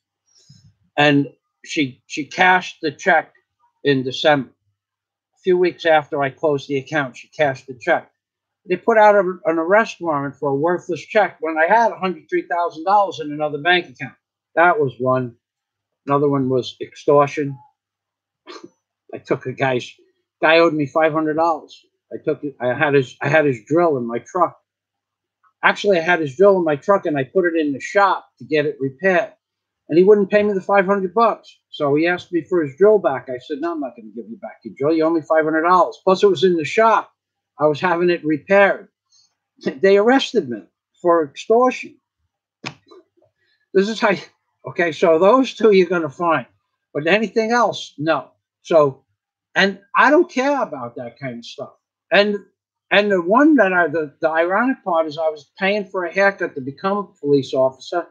And she cashed the check in December. A few weeks after I closed the account, she cashed the check. They put out an arrest warrant for a worthless check when I had $103,000 in another bank account. That was one. Another one was extortion. I took a guy owed me $500. I had his drill in my truck. Actually, I had his drill in my truck and I put it in the shop to get it repaired. And he wouldn't pay me the $500. So he asked me for his drill back. I said, "No, I'm not going to give you back your drill. You owe me $500. Plus, it was in the shop. I was having it repaired." They arrested me for extortion. This is how, okay, so those 2 you're going to find. But anything else, no. So, and I don't care about that kind of stuff. And the one that the ironic part is I was paying for a haircut to become a police officer.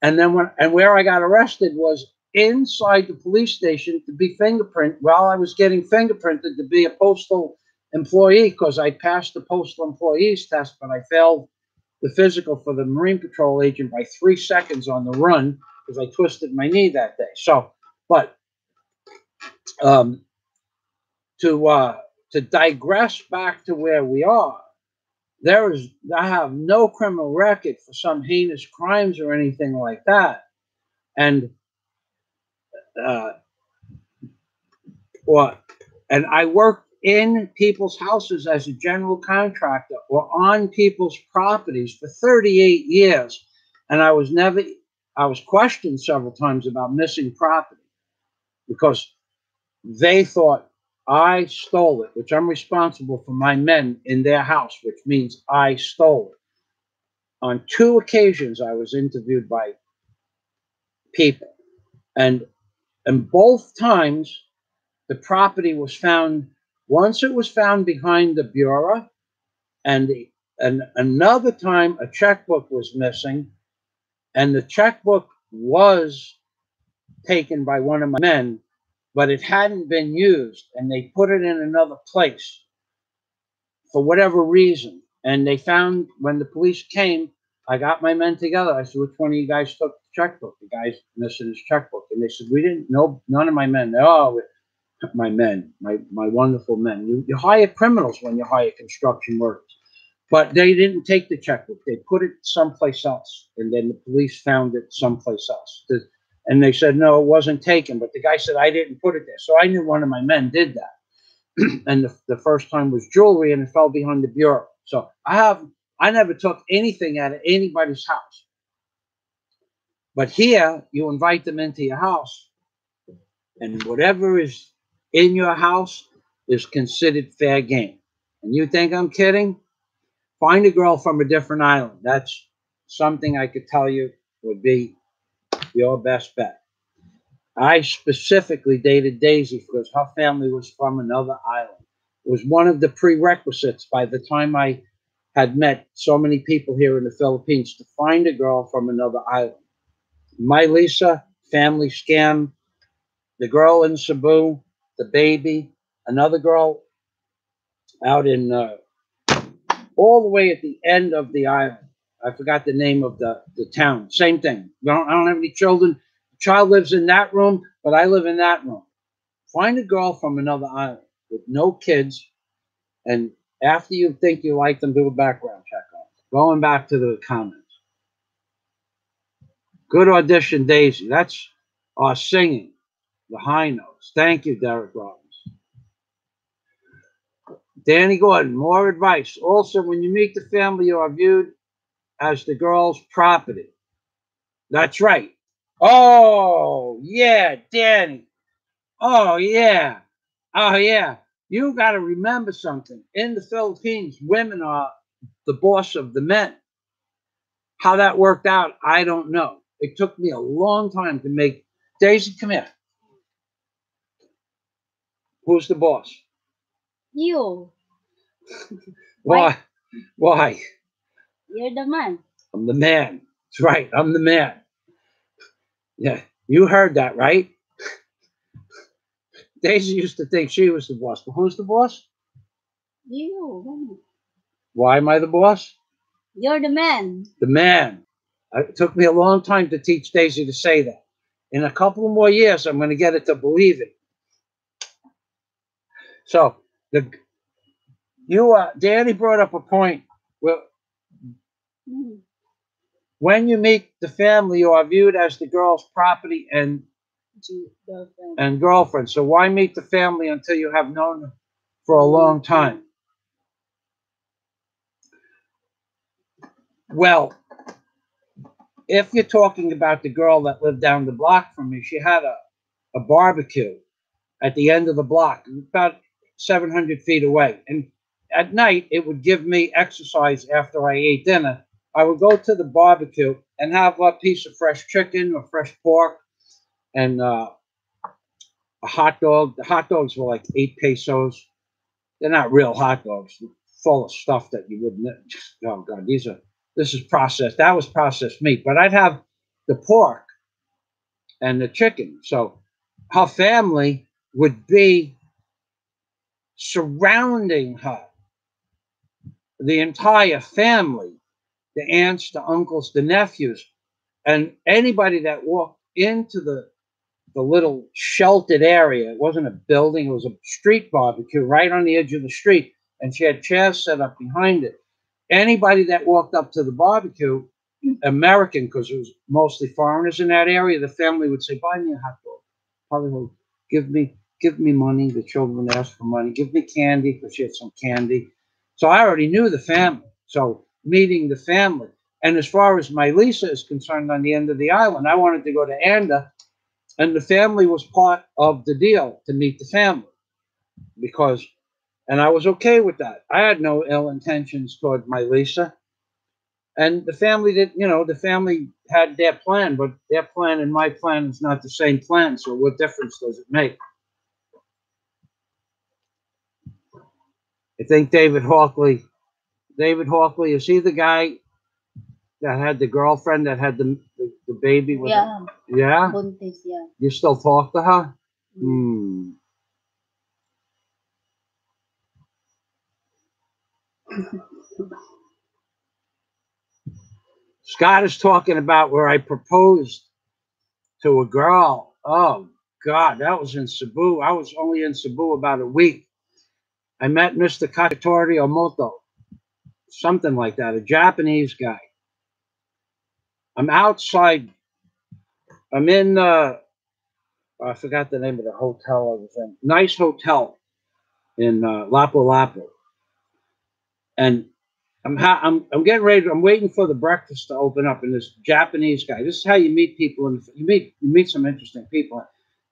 And then where I got arrested was inside the police station to be fingerprinted while I was getting fingerprinted to be a postal employee, because I passed the postal employees test, but I failed the physical for the Marine Patrol agent by 3 seconds on the run because I twisted my knee that day. So, but to digress back to where we are, I have no criminal record for some heinous crimes or anything like that. And I worked in people's houses as a general contractor or on people's properties for 38 years. And I was questioned several times about missing property because they thought I stole it, which I'm responsible for my men in their house, which means I stole it. On 2 occasions, I was interviewed by people, and both times the property was found. Once it was found behind the bureau, and another time a checkbook was missing, and the checkbook was taken by one of my men, but it hadn't been used, and they put it in another place for whatever reason. And they found, when the police came, I got my men together. I said, "Which one of you guys took the checkbook?" The guy's missing his checkbook. And they said, "We didn't know, none of my men." "Oh, my men, my wonderful men." You hire criminals when you hire construction workers. But they didn't take the checkbook. They put it someplace else. And then the police found it someplace else. And they said, "No, it wasn't taken." But the guy said, "I didn't put it there." So I knew one of my men did that. And the first time was jewelry, and it fell behind the bureau. So I never took anything out of anybody's house. But here, you invite them into your house, and whatever is in your house is considered fair game. And you think I'm kidding? Find a girl from a different island. That's something I could tell you would be your best bet. I specifically dated Daisy because her family was from another island. It was one of the prerequisites by the time I had met so many people here in the Philippines to find a girl from another island. My Lisa, family scam, the girl in Cebu, the baby, another girl out in all the way at the end of the island. I forgot the name of the town. Same thing. I don't have any children. The child lives in that room, but I live in that room. Find a girl from another island with no kids, and after you think you like them, do a background check on them. Going back to the comments. Good audition, Daisy. That's our singing, the high notes. Thank you, Derek Robbins. Danny Gordon, more advice. Also, when you meet the family, you are viewed as the girl's property. That's right. Oh, yeah, Danny. Oh, yeah. Oh, yeah. You got to remember something. In the Philippines, women are the boss of the men. How that worked out, I don't know. It took me a long time to make. Daisy, come here. Who's the boss? You. Why? Why? You're the man. I'm the man. That's right. I'm the man. Yeah, you heard that, right? Daisy used to think she was the boss. But who's the boss? You. Why am I the boss? You're the man. The man. It took me a long time to teach Daisy to say that. In a couple more years, I'm going to get it to believe it. So, Danny brought up a point where when you meet the family, you are viewed as the girl's property and girlfriend. So why meet the family until you have known them for a long time? Well, if you're talking about the girl that lived down the block from me, she had a barbecue at the end of the block, about 700 feet away. And at night, it would give me exercise after I ate dinner. I would go to the barbecue and have a piece of fresh chicken or fresh pork and a hot dog. The hot dogs were like 8 pesos. They're not real hot dogs. They're full of stuff that you wouldn't. Oh God, this is processed. That was processed meat. But I'd have the pork and the chicken. So her family would be surrounding her. The entire family, the aunts, the uncles, the nephews, and anybody that walked into the little sheltered area. It wasn't a building, it was a street barbecue right on the edge of the street. And she had chairs set up behind it. Anybody that walked up to the barbecue, American, because it was mostly foreigners in that area, the family would say, buy me a hot dog. Probably would give me money. The children would ask for money. Give me candy, because she had some candy. So I already knew the family. So meeting the family. And as far as my Lisa is concerned on the end of the island, I wanted to go to Anda, and the family was part of the deal to meet the family. And I was okay with that. I had no ill intentions toward my Lisa. And the family the family had their plan, but their plan and my plan is not the same plan. So what difference does it make? I think David Hawkley, is he the guy that had the girlfriend that had the baby with him? Yeah? Buntis, yeah. You still talk to her? Hmm. Scott is talking about where I proposed to a girl. Oh, God, that was in Cebu. I was only in Cebu about a week. I met Mr. Katori Omoto, something like that, a Japanese guy. I'm outside. I'm in, I forgot the name of the hotel I was in. Nice hotel in Lapu-Lapu. And I'm getting ready. I'm waiting for the breakfast to open up, and this Japanese guy. This is how you meet people, and you meet some interesting people.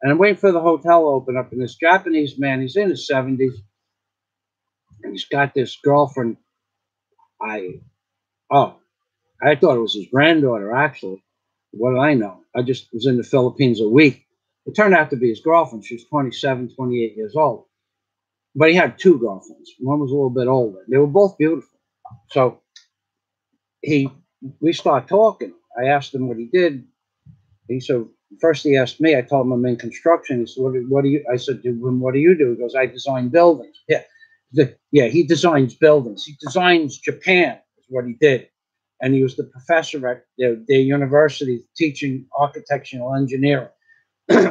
And I'm waiting for the hotel to open up, and this Japanese man, he's in his 70s, and he's got this girlfriend. I thought it was his granddaughter, actually. What did I know? I just was in the Philippines a week. It turned out to be his girlfriend. She was 27, 28 years old. But he had two girlfriends. One was a little bit older. They were both beautiful. So we start talking. I asked him what he did. He said, first he asked me. I told him I'm in construction. He said, what do you? I said, what do you do? He goes, I design buildings. Yeah, he designs buildings. He designs Japan is what he did. And he was the professor at their university teaching architectural engineering.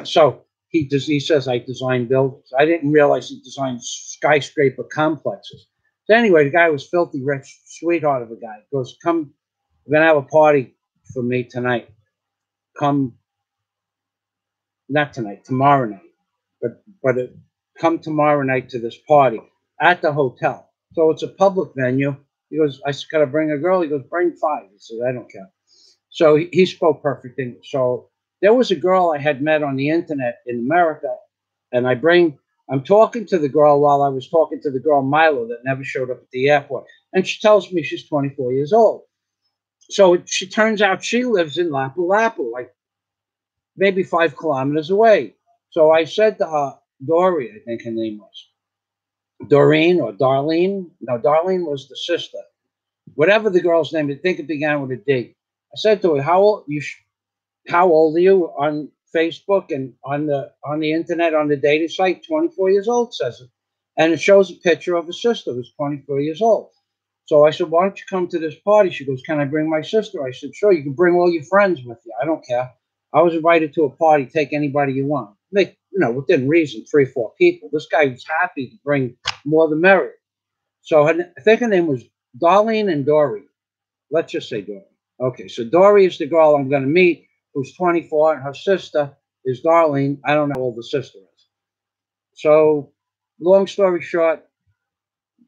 So he says, I design buildings. I didn't realize he designed skyscraper complexes. So anyway, the guy was filthy rich, sweetheart of a guy. He goes, come, we're going to have a party for me tonight. Come, not tonight, tomorrow night. But come tomorrow night to this party at the hotel. So it's a public venue. He goes, I got to bring a girl. He goes, bring 5. He says, I don't care. So he spoke perfect English. So there was a girl I had met on the internet in America, and I'm talking to the girl while I was talking to the girl Milo that never showed up at the airport. And she tells me she's 24 years old. So she turns out she lives in Lapu-Lapu, like maybe 5 kilometers away. So I said to her, Dory, I think her name was. Doreen or Darlene. No, Darlene was the sister. Whatever the girl's name, I think it began with a D. I said to her, how old are you on Facebook and on the internet, on the dating site? 24 years old, says it. And it shows a picture of a sister who's 24 years old. So I said, why don't you come to this party? She goes, can I bring my sister? I said, sure, you can bring all your friends with you. I don't care. I was invited to a party. Take anybody you want. Within reason, 3, 4 people. This guy was happy to bring more the merrier. So I think her name was Darlene and Dory. Let's just say Dory. Okay, so Dory is the girl I'm going to meet, who's 24, and her sister is Darlene. I don't know how old the sister is. So, long story short,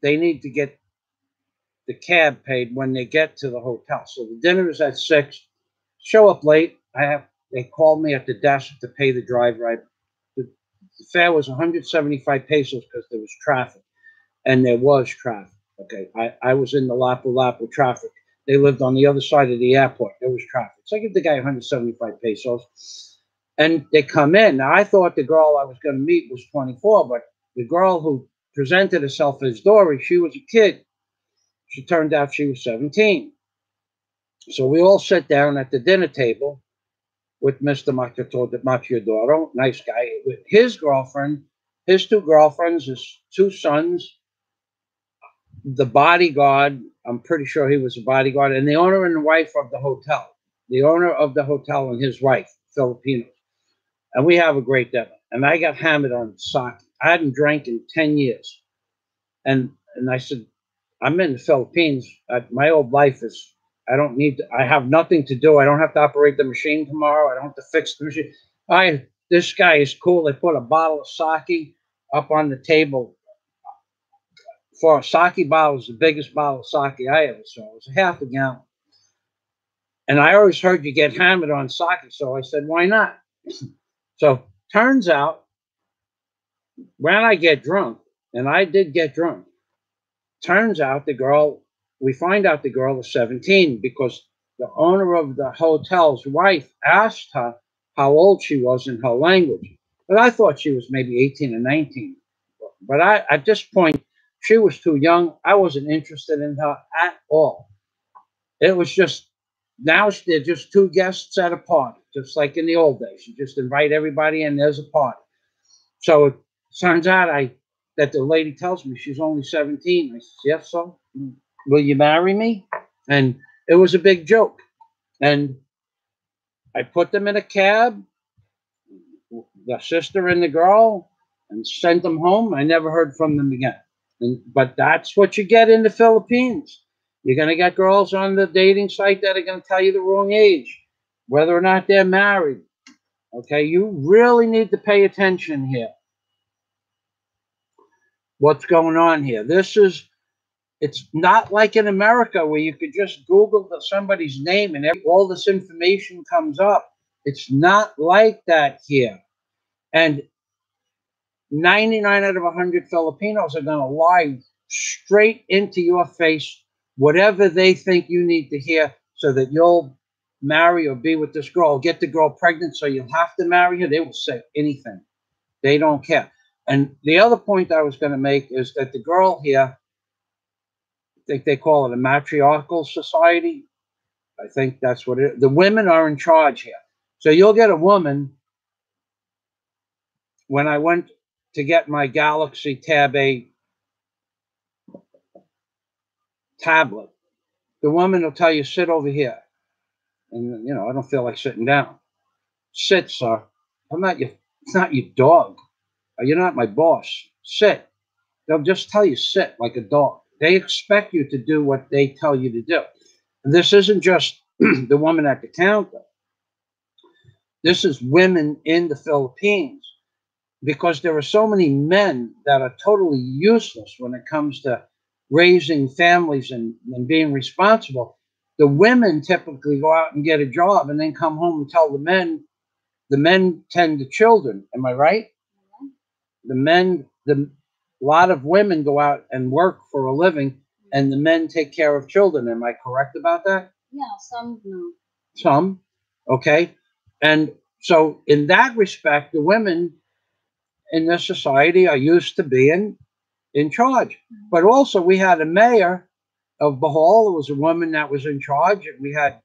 they need to get the cab paid when they get to the hotel. So the dinner is at 6. Show up late. They called me at the desk to pay the driver. The fare was 175 pesos because there was traffic, and there was traffic. Okay, I was in the Lapu-Lapu traffic. They lived on the other side of the airport. There was traffic. So I give the guy 175 pesos. And they come in. Now, I thought the girl I was going to meet was 24, but the girl who presented herself as Dory, she was a kid. She turned out she was 17. So we all sat down at the dinner table with Mr. Machiodoro, nice guy, with his girlfriend, his 2 girlfriends, his 2 sons, the bodyguard. I'm pretty sure he was a bodyguard, and the owner and the wife of the hotel. The owner of the hotel and his wife, Filipinos. And we have a great dinner. And I got hammered on sake. I hadn't drank in 10 years. And I said, I'm in the Philippines. My old life is, I have nothing to do. I don't have to operate the machine tomorrow. I don't have to fix the machine. This guy is cool. They put a bottle of sake up on the table. For a sake bottle, it was the biggest bottle of sake I ever saw. It was a half a gallon. And I always heard you get hammered on sake. So I said, why not? So turns out, when I get drunk, and I did get drunk, turns out we find out the girl is 17 because the owner of the hotel's wife asked her how old she was in her language. But I thought she was maybe 18 or 19. But at this point, she was too young. I wasn't interested in her at all. It was just, now they're just 2 guests at a party, just like in the old days. You just invite everybody and there's a party. So it turns out that the lady tells me she's only 17. I said, yes, so will you marry me? And it was a big joke. And I put them in a cab, the sister and the girl, and sent them home. I never heard from them again. But that's what you get in the Philippines. You're going to get girls on the dating site that are going to tell you the wrong age, whether or not they're married. Okay, you really need to pay attention here. What's going on here? It's not like in America where you could just Google somebody's name and all this information comes up. It's not like that here. And 99 out of 100 Filipinos are going to lie straight into your face, whatever they think you need to hear, so that you'll marry or be with this girl, get the girl pregnant, so you'll have to marry her. They will say anything. They don't care. And the other point I was going to make is that the girl here, I think they call it a matriarchal society. I think that's what it is. The women are in charge here. So you'll get a woman. When I went to get my Galaxy Tab A tablet, the woman will tell you, sit over here. And, you know, I don't feel like sitting down. Sit, sir. It's not your dog. You're not my boss. Sit. They'll just tell you sit like a dog. They expect you to do what they tell you to do. And this isn't just the woman at the counter. This is women in the Philippines, because there are so many men that are totally useless when it comes to raising families and being responsible. The women typically go out and get a job and then come home and tell the men tend the children. Am I right? A lot of women go out and work for a living, and the men take care of children. Am I correct about that? Yeah, some no. Some, okay. And so in that respect, the women in this society are used to being in charge. But also we had a mayor of Bohol. It was a woman that was in charge. We had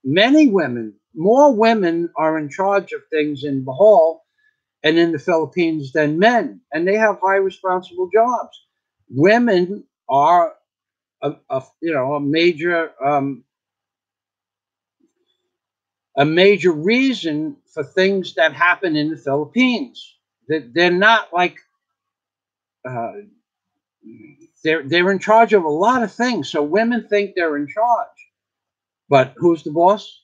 many women. More women are in charge of things in Bohol and in the Philippines than men, and they have high responsible jobs. Women are a major reason for things that happen in the Philippines. They're not like they're in charge of a lot of things. So women think they're in charge, but who's the boss?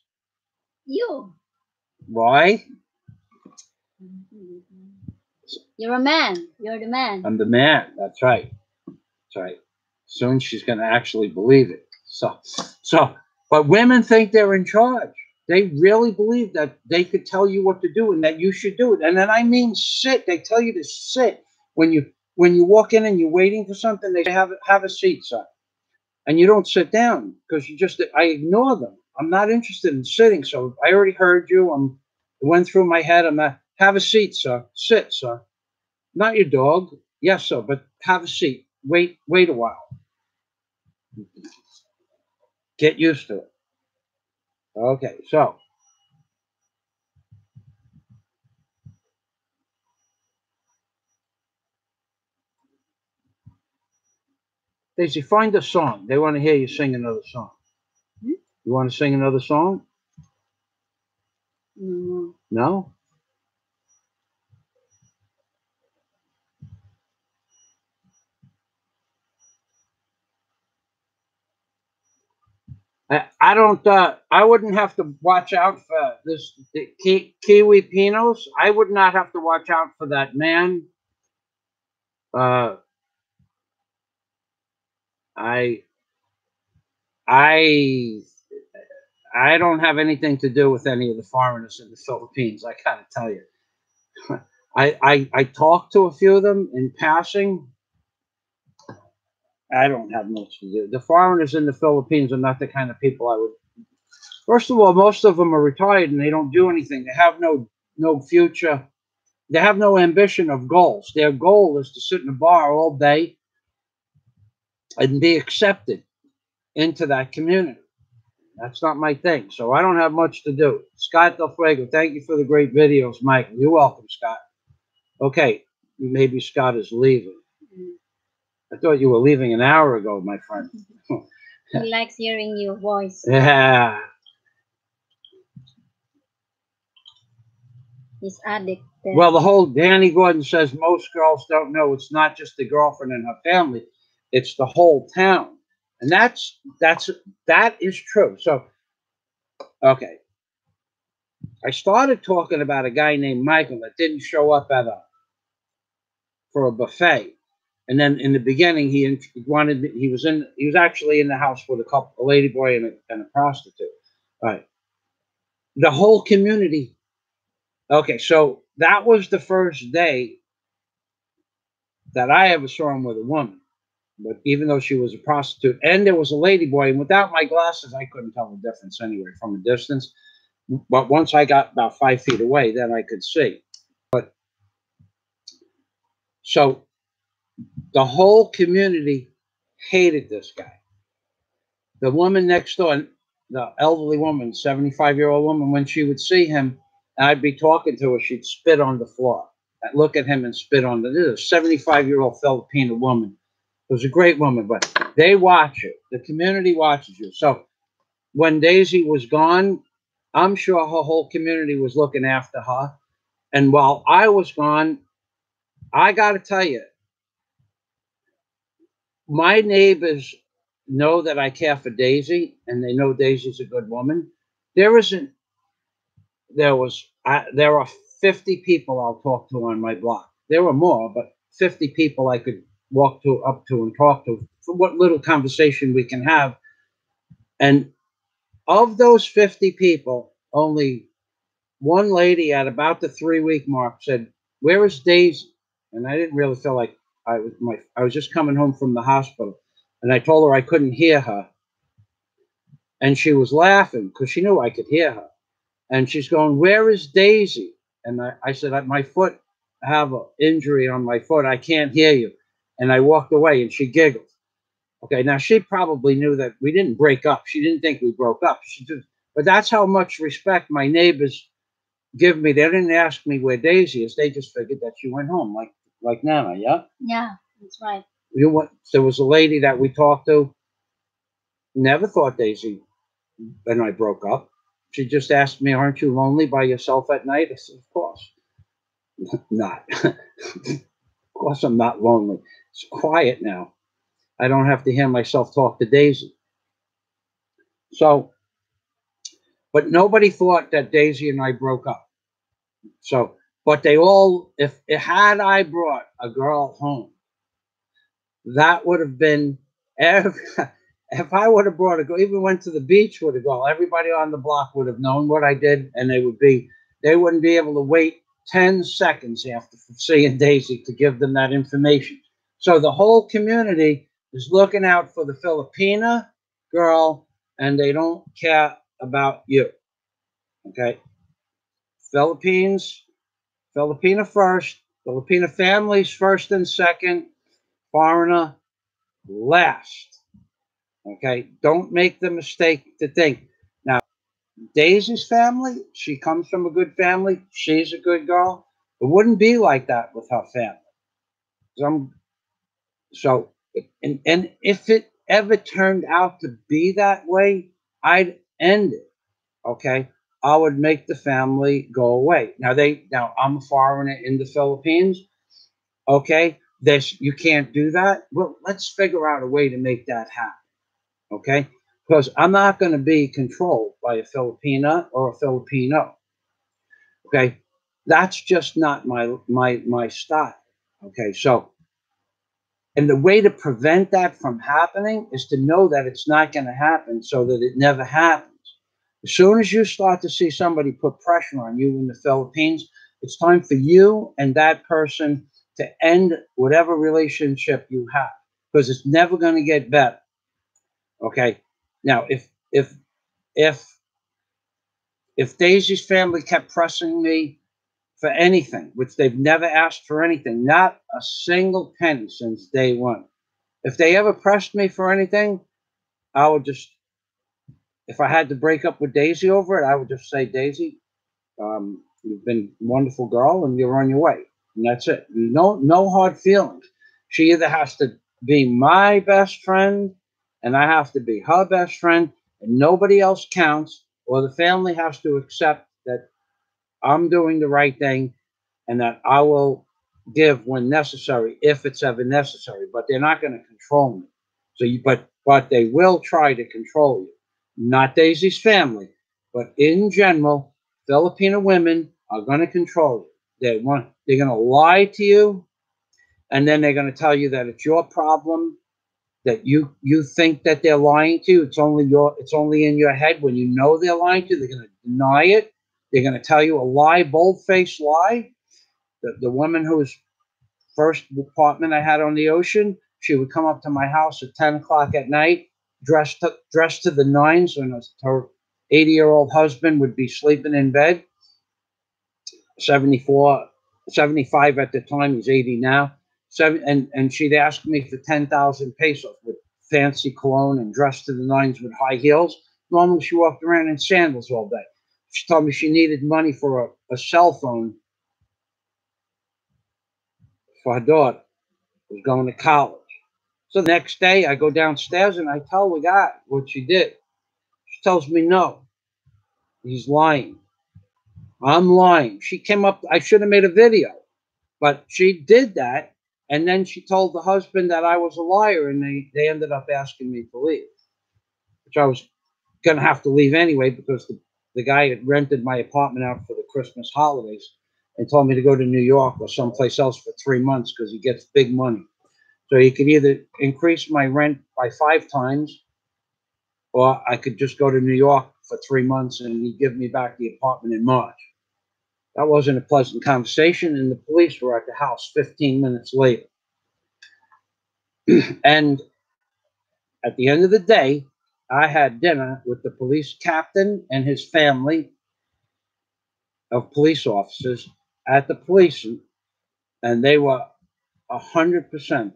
You. Why? You're a man. You're the man. I'm the man. That's right. That's right. Soon she's going to actually believe it. But women think they're in charge. They really believe that they could tell you what to do and that you should do it. And then I mean sit. They tell you to sit. When you walk in and you're waiting for something, they say, have a seat, sir. And you don't sit down because I ignore them. I'm not interested in sitting. So I already heard you. It went through my head. Have a seat, sir. Sit, sir. Not your dog. Yes, sir, but have a seat. Wait a while. Get used to it. Okay, so Daisy, find a song. They want to hear you sing another song. You want to sing another song? No. No? I don't. I wouldn't have to watch out for the Kiwi Pinos. I would not have to watch out for that man. I don't have anything to do with any of the foreigners in the Philippines. I gotta tell you. I talked to a few of them in passing. I don't have much to do. The foreigners in the Philippines are not the kind of people I would. First of all, most of them are retired and they don't do anything. They have no future. They have no ambition of goals. Their goal is to sit in a bar all day and be accepted into that community. That's not my thing. So I don't have much to do. Scott Del Fuego, thank you for the great videos, Michael. You're welcome, Scott. Okay, maybe Scott is leaving. I thought you were leaving an hour ago, my friend. He likes hearing your voice. Yeah. He's addicted. Well, the whole Danny Gordon says most girls don't know it's not just the girlfriend and her family, it's the whole town. And that is true. So, okay. I started talking about a guy named Michael that didn't show up for a buffet. And then in the beginning, he was actually in the house with a lady boy and a prostitute. All right. The whole community. Okay, so that was the first day that I ever saw him with a woman. But even though she was a prostitute, and there was a lady boy, and without my glasses, I couldn't tell the difference anyway from a distance. But once I got about 5 feet away, then I could see. But so the whole community hated this guy. The woman next door, the elderly woman, 75-year-old woman, when she would see him, and I'd be talking to her, she'd spit on the floor. I'd look at him and spit on the. This is a 75-year-old Filipina woman. It was a great woman, but they watch you. The community watches you. So when Daisy was gone, I'm sure her whole community was looking after her. And while I was gone, I got to tell you, my neighbors know that I care for Daisy, and they know Daisy's a good woman. There are 50 people I'll talk to on my block. There were more, but 50 people I could walk up to and talk to for what little conversation we can have. And of those 50 people, only one lady at about the 3-week mark said, "Where is Daisy?" And I didn't really feel like I was just coming home from the hospital, and I told her I couldn't hear her, and she was laughing because she knew I could hear her, and she's going, "Where is Daisy?" And I said, "My foot, I have an injury on my foot. I can't hear you." And I walked away, and she giggled. Okay, now she probably knew that we didn't break up. She didn't think we broke up. But that's how much respect my neighbors give me. They didn't ask me where Daisy is. They just figured that she went home, like Nana. Yeah. Yeah, that's right. There was a lady that we talked to. Never thought Daisy and I broke up. She just asked me, "Aren't you lonely by yourself at night?" I said, "Of course not. Of course I'm not lonely. It's quiet now. I don't have to hear myself talk to Daisy." So, but nobody thought that Daisy and I broke up. So, but they all, if had I brought a girl home, that would have been, if I would have brought a girl, even went to the beach with a girl, everybody on the block would have known what I did, and they wouldn't be able to wait 10 seconds after seeing Daisy to give them that information. So the whole community is looking out for the Filipina girl, and they don't care about you. Okay? Filipina first, Filipina families first and second, foreigner last. Okay? Don't make the mistake to think. Now, Daisy's family, she comes from a good family. She's a good girl. It wouldn't be like that with her family. And if it ever turned out to be that way, I'd end it. Okay, I would make the family go away. Now I'm a foreigner in the Philippines. Okay, you can't do that. Well, let's figure out a way to make that happen. Okay, because I'm not going to be controlled by a Filipina or a Filipino. Okay, that's just not my style. Okay, so. And the way to prevent that from happening is to know that it's not going to happen so that it never happens. As soon as you start to see somebody put pressure on you in the Philippines, it's time for you and that person to end whatever relationship you have, because it's never going to get better. Okay. Now, if Daisy's family kept pressing me for anything, which they've never asked for anything, not a single penny since day one. If they ever pressed me for anything, I would just, if I had to break up with Daisy over it, I would just say, "Daisy, you've been a wonderful girl, and you're on your way." And that's it. No hard feelings. She either has to be my best friend, and I have to be her best friend, and nobody else counts, or the family has to accept that I'm doing the right thing, and that I will give when necessary, if it's ever necessary. But they're not going to control me. But they will try to control you. Not Daisy's family, but in general, Filipino women are going to control you. They're going to lie to you, and then they're going to tell you that it's your problem, that you think that they're lying to you. It's only in your head. When you know they're lying to you, they're going to deny it. They're going to tell you a lie, bold-faced lie. The woman whose first apartment I had on the ocean, she would come up to my house at 10 o'clock at night, dressed to the nines, when her 80-year-old husband would be sleeping in bed. 74, 75 at the time. He's 80 now. And she'd ask me for 10,000 pesos with fancy cologne and dressed to the nines with high heels. Normally, she walked around in sandals all day. She told me she needed money for a cell phone for her daughter who was going to college. So the next day, I go downstairs and I tell the guy what she did. She tells me, no, he's lying. I'm lying. She came up, I should have made a video, but she did that. And then she told the husband that I was a liar, and they ended up asking me to leave, which I was going to have to leave anyway because the guy had rented my apartment out for the Christmas holidays and told me to go to New York or someplace else for 3 months because he gets big money. So he could either increase my rent by 5 times, or I could just go to New York for 3 months and he'd give me back the apartment in March. That wasn't a pleasant conversation, and the police were at the house 15 minutes later. And at the end of the day, I had dinner with the police captain and his family of police officers at the police, and they were 100%.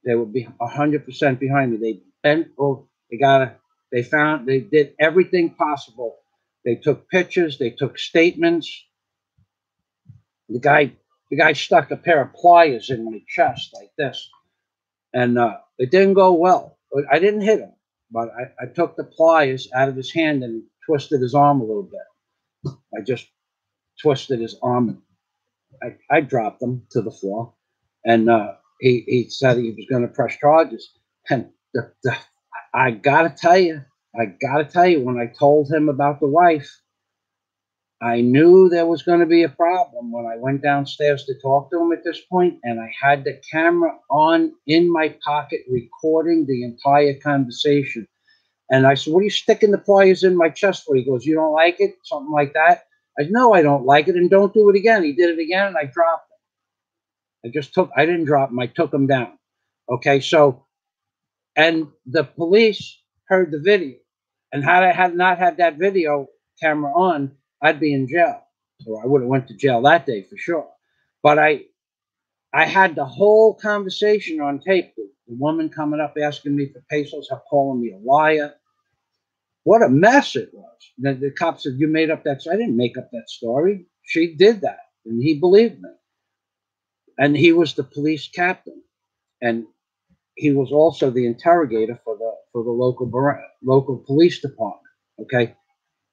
They would be 100% behind me. They bent over. They did everything possible. They took pictures. They took statements. The guy stuck a pair of pliers in my chest like this, and it didn't go well. I didn't hit him, but I took the pliers out of his hand and twisted his arm a little bit. I just twisted his arm. I dropped him to the floor, and he said he was going to press charges. And I gotta tell you, when I told him about the wife, I knew there was going to be a problem when I went downstairs to talk to him at this point, and I had the camera on in my pocket recording the entire conversation. And I said, what are you sticking the pliers in my chest for? He goes, you don't like it? Something like that. I said, no, I don't like it, and don't do it again. He did it again, and I dropped him. I didn't drop him. I took him down. Okay, so, and the police heard the video. And had I not had that video camera on, I'd be in jail. So I would have went to jail that day for sure. But I had the whole conversation on tape. The woman coming up asking me for pesos, her calling me a liar. What a mess it was. The cop said, you made up that story. I didn't make up that story. She did that, and he believed me. And he was the police captain, and he was also the interrogator for the local police department. Okay,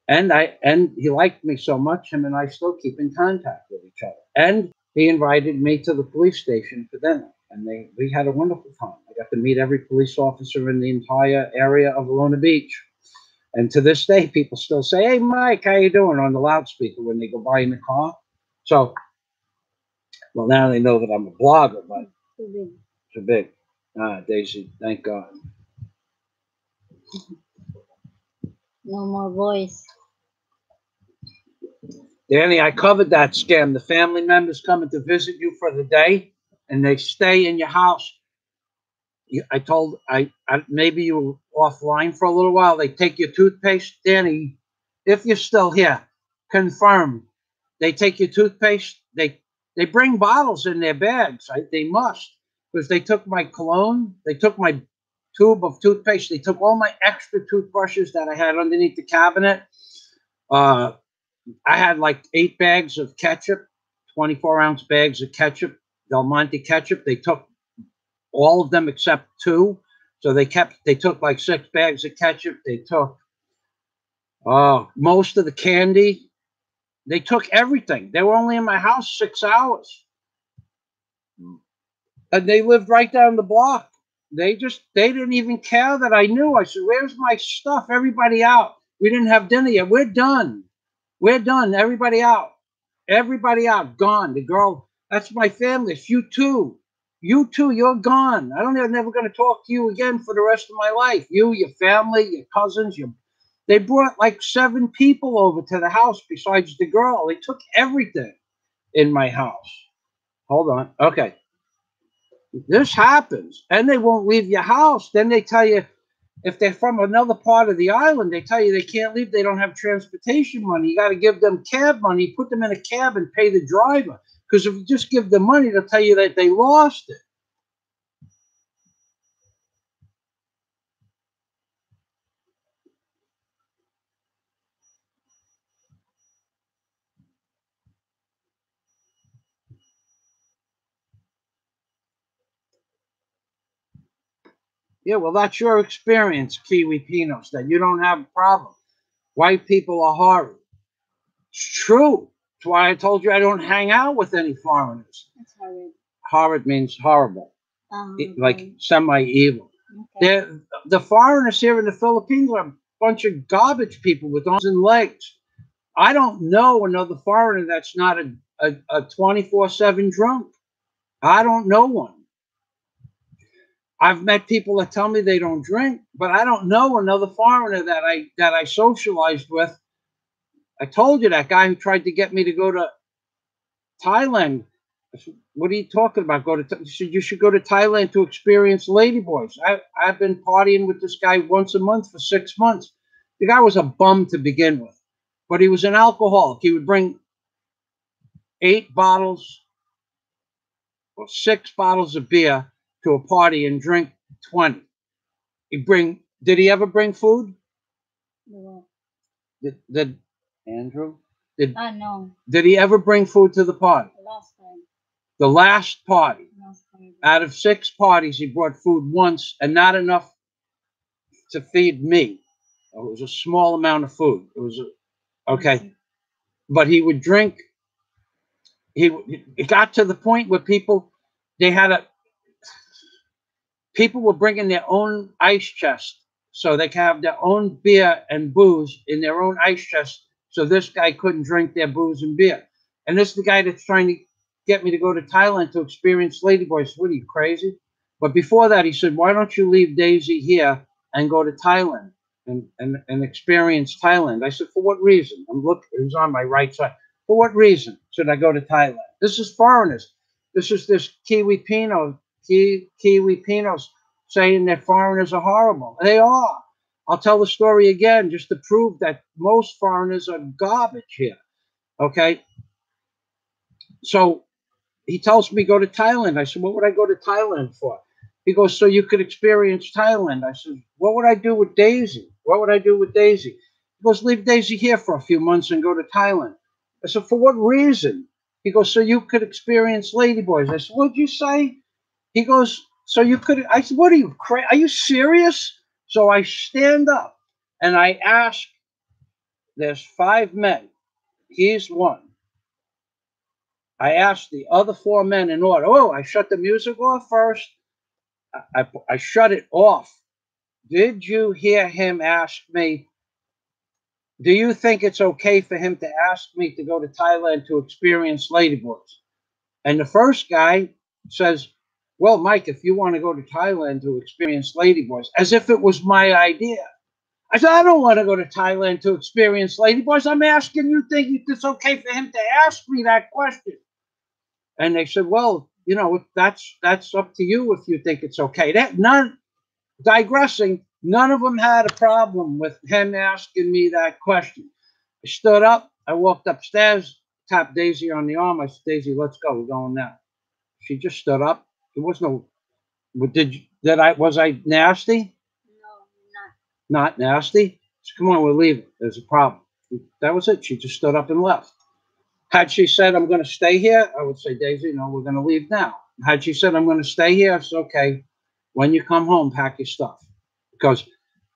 and he liked me so much, him and I still keep in contact with each other. And he invited me to the police station for dinner, and we had a wonderful time. I got to meet every police officer in the entire area of Laguna Beach. And to this day, people still say, hey, Mike, how you doing, on the loudspeaker when they go by in the car. So, well, now they know that I'm a blogger, but too big. Daisy, thank God. No more voice. Danny, I covered that scam. The family members coming to visit you for the day, and they stay in your house. Maybe you were offline for a little while. They take your toothpaste. Danny, if you're still here, confirm. They take your toothpaste. They bring bottles in their bags. They must, because they took my cologne. They took my tube of toothpaste. They took all my extra toothbrushes that I had underneath the cabinet. I had like 8 bags of ketchup, 24-ounce bags of ketchup, Del Monte ketchup. They took all of them except 2. So they took like 6 bags of ketchup. They took most of the candy. They took everything. They were only in my house 6 hours. And they lived right down the block. They didn't even care that I knew. I said, where's my stuff? Everybody out. We didn't have dinner yet. We're done. We're done. Everybody out. Everybody out. Gone. The girl, that's my family. It's you too. You too. You're gone. I'm never going to talk to you again for the rest of my life. You, your family, your cousins. They brought like 7 people over to the house besides the girl. They took everything in my house. Hold on. Okay. This happens, and they won't leave your house. Then they tell you, if they're from another part of the island, they tell you they can't leave. They don't have transportation money. You got to give them cab money, put them in a cab and pay the driver. Because if you just give them money, they'll tell you that they lost it. Yeah, well, that's your experience, Kiwi Pinos, that you don't have a problem. White people are horrible. It's true. That's why I told you I don't hang out with any foreigners. That's horrid. Horrid means horrible, like Okay. semi-evil. Okay. The foreigners here in the Philippines are a bunch of garbage people with arms and legs. I don't know another foreigner that's not a 24/7 drunk. I don't know one. I've met people that tell me they don't drink, but I don't know another foreigner that I socialized with. I told you that guy who tried to get me to go to Thailand. I said, what are you talking about? He said, you should go to Thailand to experience ladyboys. I've been partying with this guy once a month for 6 months. The guy was a bum to begin with, but he was an alcoholic. He would bring 8 bottles or 6 bottles of beer to a party and drink 20. Did he ever bring food? No. Did Andrew? No. Did he ever bring food to the party? Last time. The last party. Last time. Out of 6 parties, he brought food once and not enough to feed me. It was a small amount of food. It was okay. But he would drink. It got to the point where people were bringing their own ice chest so they could have their own beer and booze in their own ice chest, so this guy couldn't drink their booze and beer. And this is the guy that's trying to get me to go to Thailand to experience ladyboys. What are you, crazy? But before that, he said, why don't you leave Daisy here and go to Thailand and experience Thailand? I said, for what reason? It was on my right side. For what reason should I go to Thailand? This is foreigners. This is this Kiwi Pinos saying that foreigners are horrible. They are. I'll tell the story again just to prove that most foreigners are garbage here. Okay? So he tells me go to Thailand. I said, what would I go to Thailand for? He goes, so you could experience Thailand. I said, what would I do with Daisy? What would I do with Daisy? He goes, leave Daisy here for a few months and go to Thailand. I said, for what reason? He goes, so you could experience ladyboys. I said, what'd you say? He goes, so you could. I said, what are you, crazy? Are you serious? So I stand up and I ask, there's 5 men. He's one. I asked the other 4 men in order. Oh, I shut the music off first. I shut it off. Did you hear him ask me, do you think it's okay for him to ask me to go to Thailand to experience ladyboys? And the first guy says, well, Mike, if you want to go to Thailand to experience ladyboys, as if it was my idea. I said, I don't want to go to Thailand to experience ladyboys. I'm asking you, think it's okay for him to ask me that question? And they said, well, that's up to you if you think it's okay. Digressing, none of them had a problem with him asking me that question. I stood up, I walked upstairs, tapped Daisy on the arm. I said, Daisy, let's go. We're going now. She just stood up. There was no. Was I nasty? No, not. Not nasty. So come on, we're leaving. There's a problem. That was it. She just stood up and left. Had she said, I'm going to stay here, I would say, Daisy, no, we're going to leave now. Had she said, I'm going to stay here, it's okay. When you come home, pack your stuff. Because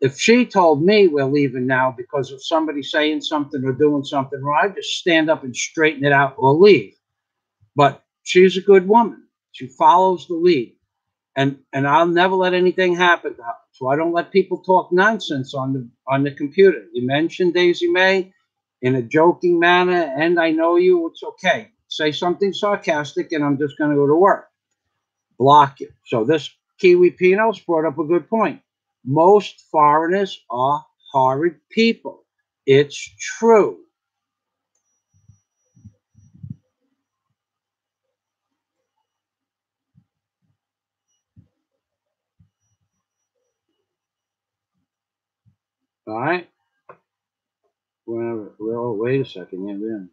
if she told me we're leaving now because of somebody saying something or doing something wrong, I'd just stand up and straighten it out or leave. But she's a good woman. She follows the lead. And I'll never let anything happen to her. So I don't let people talk nonsense on the computer. You mentioned Daisy May in a joking manner, and I know you, it's okay. Say something sarcastic, and I'm just going to go to work. Block it. So this Kiwi Pinos brought up a good point. Most foreigners are horrid people. It's true. All right. Well, wait a second. Yeah, yeah.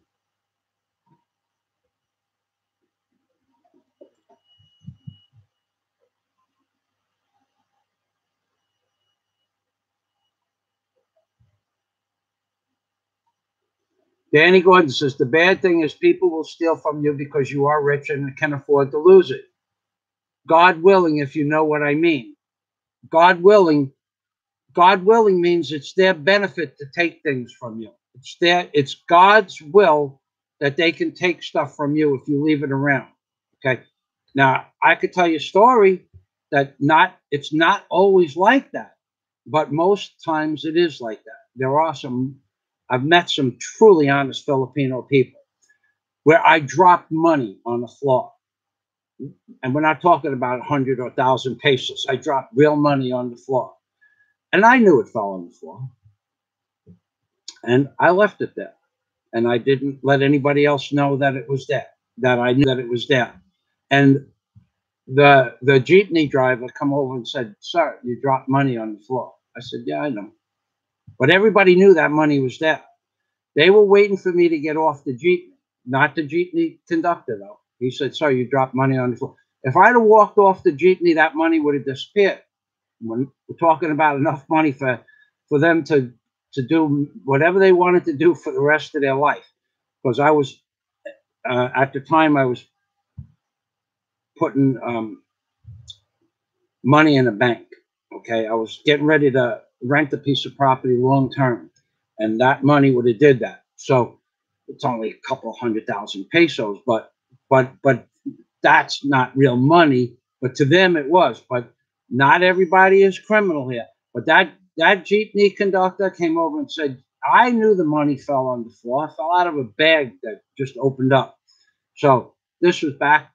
Danny Gordon says the bad thing is people will steal from you because you are rich and can afford to lose it. God willing, if you know what I mean. God willing means it's their benefit to take things from you. It's God's will that they can take stuff from you if you leave it around. Okay. Now I could tell you a story that it's not always like that, but most times it is like that. There are I've met some truly honest Filipino people where I dropped money on the floor. And we're not talking about 100 or 1,000 pesos. I dropped real money on the floor. And I knew it fell on the floor. And I left it there. And I didn't let anybody else know that it was there, that I knew that it was there. And the jeepney driver come over and said, "Sir, you dropped money on the floor." I said, "Yeah, I know." But everybody knew that money was there. They were waiting for me to get off the jeepney, not the jeepney conductor, though. He said, "Sir, you dropped money on the floor." If I'd have walked off the jeepney, that money would have disappeared. When we're talking about enough money for them to do whatever they wanted to do for the rest of their life. Because I was, at the time, I was putting money in a bank. Okay, I was getting ready to rent a piece of property long term, and that money would have did that. So it's only a couple 100,000 pesos, but that's not real money. But to them it was. But not everybody is criminal here. But that jeepney conductor came over and said, "I knew the money fell on the floor. It fell out of a bag that just opened up." So this was back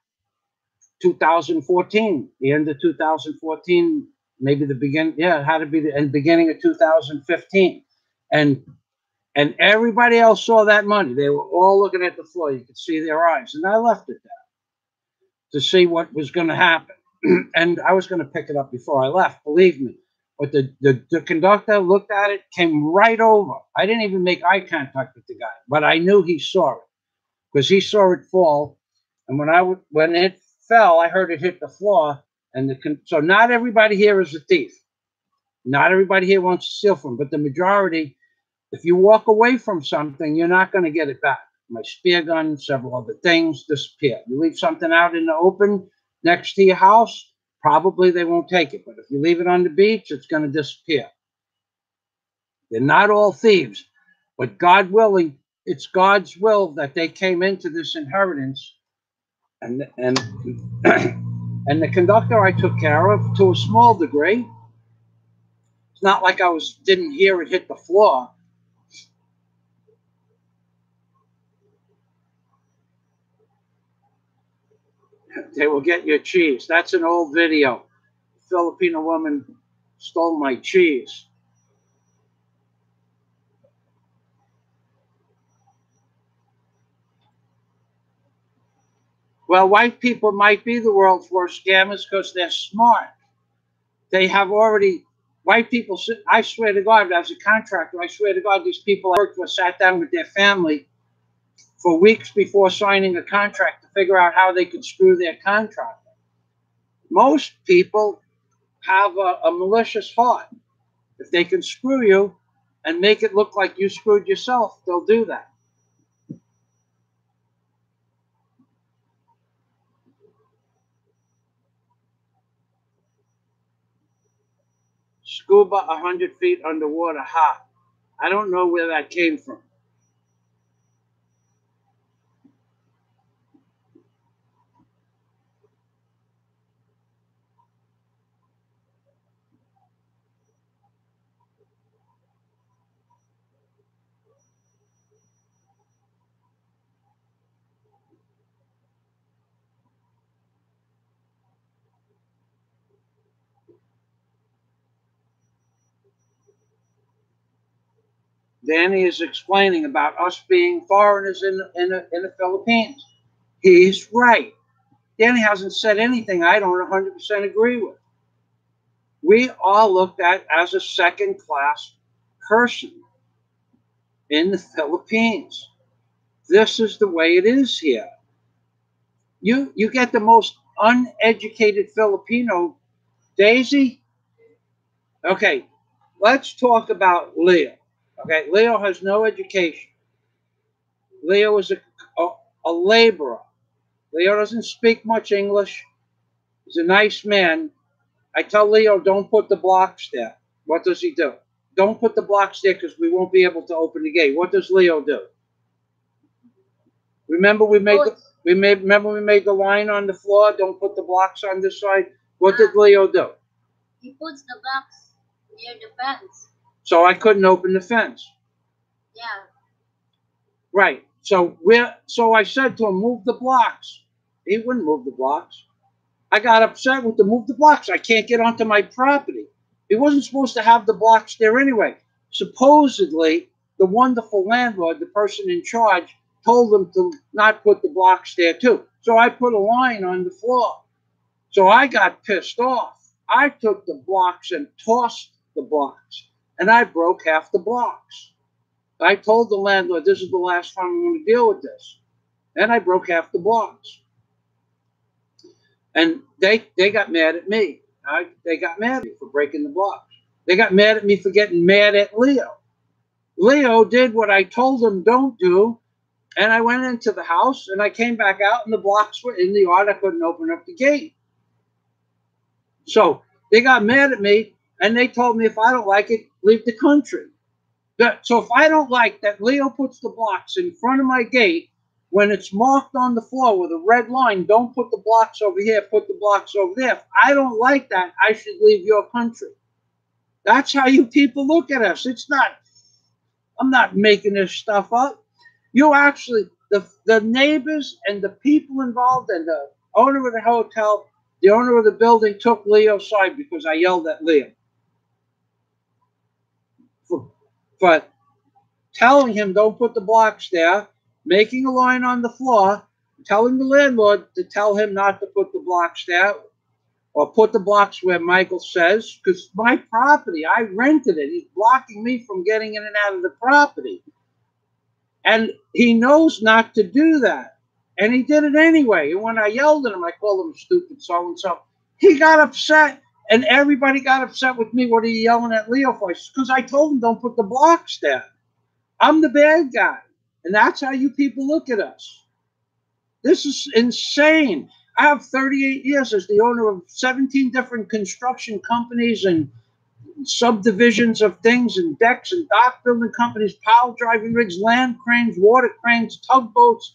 2014, the end of 2014, maybe the beginning. Yeah, it had to be the beginning of 2015, and everybody else saw that money. They were all looking at the floor. You could see their eyes, and I left it there to see what was going to happen. And I was going to pick it up before I left, believe me. But the conductor looked at it, came right over. I didn't even make eye contact with the guy, but I knew he saw it because he saw it fall. And when it fell, I heard it hit the floor. And so not everybody here is a thief. Not everybody here wants to steal from, but the majority, if you walk away from something, you're not going to get it back. My spear gun, several other things disappear. You leave something out in the open next to your house, probably they won't take it. But if you leave it on the beach, it's going to disappear. They're not all thieves, but God willing, it's God's will that they came into this inheritance. And and the conductor I took care of to a small degree. It's not like I didn't hear it hit the floor. They will get your cheese. That's an old video. A Filipino woman stole my cheese. Well, white people might be the world's worst scammers because they're smart. They have already, white people, I swear to God, as a contractor, I swear to God, these people I worked with sat down with their family for weeks before signing a contract to figure out how they could screw their contractor. Most people have a malicious heart. If they can screw you and make it look like you screwed yourself, they'll do that. Scuba 100 feet underwater hot. I don't know where that came from. Danny is explaining about us being foreigners in the Philippines. He's right. Danny hasn't said anything I don't 100% agree with. We are looked at as a second-class person in the Philippines. This is the way it is here. You get the most uneducated Filipino, Daisy. Okay, let's talk about Leo. Okay, Leo has no education. Leo is a laborer. Leo doesn't speak much English. He's a nice man. I tell Leo, don't put the blocks there. What does he do? Don't put the blocks there because we won't be able to open the gate. What does Leo do? Remember we made the line on the floor. Don't put the blocks on this side. What did Leo do? He puts the blocks near the fence. So I couldn't open the fence. Yeah. Right. So I said to him, move the blocks. He wouldn't move the blocks. I got upset with the move the blocks. I can't get onto my property. He wasn't supposed to have the blocks there anyway. Supposedly, the wonderful landlord, the person in charge, told him to not put the blocks there too. So I put a line on the floor. So I got pissed off. I took the blocks and tossed the blocks, and I broke half the blocks. I told the landlord, this is the last time I'm going to deal with this. And I broke half the blocks. And they got mad at me. They got mad at me for breaking the blocks. They got mad at me for getting mad at Leo. Leo did what I told him don't do, and I went into the house, and I came back out, and the blocks were in the yard. I couldn't open up the gate. So they got mad at me, and they told me if I don't like it, leave the country. So if I don't like that Leo puts the blocks in front of my gate, when it's marked on the floor with a red line, don't put the blocks over here, put the blocks over there. If I don't like that, I should leave your country. That's how you people look at us. It's not, I'm not making this stuff up. You actually, the neighbors and the people involved and the owner of the hotel, the owner of the building took Leo's side because I yelled at Leo. For telling him don't put the blocks there, making a line on the floor, telling the landlord to tell him not to put the blocks there or put the blocks where Michael says, because my property, I rented it. He's blocking me from getting in and out of the property. And he knows not to do that. And he did it anyway. And when I yelled at him, I called him stupid so-and-so. He got upset, and everybody got upset with me. What are you yelling at Leo for? Because I told him don't put the blocks there. I'm the bad guy. And that's how you people look at us. This is insane. I have 38 years as the owner of 17 different construction companies and subdivisions of things and decks and dock building companies, pile driving rigs, land cranes, water cranes, tugboats,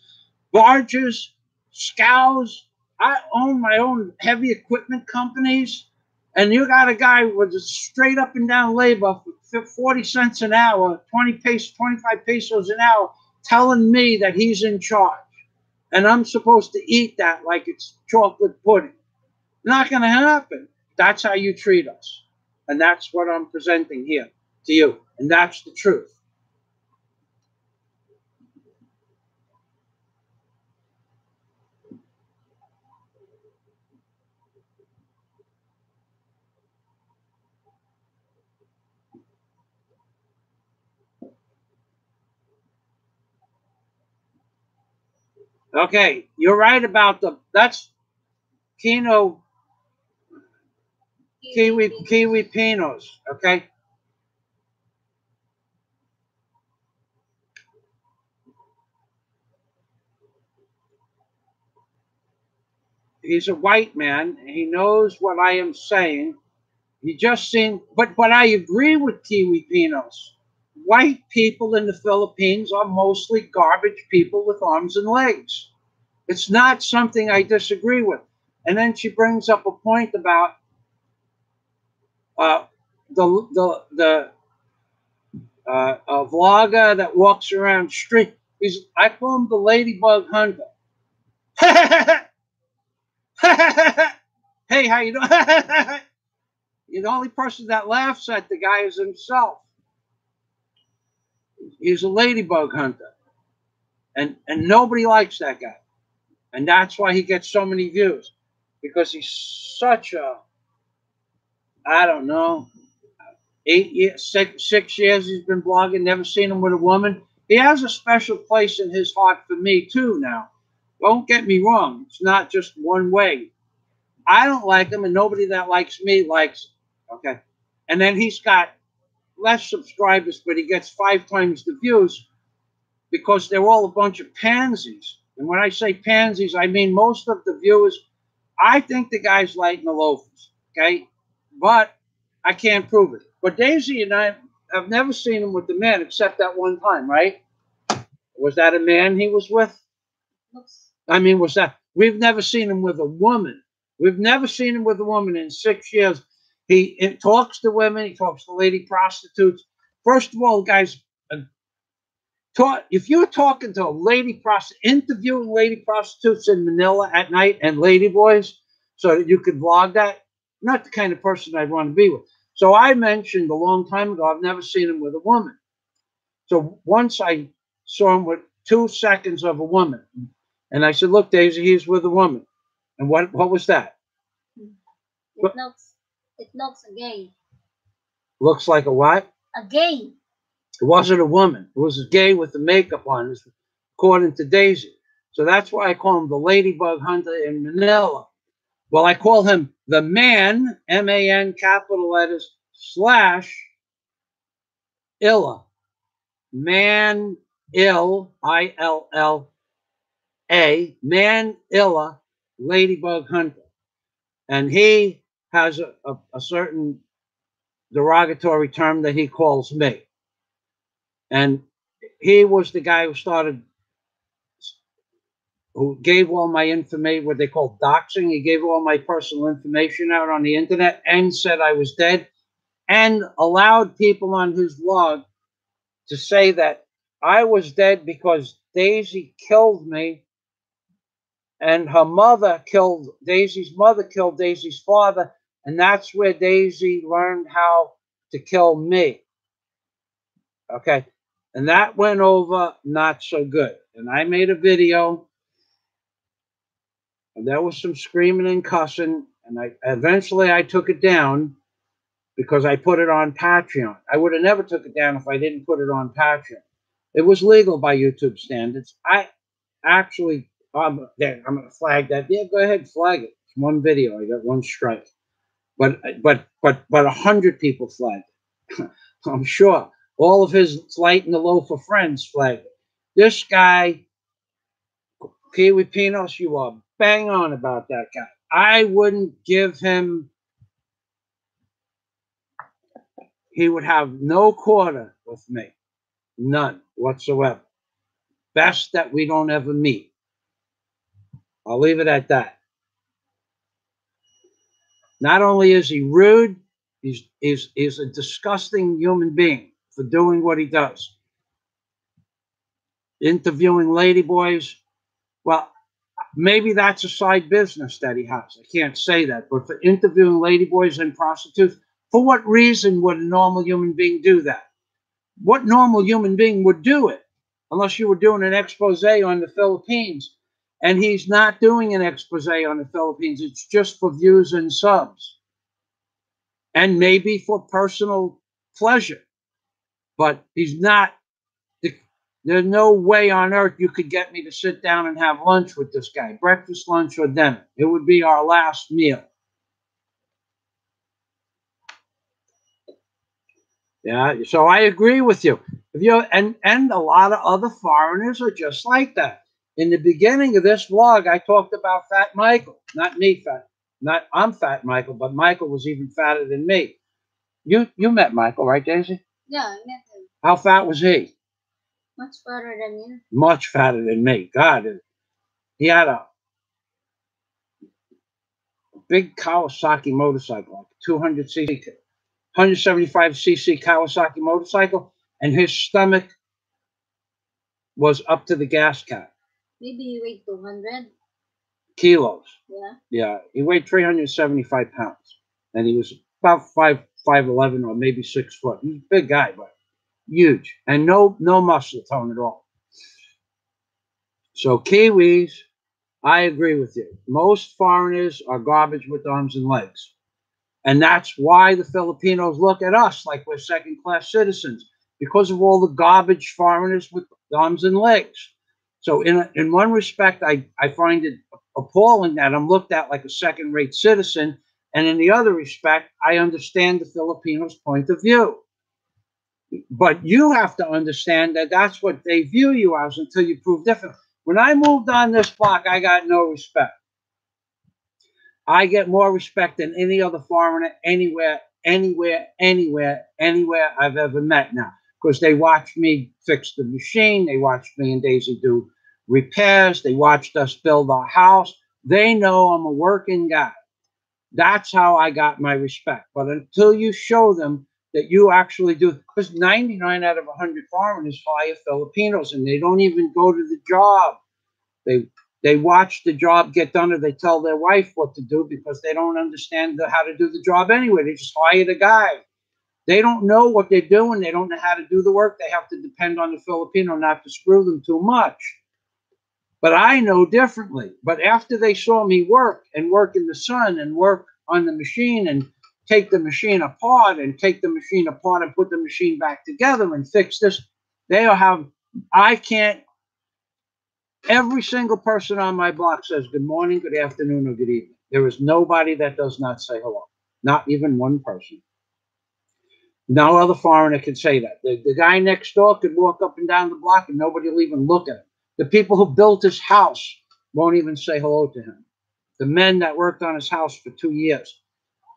barges, scows. I own my own heavy equipment companies. And you got a guy with a straight up and down labor for 40 cents an hour, 25 pesos an hour, telling me that he's in charge. And I'm supposed to eat that like it's chocolate pudding. Not going to happen. That's how you treat us. And that's what I'm presenting here to you. And that's the truth. Okay, you're right about that's Kiwi Pinos, okay? He's a white man. He knows what I am saying. He just seen, but I agree with Kiwi Pinos. White people in the Philippines are mostly garbage people with arms and legs. It's not something I disagree with. And then she brings up a point about the a vlogger that walks around street. I call him the ladybug hunter. Hey, how you doing? The only person that laughs at the guy is himself. He's a ladybug hunter. And nobody likes that guy. And that's why he gets so many views. Because he's such a, I don't know, 8 years, 6 years he's been blogging, never seen him with a woman. He has a special place in his heart for me too now. Don't get me wrong. It's not just one way. I don't like him, and nobody that likes me likes him. Okay. And then he's got less subscribers, but he gets 5 times the views because they're all a bunch of pansies. And when I say pansies, I mean most of the viewers, I think the guy's lighting the loafers. Okay. But I can't prove it. But Daisy and I have never seen him with the man except that one time, right? Was that a man he was with? Looks. I mean, was that? We've never seen him with a woman. We've never seen him with a woman in 6 years. He talks to women. He talks to lady prostitutes. First of all, guys, if you're talking to a lady prostitute, interviewing lady prostitutes in Manila at night and lady boys so that you could vlog that, not the kind of person I'd want to be with. So I mentioned a long time ago, I've never seen him with a woman. So once I saw him with 2 seconds of a woman. And I said, look, Daisy, he's with a woman. And what was that? It looks gay. Looks like a what? A gay. It wasn't a woman. It was a gay with the makeup on, according to Daisy. So that's why I call him the ladybug hunter in Manila. Well, I call him the man, M-A-N, capital letters, / Illa. Man ill, I-L-L-A, man illa, ladybug hunter. And he has a certain derogatory term that he calls me. And he was the guy who gave all my information, what they call doxing. He gave all my personal information out on the internet and said I was dead and allowed people on his blog to say that I was dead because Daisy killed me and her mother killed, Daisy's mother killed Daisy's father, and that's where Daisy learned how to kill me. Okay, and that went over not so good. And I made a video, and there was some screaming and cussing, and eventually I took it down because I put it on Patreon. I would have never took it down if I didn't put it on Patreon. It was legal by YouTube standards. I actually, there, I'm going to flag that. Yeah, go ahead, flag it. It's one video. I got 1 strike. But 100 people flagged it. I'm sure. All of his light in the loaf of friends flagged it. This guy, Kiwi Pinos, you are bang on about that guy. I wouldn't give him, he would have no quarter with me. None whatsoever. Best that we don't ever meet. I'll leave it at that. Not only is he rude, he's a disgusting human being for doing what he does. Interviewing ladyboys, well, maybe that's a side business that he has. I can't say that. But for interviewing ladyboys and prostitutes, for what reason would a normal human being do that? What normal human being would do it? Unless you were doing an expose on the Philippines. And he's not doing an expose on the Philippines. It's just for views and subs. And maybe for personal pleasure. But he's not. There's no way on earth you could get me to sit down and have lunch with this guy. Breakfast, lunch, or dinner. It would be our last meal. Yeah, so I agree with you. If you and a lot of other foreigners are just like that. In the beginning of this vlog, I talked about Fat Michael. Not me fat. Not I'm Fat Michael, but Michael was even fatter than me. You met Michael, right, Daisy? Yeah, I met him. How fat was he? Much fatter than you. Much fatter than me. God, he had a big Kawasaki motorcycle, like 200cc, 175cc Kawasaki motorcycle, and his stomach was up to the gas cap. Maybe he weighed 200 kilos. Yeah. Yeah, he weighed 375 pounds, and he was about 5'11" or maybe 6 foot. He's a big guy, but huge, and no muscle tone at all. So Kiwis, I agree with you. Most foreigners are garbage with arms and legs. And that's why the Filipinos look at us like we're second-class citizens, because of all the garbage foreigners with arms and legs. So in one respect, I find it appalling that I'm looked at like a second-rate citizen. And in the other respect, I understand the Filipinos' point of view. But you have to understand that that's what they view you as until you prove different. When I moved on this block, I got no respect. I get more respect than any other foreigner anywhere I've ever met now. Because they watched me fix the machine. They watched me and Daisy do repairs. They watched us build our house. They know I'm a working guy. That's how I got my respect. But until you show them that you actually do, because 99 out of 100 foreigners hire Filipinos and they don't even go to the job. They watch the job get done, or they tell their wife what to do because they don't understand how to do the job anyway. They just hire the guy. They don't know what they're doing. They don't know how to do the work. They have to depend on the Filipino not to screw them too much. But I know differently. But after they saw me work and work in the sun and work on the machine and take the machine apart and take the machine apart and put the machine back together and fix this, they'll have, I can't, every single person on my block says good morning, good afternoon, or good evening. There is nobody that does not say hello. Not even one person. No other foreigner can say that. The guy next door could walk up and down the block and nobody will even look at him. The people who built his house won't even say hello to him. The men that worked on his house for 2 years,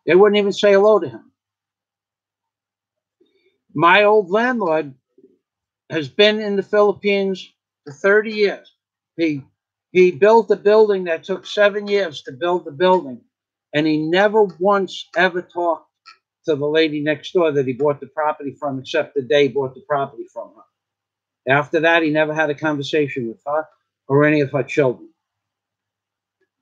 they wouldn't even say hello to him. My old landlord has been in the Philippines for 30 years. He built a building that took 7 years to build the building, and he never once ever talked to the lady next door that he bought the property from, except the day he bought the property from her. After that, he never had a conversation with her or any of her children.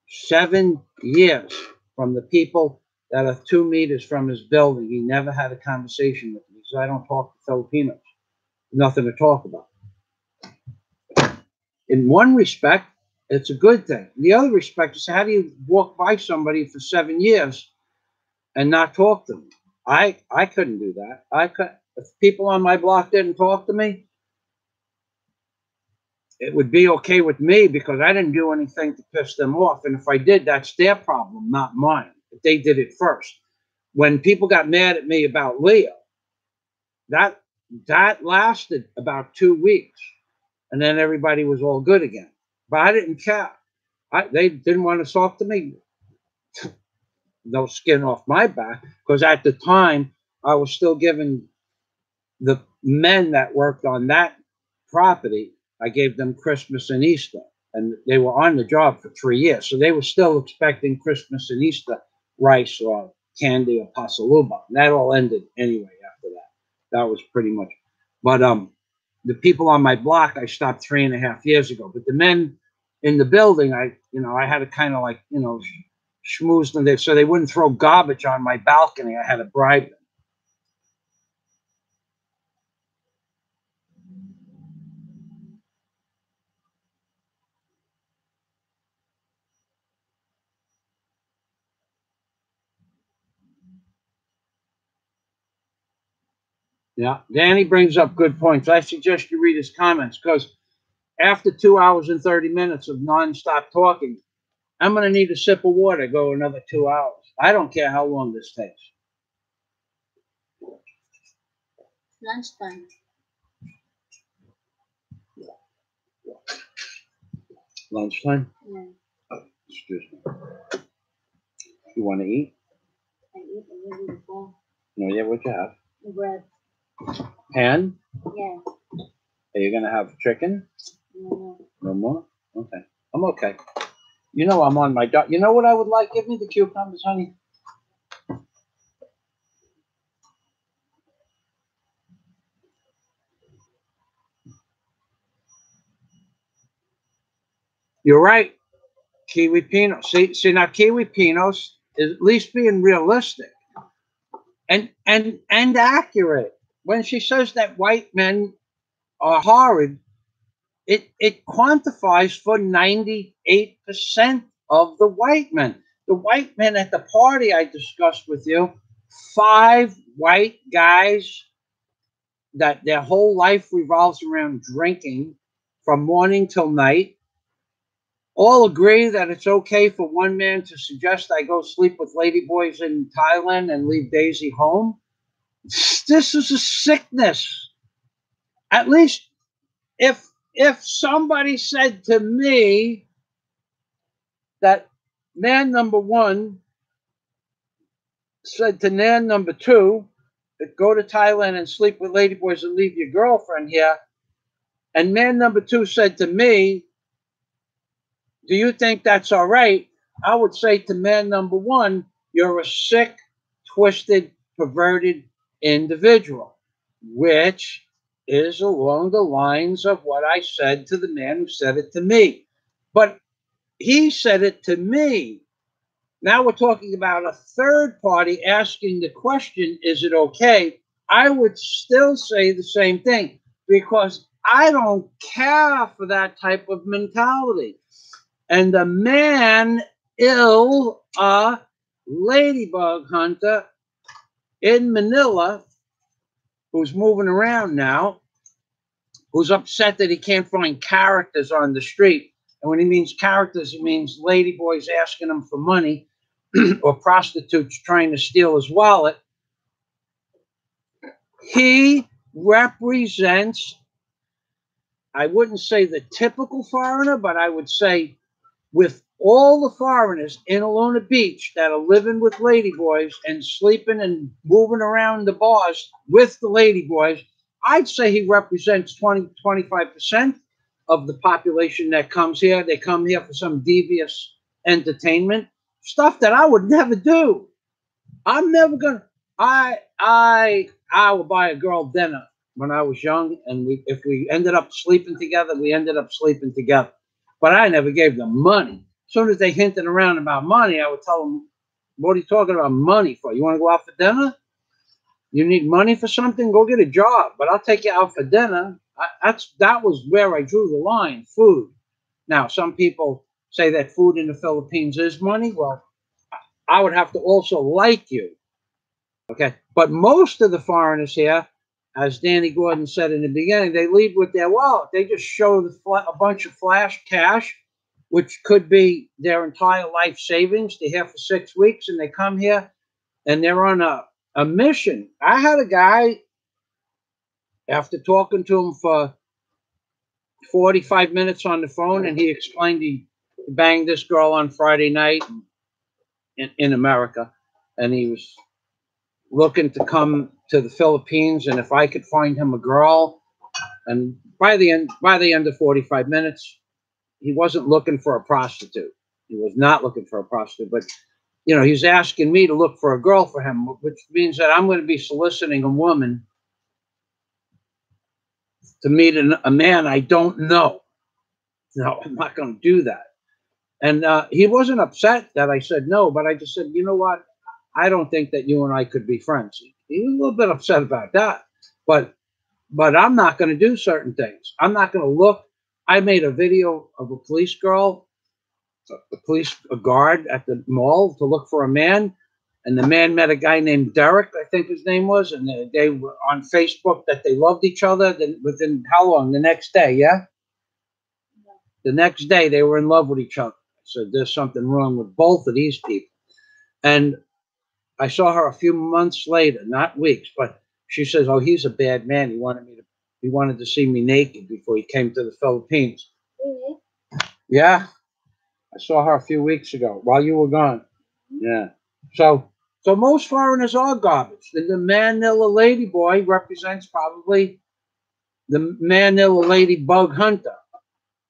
7 years from the people that are 2 meters from his building. He never had a conversation with me. He said, I don't talk to Filipinos. Nothing to talk about. In one respect, it's a good thing. In the other respect is, how do you walk by somebody for 7 years and not talk to them? I couldn't do that. If people on my block didn't talk to me, it would be okay with me because I didn't do anything to piss them off. And if I did, that's their problem, not mine. But they did it first. When people got mad at me about Leo, that lasted about 2 weeks. And then everybody was all good again. But I didn't care. They didn't want to talk to me. No skin off my back. Because at the time, I was still giving the men that worked on that property, I gave them Christmas and Easter. And they were on the job for 3 years. So they were still expecting Christmas and Easter rice or candy or pasaluba. And that all ended anyway after that. That was pretty much. But the people on my block, I stopped 3.5 years ago. But the men in the building, I had to kind of like, schmooze them there so they wouldn't throw garbage on my balcony. I had to bribe them. Yeah, Danny brings up good points. I suggest you read his comments because after 2 hours and 30 minutes of nonstop talking, I'm going to need a sip of water, go another 2 hours. I don't care how long this takes. Lunchtime. Lunchtime? Yeah. Oh, excuse me. You want to eat? I eat already before. No, yeah, what you have? Bread. Pan? Yeah. Are you going to have chicken? No. No more? Okay. I'm okay. I'm on my diet. You know what I would like? Give me the cucumbers, honey. You're right. Kiwi Pinos. See now Kiwi Pinos is at least being realistic and accurate. When she says that white men are horrid, it quantifies for 98% of the white men. The white men at the party I discussed with you, 5 white guys that their whole life revolves around drinking from morning till night, all agree that it's okay for one man to suggest I go sleep with ladyboys in Thailand and leave Daisy home. This is a sickness. At least if somebody said to me that man number 1 said to man number 2, go to Thailand and sleep with ladyboys and leave your girlfriend here, and man number 2 said to me, do you think that's all right? I would say to man number 1, you're a sick, twisted, perverted individual, which is along the lines of what I said to the man who said it to me. But he said it to me. Now we're talking about a third party asking the question, is it okay? I would still say the same thing, because I don't care for that type of mentality. And the man ill, a ladybug hunter in Manila, who's moving around now, who's upset that he can't find characters on the street. And when he means characters, he means ladyboys asking him for money or prostitutes trying to steal his wallet. He represents, I wouldn't say the typical foreigner, but I would say with all the foreigners in Alona Beach that are living with ladyboys and sleeping and moving around the bars with the ladyboys, I'd say he represents 20-25% of the population that comes here. They come here for some devious entertainment, stuff that I would never do. I'm never gonna. I would buy a girl dinner when I was young, and if we ended up sleeping together, we ended up sleeping together. But I never gave them money. As soon as they hinted around about money, I would tell them, "What are you talking about money for? You want to go out for dinner? You need money for something? Go get a job. But I'll take you out for dinner." That was where I drew the line. Food. Now, some people say that food in the Philippines is money. Well, I would have to also like you. Okay. But most of the foreigners here, as Danny Gordon said in the beginning, they leave with their wallet. They just show a bunch of flash cash, which could be their entire life savings. They're here for 6 weeks, and they come here, and they're on a mission. I had a guy, after talking to him for 45 minutes on the phone, and he explained he banged this girl on Friday night in America, and he was looking to come to the Philippines, and if I could find him a girl. And by the end of 45 minutes, he wasn't looking for a prostitute. He was not looking for a prostitute, but he's asking me to look for a girl for him, which means that I'm going to be soliciting a woman to meet a man I don't know. No, I'm not going to do that. And he wasn't upset that I said no, but I just said, you know what? I don't think that you and I could be friends. He was a little bit upset about that, but I'm not going to do certain things. I'm not going to look. I made a video of a police girl, a guard at the mall to look for a man, and the man met a guy named Derek, I think his name was, and they were on Facebook that they loved each other. Then within how long? The next day, yeah? The next day they were in love with each other. I said, there's something wrong with both of these people. And I saw her a few months later, not weeks, but she says, oh, he's a bad man. He wanted to see me naked before he came to the Philippines. Mm-hmm. Yeah. I saw her a few weeks ago while you were gone. Yeah. So most foreigners are garbage. The Manila ladyboy represents probably the Manila ladybug hunter.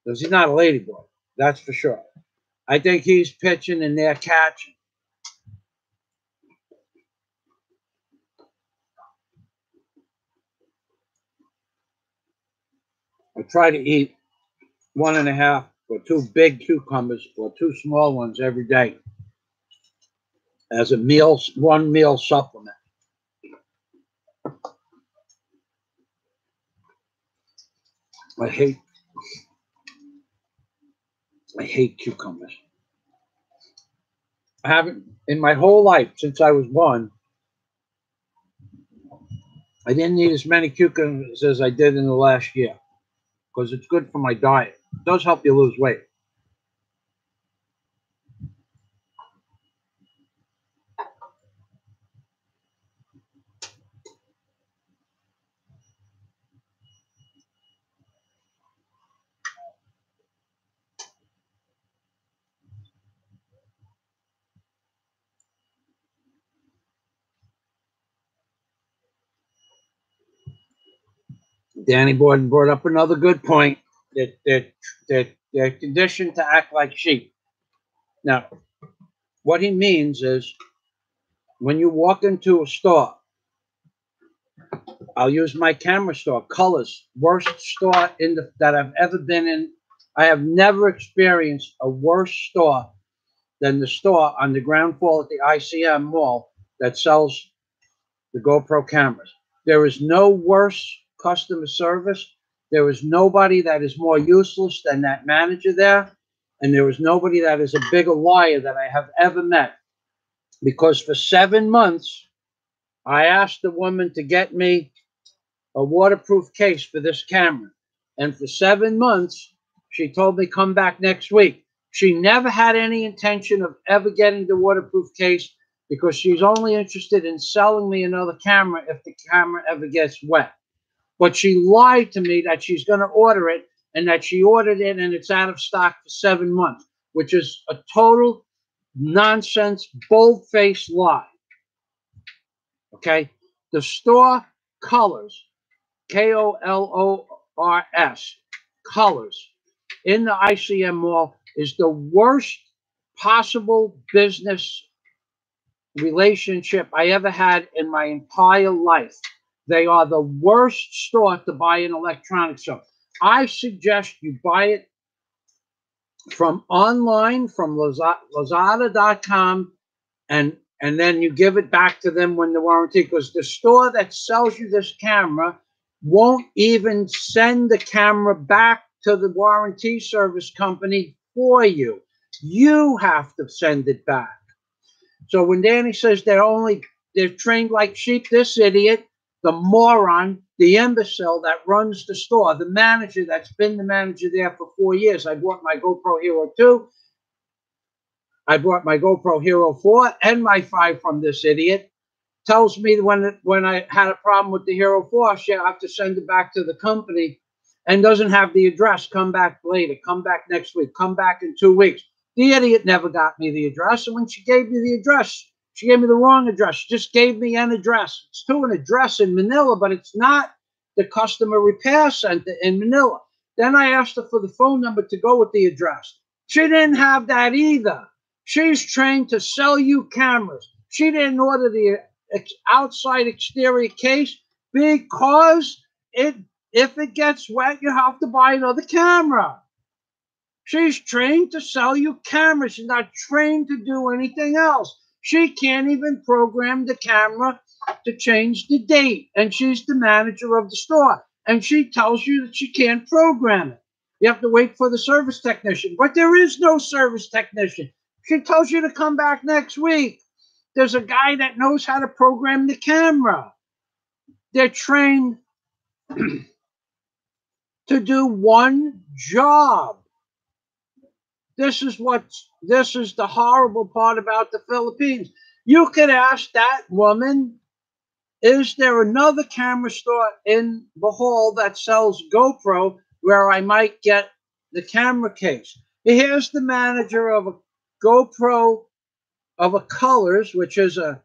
Because he's not a ladyboy. That's for sure. I think he's pitching and they're catching. I try to eat 1.5 or 2 big cucumbers or 2 small ones every day as a meal, 1 meal supplement. I hate cucumbers. I haven't, in my whole life since I was born, I didn't eat as many cucumbers as I did in the last year because it's good for my diet. It does help you lose weight. Danny Borden brought up another good point that they're conditioned to act like sheep. Now, what he means is when you walk into a store, I'll use my camera store, Colors, worst store that I've ever been in. I have never experienced a worse store than the store on the ground floor at the ICM mall that sells the GoPro cameras. There is no worse customer service. There is nobody that is more useless than that manager there. And there is nobody that is a bigger liar that I have ever met. Because for 7 months, I asked the woman to get me a waterproof case for this camera. And for 7 months, she told me come back next week. She never had any intention of ever getting the waterproof case because she's only interested in selling me another camera if the camera ever gets wet. But she lied to me that she's going to order it and that she ordered it and it's out of stock for 7 months, which is a total nonsense, bold-faced lie. Okay? The store Colors, Kolors, Colors, in the ICM mall is the worst possible business relationship I ever had in my entire life. They are the worst store to buy an electronics from. I suggest you buy it from online, from Lazada.com, and then you give it back to them when the warranty, because the store that sells you this camera won't even send the camera back to the warranty service company for you. You have to send it back. So when Danny says they're trained like sheep, this idiot, the moron, the imbecile that runs the store, the manager that's been the manager there for 4 years. I bought my GoPro Hero 2. I bought my GoPro Hero 4 and my 5 from this idiot. Tells me when I had a problem with the Hero 4, I have to send it back to the company and doesn't have the address. Come back later. Come back next week. Come back in 2 weeks. The idiot never got me the address. And when she gave me the address, she gave me the wrong address. She just gave me an address. It's to an address in Manila, but it's not the customer repair center in Manila. Then I asked her for the phone number to go with the address. She didn't have that either. She's trained to sell you cameras. She didn't order the outside exterior case because if it gets wet, you have to buy another camera. She's trained to sell you cameras. She's not trained to do anything else. She can't even program the camera to change the date. And she's the manager of the store. And she tells you that she can't program it. You have to wait for the service technician. But there is no service technician. She tells you to come back next week. There's a guy that knows how to program the camera. They're trained to do one job. This is the horrible part about the Philippines. You could ask that woman, is there another camera store in Bohol that sells GoPro where I might get the camera case? Here's the manager of a GoPro, of a Colors, which is a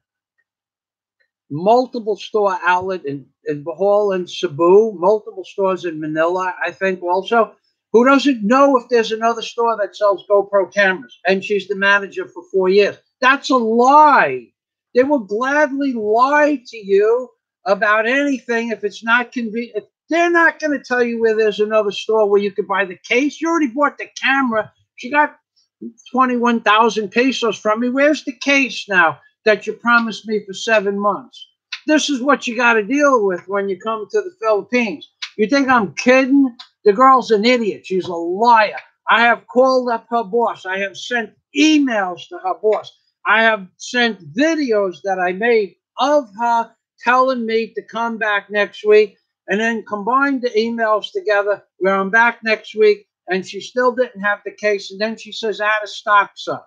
multiple store outlet in Bohol and Cebu, multiple stores in Manila, I think also, who doesn't know if there's another store that sells GoPro cameras, and she's the manager for 4 years. That's a lie. They will gladly lie to you about anything if it's not convenient. They're not going to tell you where there's another store where you could buy the case. You already bought the camera. She got 21,000 pesos from me. Where's the case now that you promised me for 7 months? This is what you got to deal with when you come to the Philippines. You think I'm kidding? The girl's an idiot. She's a liar. I have called up her boss. I have sent emails to her boss. I have sent videos that I made of her telling me to come back next week, and then combined the emails together where I'm back next week, and she still didn't have the case, and then she says, out of stock, sir.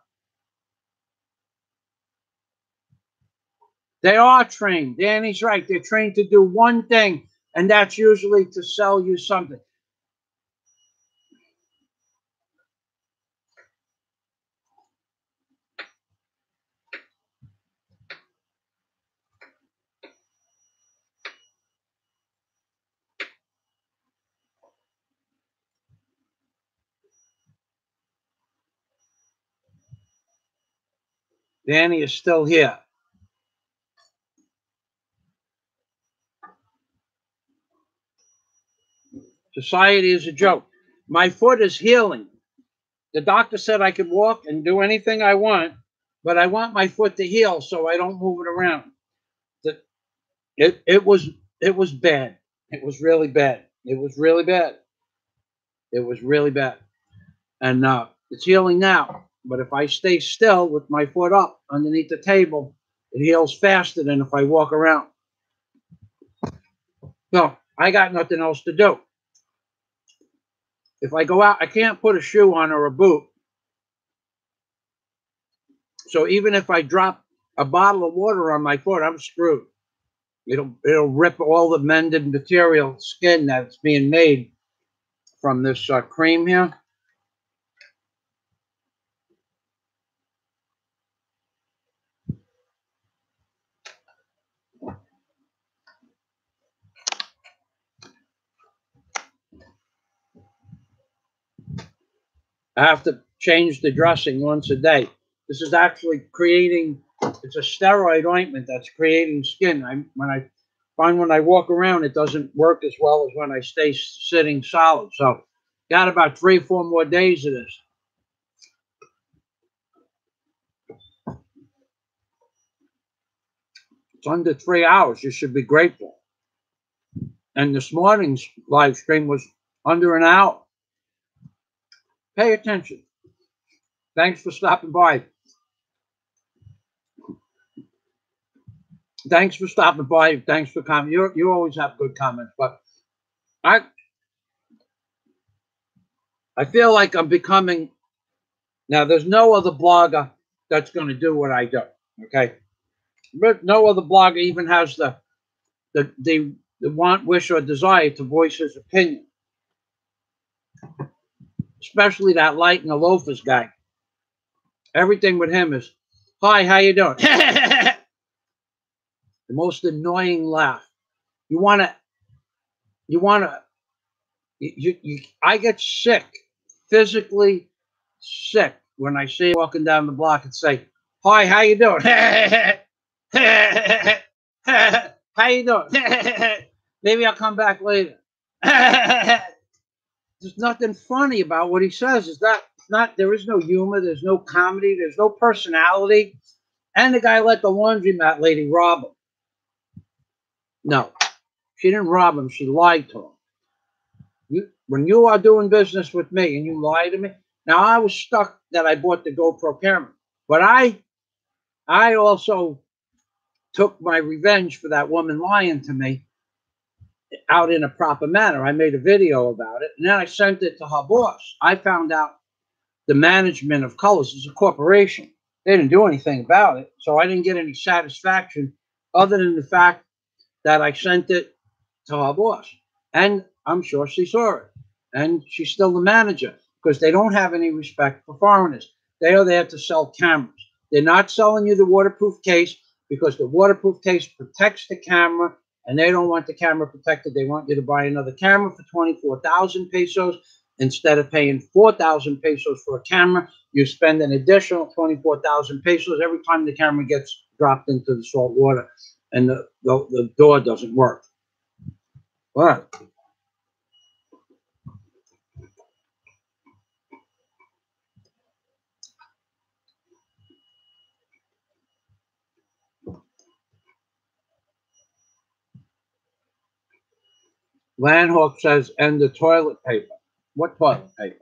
They are trained. Danny's right. They're trained to do one thing, and that's usually to sell you something. Danny is still here. Society is a joke. My foot is healing. The doctor said I could walk and do anything I want, but I want my foot to heal so I don't move it around. It was bad. It was really bad. It was really bad. It was really bad. And it's healing now. But if I stay still with my foot up underneath the table, it heals faster than if I walk around. So I got nothing else to do. If I go out, I can't put a shoe on or a boot. So even if I drop a bottle of water on my foot, I'm screwed. It'll rip all the mended material skin that's being made from this cream here. I have to change the dressing once a day. This is actually creating, it's a steroid ointment that's creating skin. When I walk around, it doesn't work as well as when I stay sitting solid. So got about 3 or 4 more days of this. It's under 3 hours. You should be grateful. And this morning's live stream was under an hour. Pay attention. Thanks for stopping by. Thanks for stopping by. Thanks for commenting. You always have good comments, but I feel like I'm becoming, now there's no other blogger that's going to do what I do, okay? But no other blogger even has the want, wish, or desire to voice his opinion. Especially that light and the loafers guy. Everything with him is, hi, how you doing? The most annoying laugh. I get sick, physically sick, when I see him walking down the block and say, hi, how you doing? How you doing? Maybe I'll come back later. There's nothing funny about what he says. There is no humor, there's no comedy, there's no personality. And the guy let the laundromat lady rob him. No, she didn't rob him, she lied to him. When you are doing business with me and you lie to me, now I was stuck that I bought the GoPro camera, but I also took my revenge for that woman lying to me out in a proper manner. I made a video about it, and then I sent it to her boss. I found out the management of Colors is a corporation. They didn't do anything about it, so I didn't get any satisfaction other than the fact that I sent it to her boss. And I'm sure she saw it. And she's still the manager because they don't have any respect for foreigners. They are there to sell cameras. They're not selling you the waterproof case because the waterproof case protects the camera, and they don't want the camera protected. They want you to buy another camera for 24,000 pesos. Instead of paying 4,000 pesos for a camera, you spend an additional 24,000 pesos every time the camera gets dropped into the salt water and the door doesn't work. What? Landhawk says, and the toilet paper. What toilet paper?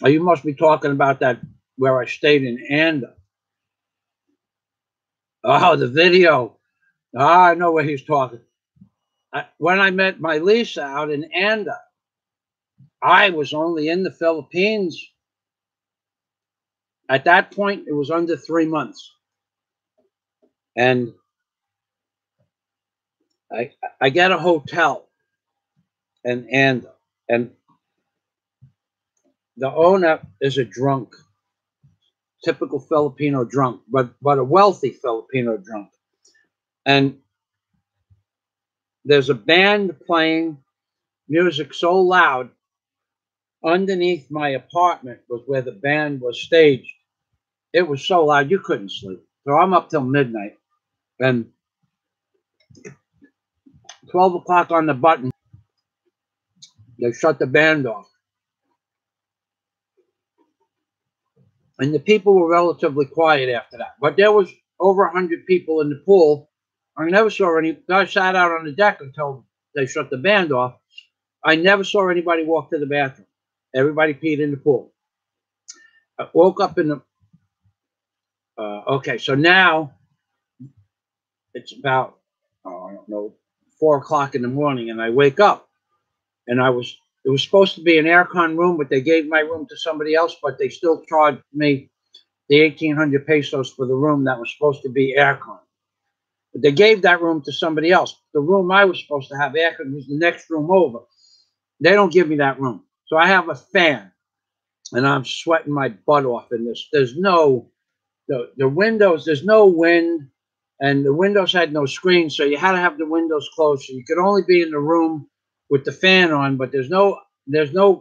Oh, you must be talking about that where I stayed in Anda. Oh, the video. Oh, I know where he's talking. When I met my Lisa out in Anda, I was only in the Philippines. At that point, it was under 3 months. And I get a hotel in Anda. And the owner is a drunk, typical Filipino drunk, but a wealthy Filipino drunk. And there's a band playing music so loud. Underneath my apartment was where the band was staged. It was so loud you couldn't sleep. So I'm up till midnight. And 12 o'clock on the button, they shut the band off. And the people were relatively quiet after that. But there was over 100 people in the pool. I never saw any. I sat out on the deck until they shut the band off. I never saw anybody walk to the bathroom. Everybody peed in the pool. I woke up in the... okay, so now it's about, I don't know, 4 o'clock in the morning, and I wake up. And it was supposed to be an aircon room, but they gave my room to somebody else, but they still charged me the 1,800 pesos for the room that was supposed to be aircon. But they gave that room to somebody else. The room I was supposed to have aircon was the next room over. They don't give me that room. So I have a fan, and I'm sweating my butt off in this. There's no, the windows, there's no wind, and the windows had no screen, so you had to have the windows closed. So you could only be in the room with the fan on, but there's no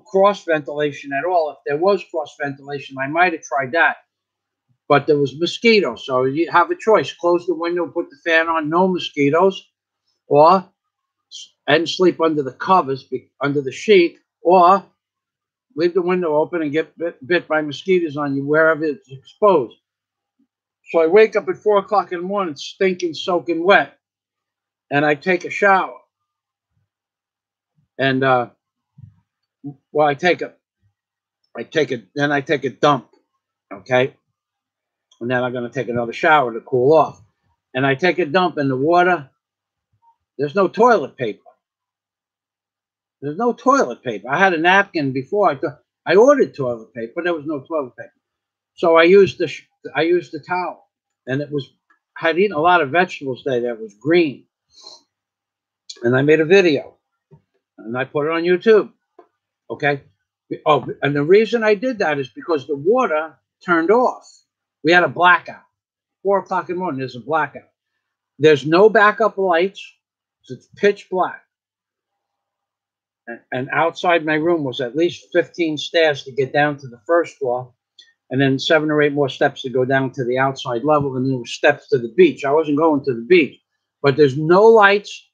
cross ventilation at all. If there was cross ventilation, I might have tried that. But there was mosquitoes, so you have a choice. Close the window, put the fan on, no mosquitoes, and sleep under the covers, under the sheet, or leave the window open and get bit by mosquitoes on you wherever it's exposed. So I wake up at 4 o'clock in the morning, stinking, soaking wet, and I take a shower. And I take a dump, okay? And then I'm going to take another shower to cool off. And I take a dump in the water. There's no toilet paper. There's no toilet paper. I had a napkin before. I ordered toilet paper, but there was no toilet paper. So I used the towel, and I had eaten a lot of vegetables today that was green. And I made a video, and I put it on YouTube. Okay. Oh, and the reason I did that is because the water turned off. We had a blackout. 4 o'clock in the morning, there's a blackout. There's no backup lights. So it's pitch black. And outside my room was at least 15 stairs to get down to the first floor, and then 7 or 8 more steps to go down to the outside level, and then there were steps to the beach. I wasn't going to the beach, but there's no lights.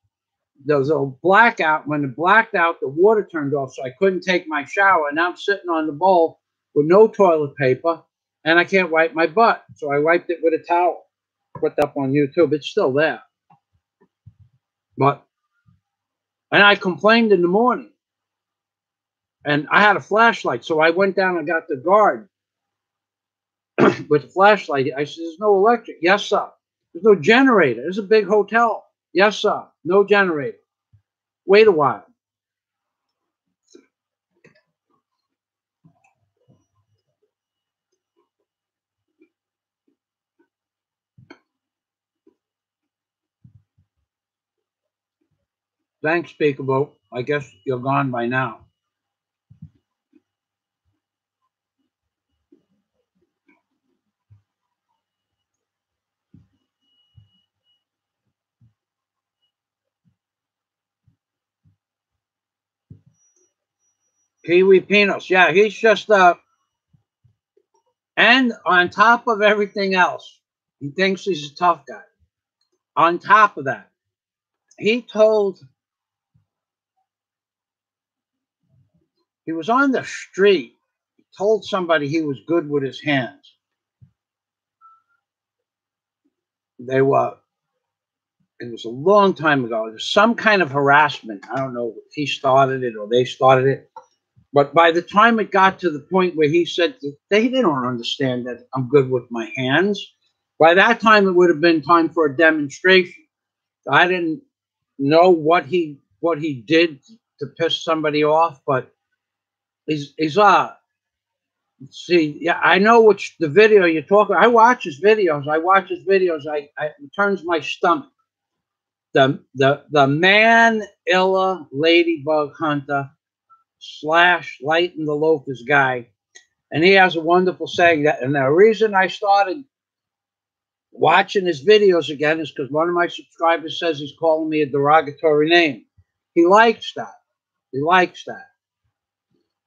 There was a blackout. When it blacked out, the water turned off, so I couldn't take my shower. And I'm sitting on the bowl with no toilet paper, and I can't wipe my butt. So I wiped it with a towel. Put that up on YouTube. It's still there. And I complained in the morning. And I had a flashlight, so I went down and got the guard with the flashlight. I said, "There's no electric." "Yes, sir." "There's no generator." "There's a big hotel." "Yes, sir." "No generator." "Wait a while." "Thanks, Speakable. I guess you're gone by now." Kiwi Pinos. Yeah, he's just and on top of everything else, he thinks he's a tough guy. On top of that, he was on the street. He told somebody he was good with his hands. It was a long time ago. It was some kind of harassment. I don't know if he started it or they started it. But by the time it got to the point where he said they don't understand that I'm good with my hands, by that time it would have been time for a demonstration. I didn't know what he did to piss somebody off, but he's see, yeah, I know which the video you're talking. I watch his videos. It turns my stomach. The Manila ladybug hunter / light in the loafers guy, and he has a wonderful saying that. And the reason I started watching his videos again is because one of my subscribers says he's calling me a derogatory name. He likes that. He likes that.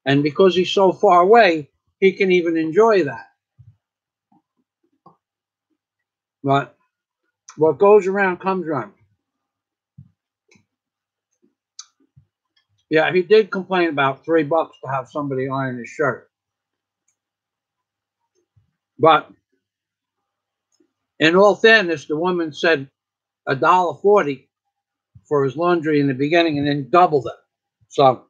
And because he's so far away, he can even enjoy that. But what goes around comes around. Yeah, he did complain about $3 to have somebody iron his shirt. But in all fairness, the woman said $1.40 for his laundry in the beginning and then doubled it. So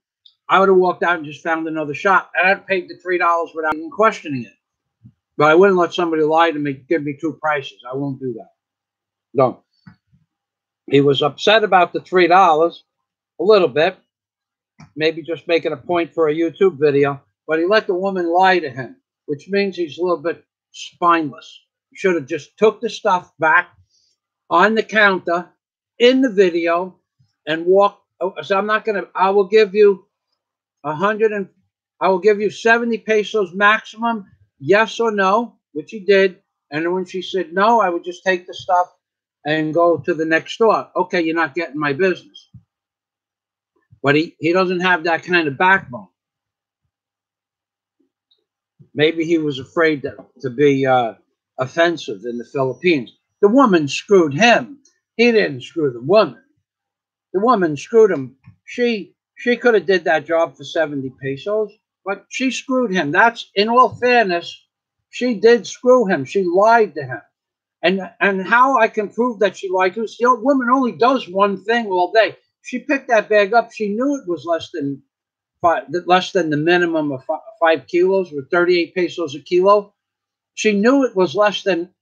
I would have walked out and just found another shop. And I'd paid the $3 without even questioning it. But I wouldn't let somebody lie to me, give me two prices. I won't do that. No. He was upset about the $3 a little bit, maybe just making a point for a YouTube video, but he let the woman lie to him, which means he's a little bit spineless. He should have just took the stuff back on the counter in the video and walked. So I'm not going to, I will give you 100 and I will give you 70 pesos maximum, yes or no, which he did. And when she said no, I would just take the stuff and go to the next store. Okay, you're not getting my business. But he doesn't have that kind of backbone. Maybe he was afraid to be offensive in the Philippines. The woman screwed him. He didn't screw the woman. The woman screwed him. She could have did that job for 70 pesos, but she screwed him. That's, in all fairness, she did screw him. She lied to him. And how I can prove that she lied to him, the woman only does one thing all day. She picked that bag up. She knew it was less than the minimum of 5 kilos, with 38 pesos a kilo. She knew it was less than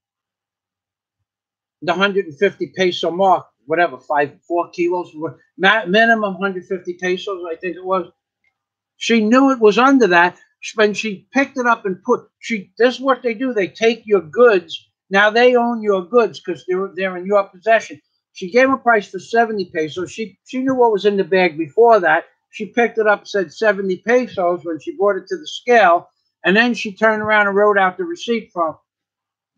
the 150 peso mark, whatever, 4 kilos, minimum 150 pesos, I think it was. She knew it was under that. When she picked it up and this is what they do. They take your goods. Now they own your goods because they're in your possession. She gave him a price for 70 pesos. She knew what was in the bag before that. She picked it up, said 70 pesos when she brought it to the scale. And then she turned around and wrote out the receipt for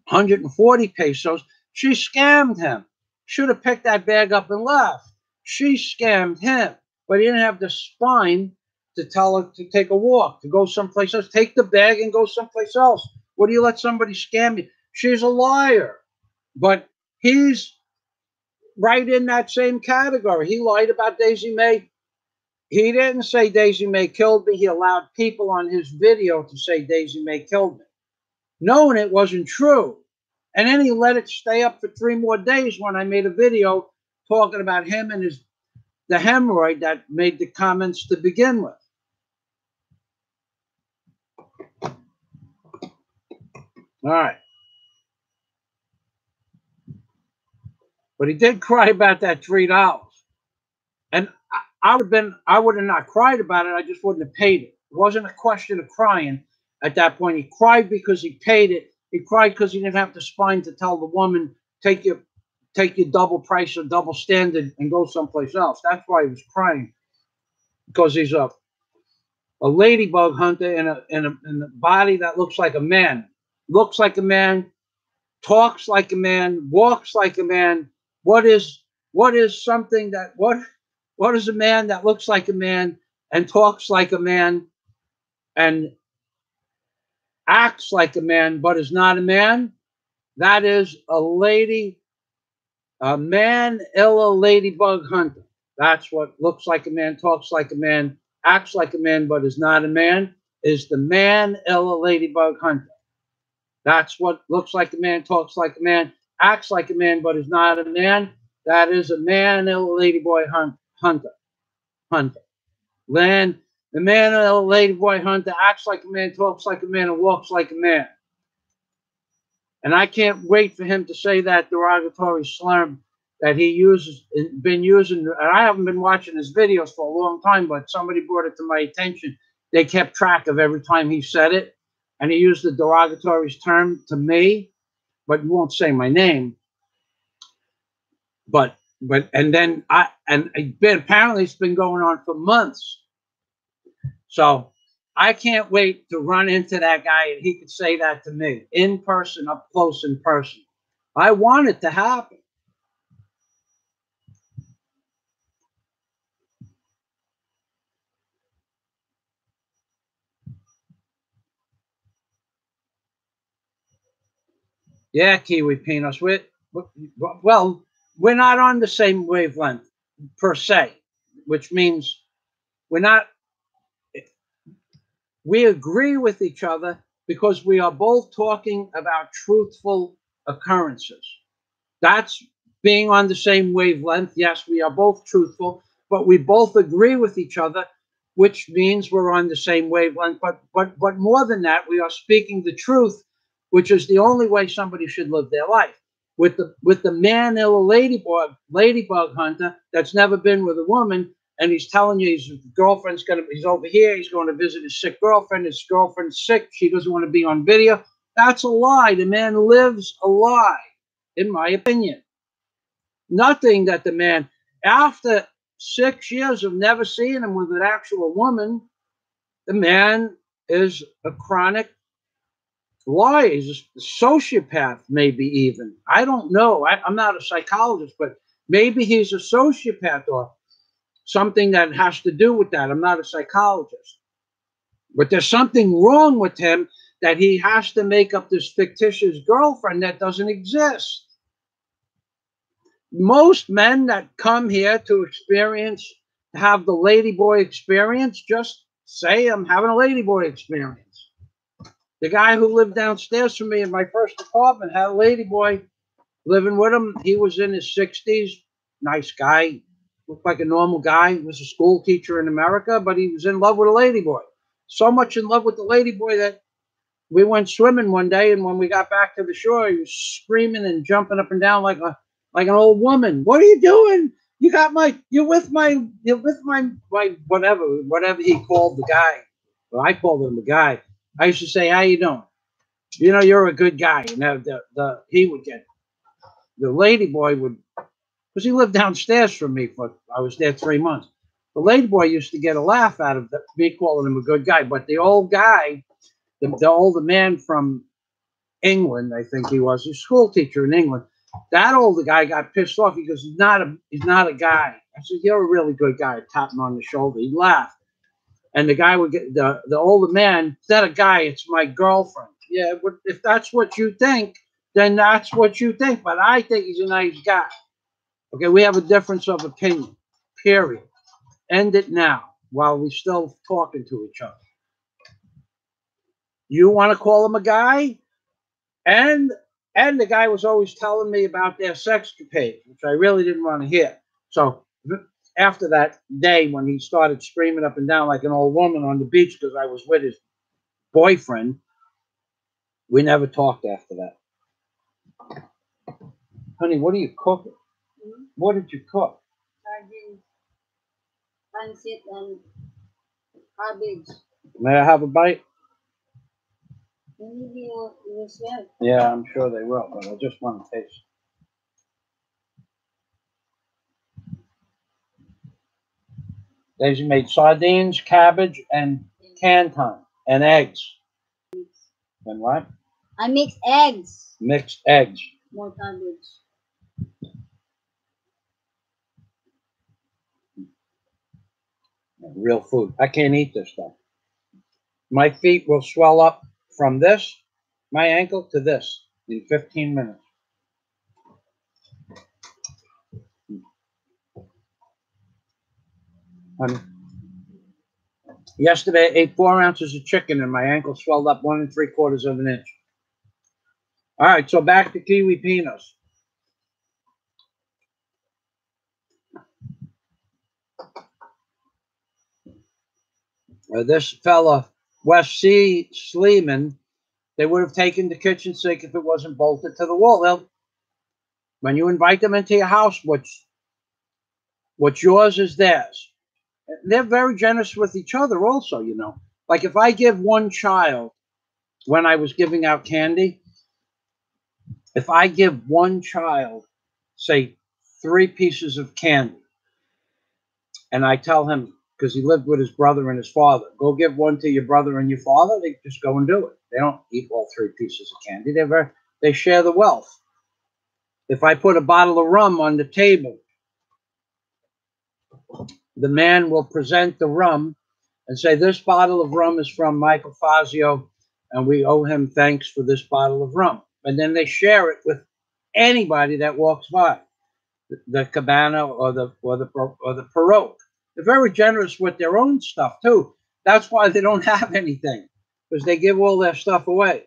140 pesos. She scammed him. Should have picked that bag up and left. She scammed him. But he didn't have the spine to tell her to take a walk, to go someplace else. Take the bag and go someplace else. What do you let somebody scam you? She's a liar. But he's right in that same category. He lied about Daisy May. He didn't say Daisy May killed me. He allowed people on his video to say Daisy May killed me, knowing it wasn't true. And then he let it stay up for 3 more days when I made a video talking about him and the hemorrhoid that made the comments to begin with. All right. But he did cry about that $3. And I would have not cried about it. I just wouldn't have paid it. It wasn't a question of crying at that point. He cried because he paid it. He cried because he didn't have the spine to tell the woman, take your double price or double standard and go someplace else. That's why he was crying. Because he's a ladybug hunter in a body that looks like a man. Looks like a man, talks like a man, walks like a man. What is something that what is a man that looks like a man and talks like a man and acts like a man but is not a man? That is a Manila ladybug hunter. That's what looks like a man, talks like a man, acts like a man but is not a man, is the Manila ladybug hunter. That's what looks like a man, talks like a man, acts like a man but is not a man. That is a Manila ladybug hunter. And The man and the lady boy hunter acts like a man, talks like a man, and walks like a man. And I can't wait for him to say that derogatory slur that he uses, been using. And I haven't been watching his videos for a long time, but somebody brought it to my attention. They kept track of every time he said it, and he used the derogatory term to me, but he won't say my name. And then apparently it's been going on for months. So I can't wait to run into that guy and he could say that to me in person, up close in person. I want it to happen. Yeah, Kiwi Peanuts. Well, we're not on the same wavelength per se, which means we're not. We agree with each other because we are both talking about truthful occurrences. That's being on the same wavelength. Yes, we are both truthful, but we both agree with each other, which means we're on the same wavelength. But more than that, we are speaking the truth, which is the only way somebody should live their life. With the man ill ladybug hunter that's never been with a woman, and he's telling you his girlfriend's he's over here, he's going to visit his sick girlfriend, his girlfriend's sick, she doesn't want to be on video. That's a lie. The man lives a lie, in my opinion. Nothing that the man, after 6 years of never seeing him with an actual woman, the man is a chronic liar. He's a sociopath, maybe even. I don't know. I'm not a psychologist, but maybe he's a sociopath or something that has to do with that. I'm not a psychologist. But there's something wrong with him that he has to make up this fictitious girlfriend that doesn't exist. Most men that come here to have the ladyboy experience, just say, I'm having a ladyboy experience. The guy who lived downstairs from me in my first apartment had a ladyboy living with him. He was in his 60s, nice guy, looked like a normal guy. He was a school teacher in America, but he was in love with a ladyboy. So much in love with the ladyboy that we went swimming one day, and when we got back to the shore, he was screaming and jumping up and down like an old woman. What are you doing? You're with my whatever he called the guy. Well, I called him the guy. I used to say, how you doing? You know, you're a good guy. Now he would get, the ladyboy would, because he lived downstairs from me I was there 3 months. The ladyboy used to get a laugh out of me calling him a good guy. But the old guy, the older man from England, I think he was a school teacher in England. That older guy got pissed off because he's not a guy. I said, you're a really good guy. I tapped him on the shoulder. He laughed. And the guy would get, the older man, it's not a guy, it's my girlfriend. Yeah, if that's what you think, then that's what you think. But I think he's a nice guy. Okay, we have a difference of opinion, period. End it now while we're still talking to each other. You want to call him a guy? And the guy was always telling me about their sexcapades, which I really didn't want to hear. So after that day when he started screaming up and down like an old woman on the beach because I was with his boyfriend, we never talked after that. Honey, what are you cooking? Mm-hmm. What did you cook? Sardines, pancit, and cabbage. May I have a bite? Maybe you will smell. Yeah, I'm sure they will, but I just want to taste. Daisy made sardines, cabbage, and canton, and eggs. And what? I mix eggs. Mixed eggs. More cabbage. Real food. I can't eat this stuff. My feet will swell up from this, my ankle, to this in 15 minutes. Honey. Yesterday, I ate 4 ounces of chicken and my ankle swelled up 1 3/4 of an inch. All right, so back to kiwi peanuts. This fella, West C. Sleeman, they would have taken the kitchen sink if it wasn't bolted to the wall. When you invite them into your house, what's yours is theirs. They're very generous with each other also, you know. Like if I give one child, when I was giving out candy, if I give one child, say, 3 pieces of candy, and I tell him, because he lived with his brother and his father, go give one to your brother and your father, they just go and do it. They don't eat all 3 pieces of candy. They share the wealth. If I put a bottle of rum on the table, the man will present the rum and say, this bottle of rum is from Michael Fazio, and we owe him thanks for this bottle of rum. And then they share it with anybody that walks by, the cabana or the pirogue. They're very generous with their own stuff too. That's why they don't have anything, because they give all their stuff away.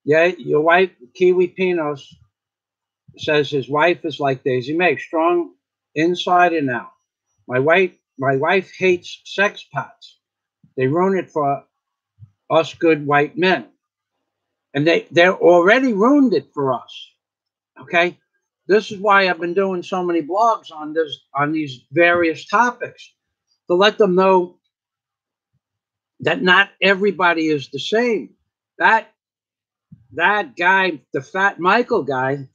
Yeah, your wife, Kiwi Pinos, says his wife is like Daisy May, strong inside and out. My wife hates sex pots. They ruin it for us good white men. And they're already ruined it for us. Okay? This is why I've been doing so many blogs on these various topics, to let them know that not everybody is the same. That guy, the fat Michael guy,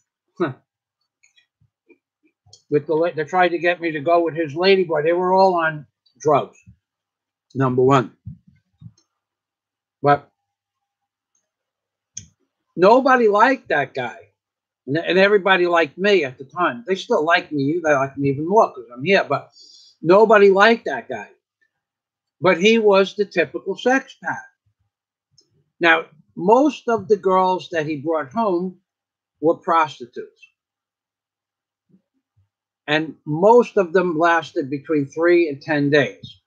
they tried to get me to go with his ladyboy. They were all on drugs, number one. But nobody liked that guy. And everybody liked me at the time. They still like me. They like me even more because I'm here. But nobody liked that guy. But he was the typical sex pat. Now, most of the girls that he brought home were prostitutes. And most of them lasted between 3 and 10 days.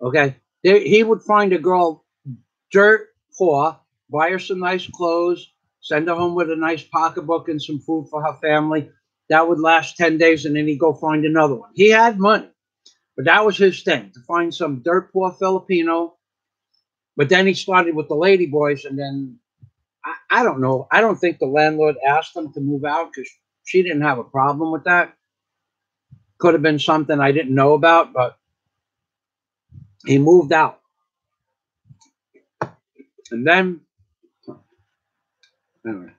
Okay? He would find a girl dirt poor, buy her some nice clothes, send her home with a nice pocketbook and some food for her family. That would last 10 days, and then he'd go find another one. He had money, but that was his thing, to find some dirt poor Filipino. But then he started with the lady boys, and then, I don't know. I don't think the landlord asked him to move out because she didn't have a problem with that. Could have been something I didn't know about, but he moved out. And then, anyway.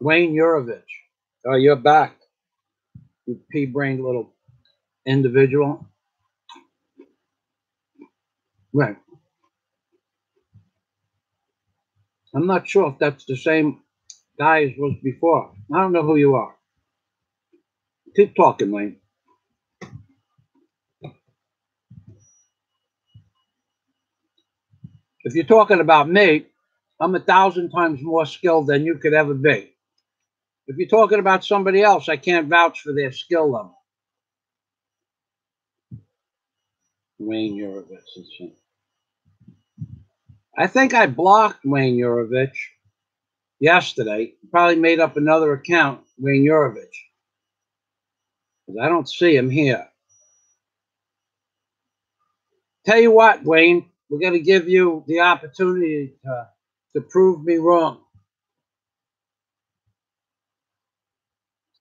Wayne Yurovich. Oh, you're back. You pea-brained little individual. Right. I'm not sure if that's the same guy as was before. I don't know who you are. Keep talking, Wayne. If you're talking about me, I'm 1,000 times more skilled than you could ever be. If you're talking about somebody else, I can't vouch for their skill level. Wayne Yurovich. I think I blocked Wayne Yurovich yesterday. Probably made up another account, Wayne Yurovich. Because I don't see him here. Tell you what, Wayne, we're going to give you the opportunity to prove me wrong.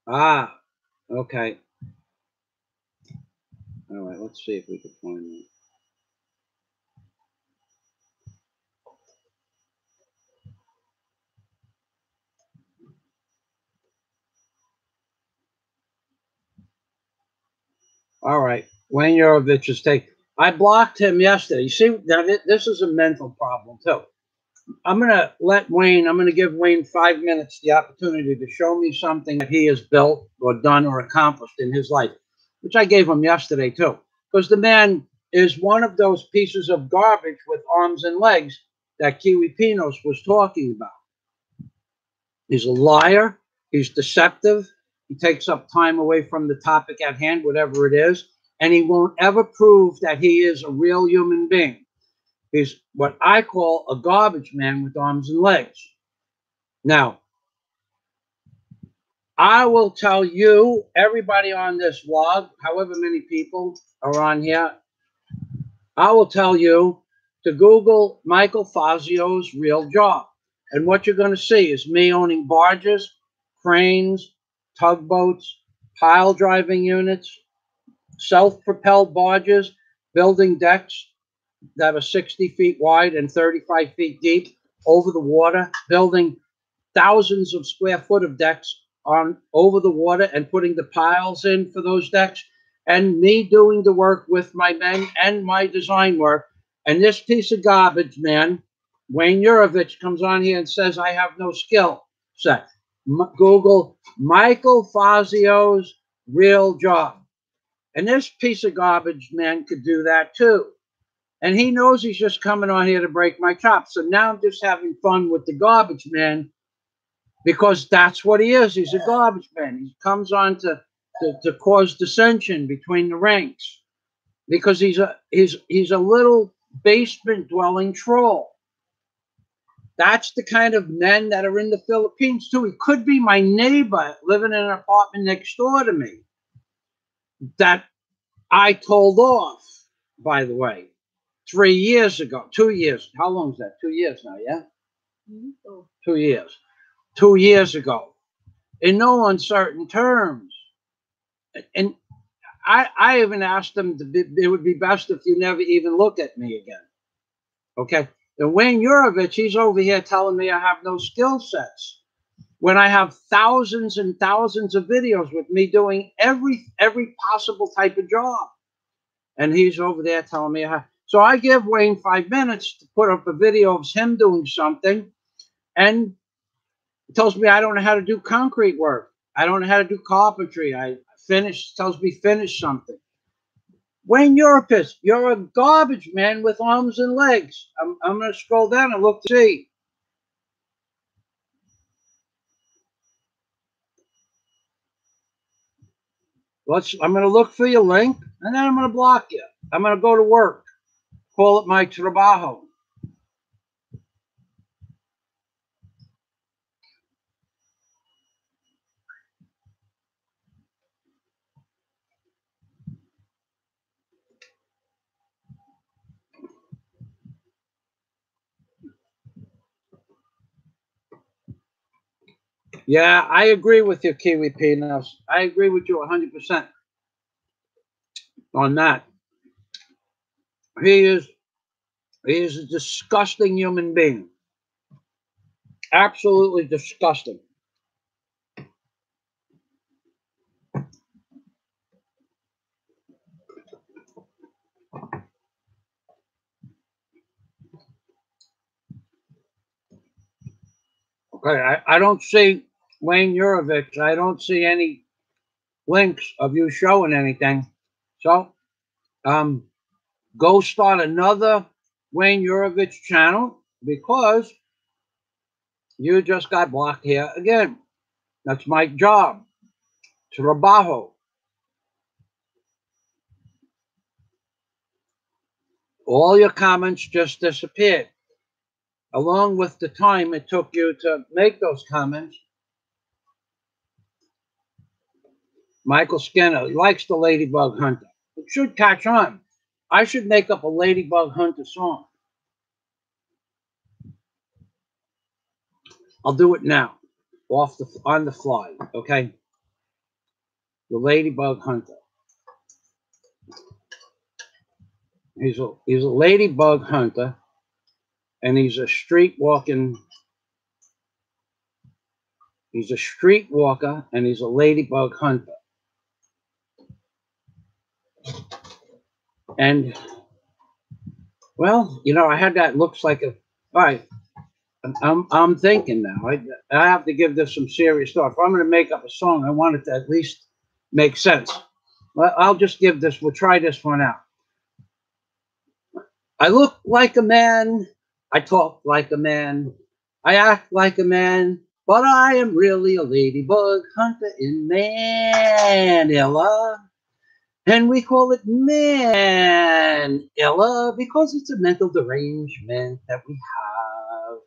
Ah, okay. All right, let's see if we can find that. All right, Wayne Yurovich's take. I blocked him yesterday. You see, now this is a mental problem too. I'm going to give Wayne 5 minutes the opportunity to show me something that he has built or done or accomplished in his life, which I gave him yesterday too. Because the man is one of those pieces of garbage with arms and legs that Kiwi Pinos was talking about. He's a liar. He's deceptive. He takes up time away from the topic at hand, whatever it is. and he won't ever prove that he is a real human being. He's what I call a garbage man with arms and legs. Now, I will tell you, everybody on this vlog, however many people are on here, I will tell you to Google Michael Fazio's real job. And what you're going to see is me owning barges, cranes, tugboats, pile driving units, self-propelled barges, building decks that are 60 feet wide and 35 feet deep over the water, building thousands of square foot of decks on over the water and putting the piles in for those decks, and me doing the work with my men and my design work. And this piece of garbage, man, Wayne Yurovich, comes on here and says I have no skill set. Google Michael Fazio's real job. And this piece of garbage, man, could do that too. And he knows he's just coming on here to break my chops. So now I'm just having fun with the garbage man, because that's what he is. He's a garbage man. He comes on to cause dissension between the ranks, because he's a little basement dwelling troll. That's the kind of men that are in the Philippines too. He could be my neighbor living in an apartment next door to me that I told off, by the way, 3 years ago. 2 years. How long is that? 2 years now, yeah? 2 years. 2 years ago, in no uncertain terms. And I even asked him, it would be best if you never even look at me again. Okay? And Wayne Yurovich, he's over here telling me I have no skill sets, when I have thousands and thousands of videos with me doing every possible type of job. And he's over there telling me so I give Wayne 5 minutes to put up a video of him doing something, and he tells me I don't know how to do concrete work. I don't know how to do carpentry. Tells me finish something. Wayne Yurovich, you're a garbage man with arms and legs. I'm going to scroll down and look to see. I'm going to look for your link, and then I'm going to block you. I'm going to go to work. Call it my trabajo. Yeah, I agree with you, Kiwi Peanuts. I agree with you 100% on that. He is a disgusting human being. Absolutely disgusting. Okay, I don't see Wayne Yurovich. I don't see any links of you showing anything. So, go start another Wayne Yurovich channel, because you just got blocked here again. That's my job. Trabajo. All your comments just disappeared, along with the time it took you to make those comments. Michael Skinner likes the Ladybug Hunter. It should catch on. I should make up a Ladybug Hunter song. I'll do it now, on the fly, okay? The Ladybug Hunter. He's a ladybug hunter, and he's a street walker, and he's a ladybug hunter. And, well, you know, I had that looks like a, all right, I'm thinking now. I have to give this some serious thought. If I'm going to make up a song, I want it to at least make sense. Well, I'll just give this, we'll try this one out. I look like a man, I talk like a man, I act like a man, but I am really a ladybug hunter in Manila. And we call it Manila because it's a mental derangement that we have.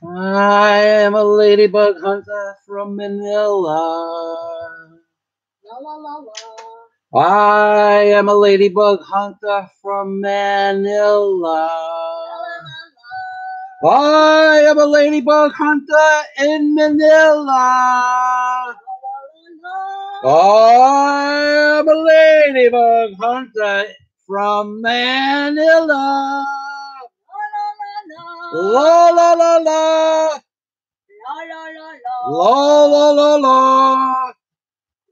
I am a ladybug hunter from Manila. La la la la. I am a ladybug hunter from Manila. I am a ladybug hunter in Manila. I am a ladybug hunter from Manila. La la la la. La la la la.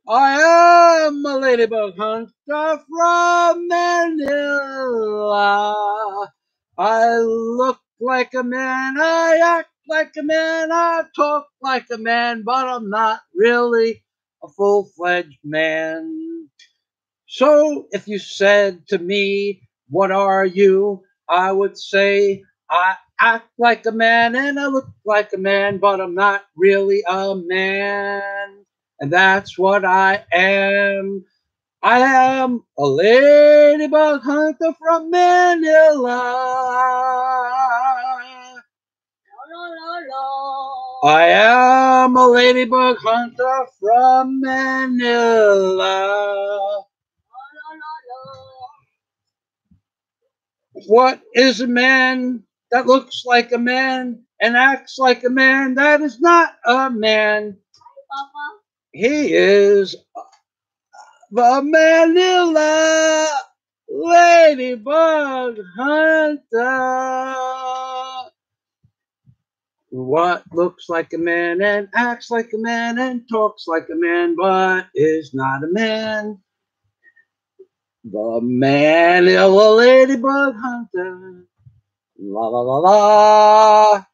I am a ladybug hunter from Manila. I look like a man, I act like a man, I talk like a man, but I'm not really a full-fledged man. So if you said to me, what are you? I would say, I act like a man and I look like a man, but I'm not really a man. And that's what I am. I am a ladybug hunter from Manila. I am a ladybug hunter from Manila. What is a man that looks like a man and acts like a man? That is not a man. Papa. He is the Manila ladybug hunter. What looks like a man and acts like a man and talks like a man but is not a man. The Manila ladybug hunter. La la la la.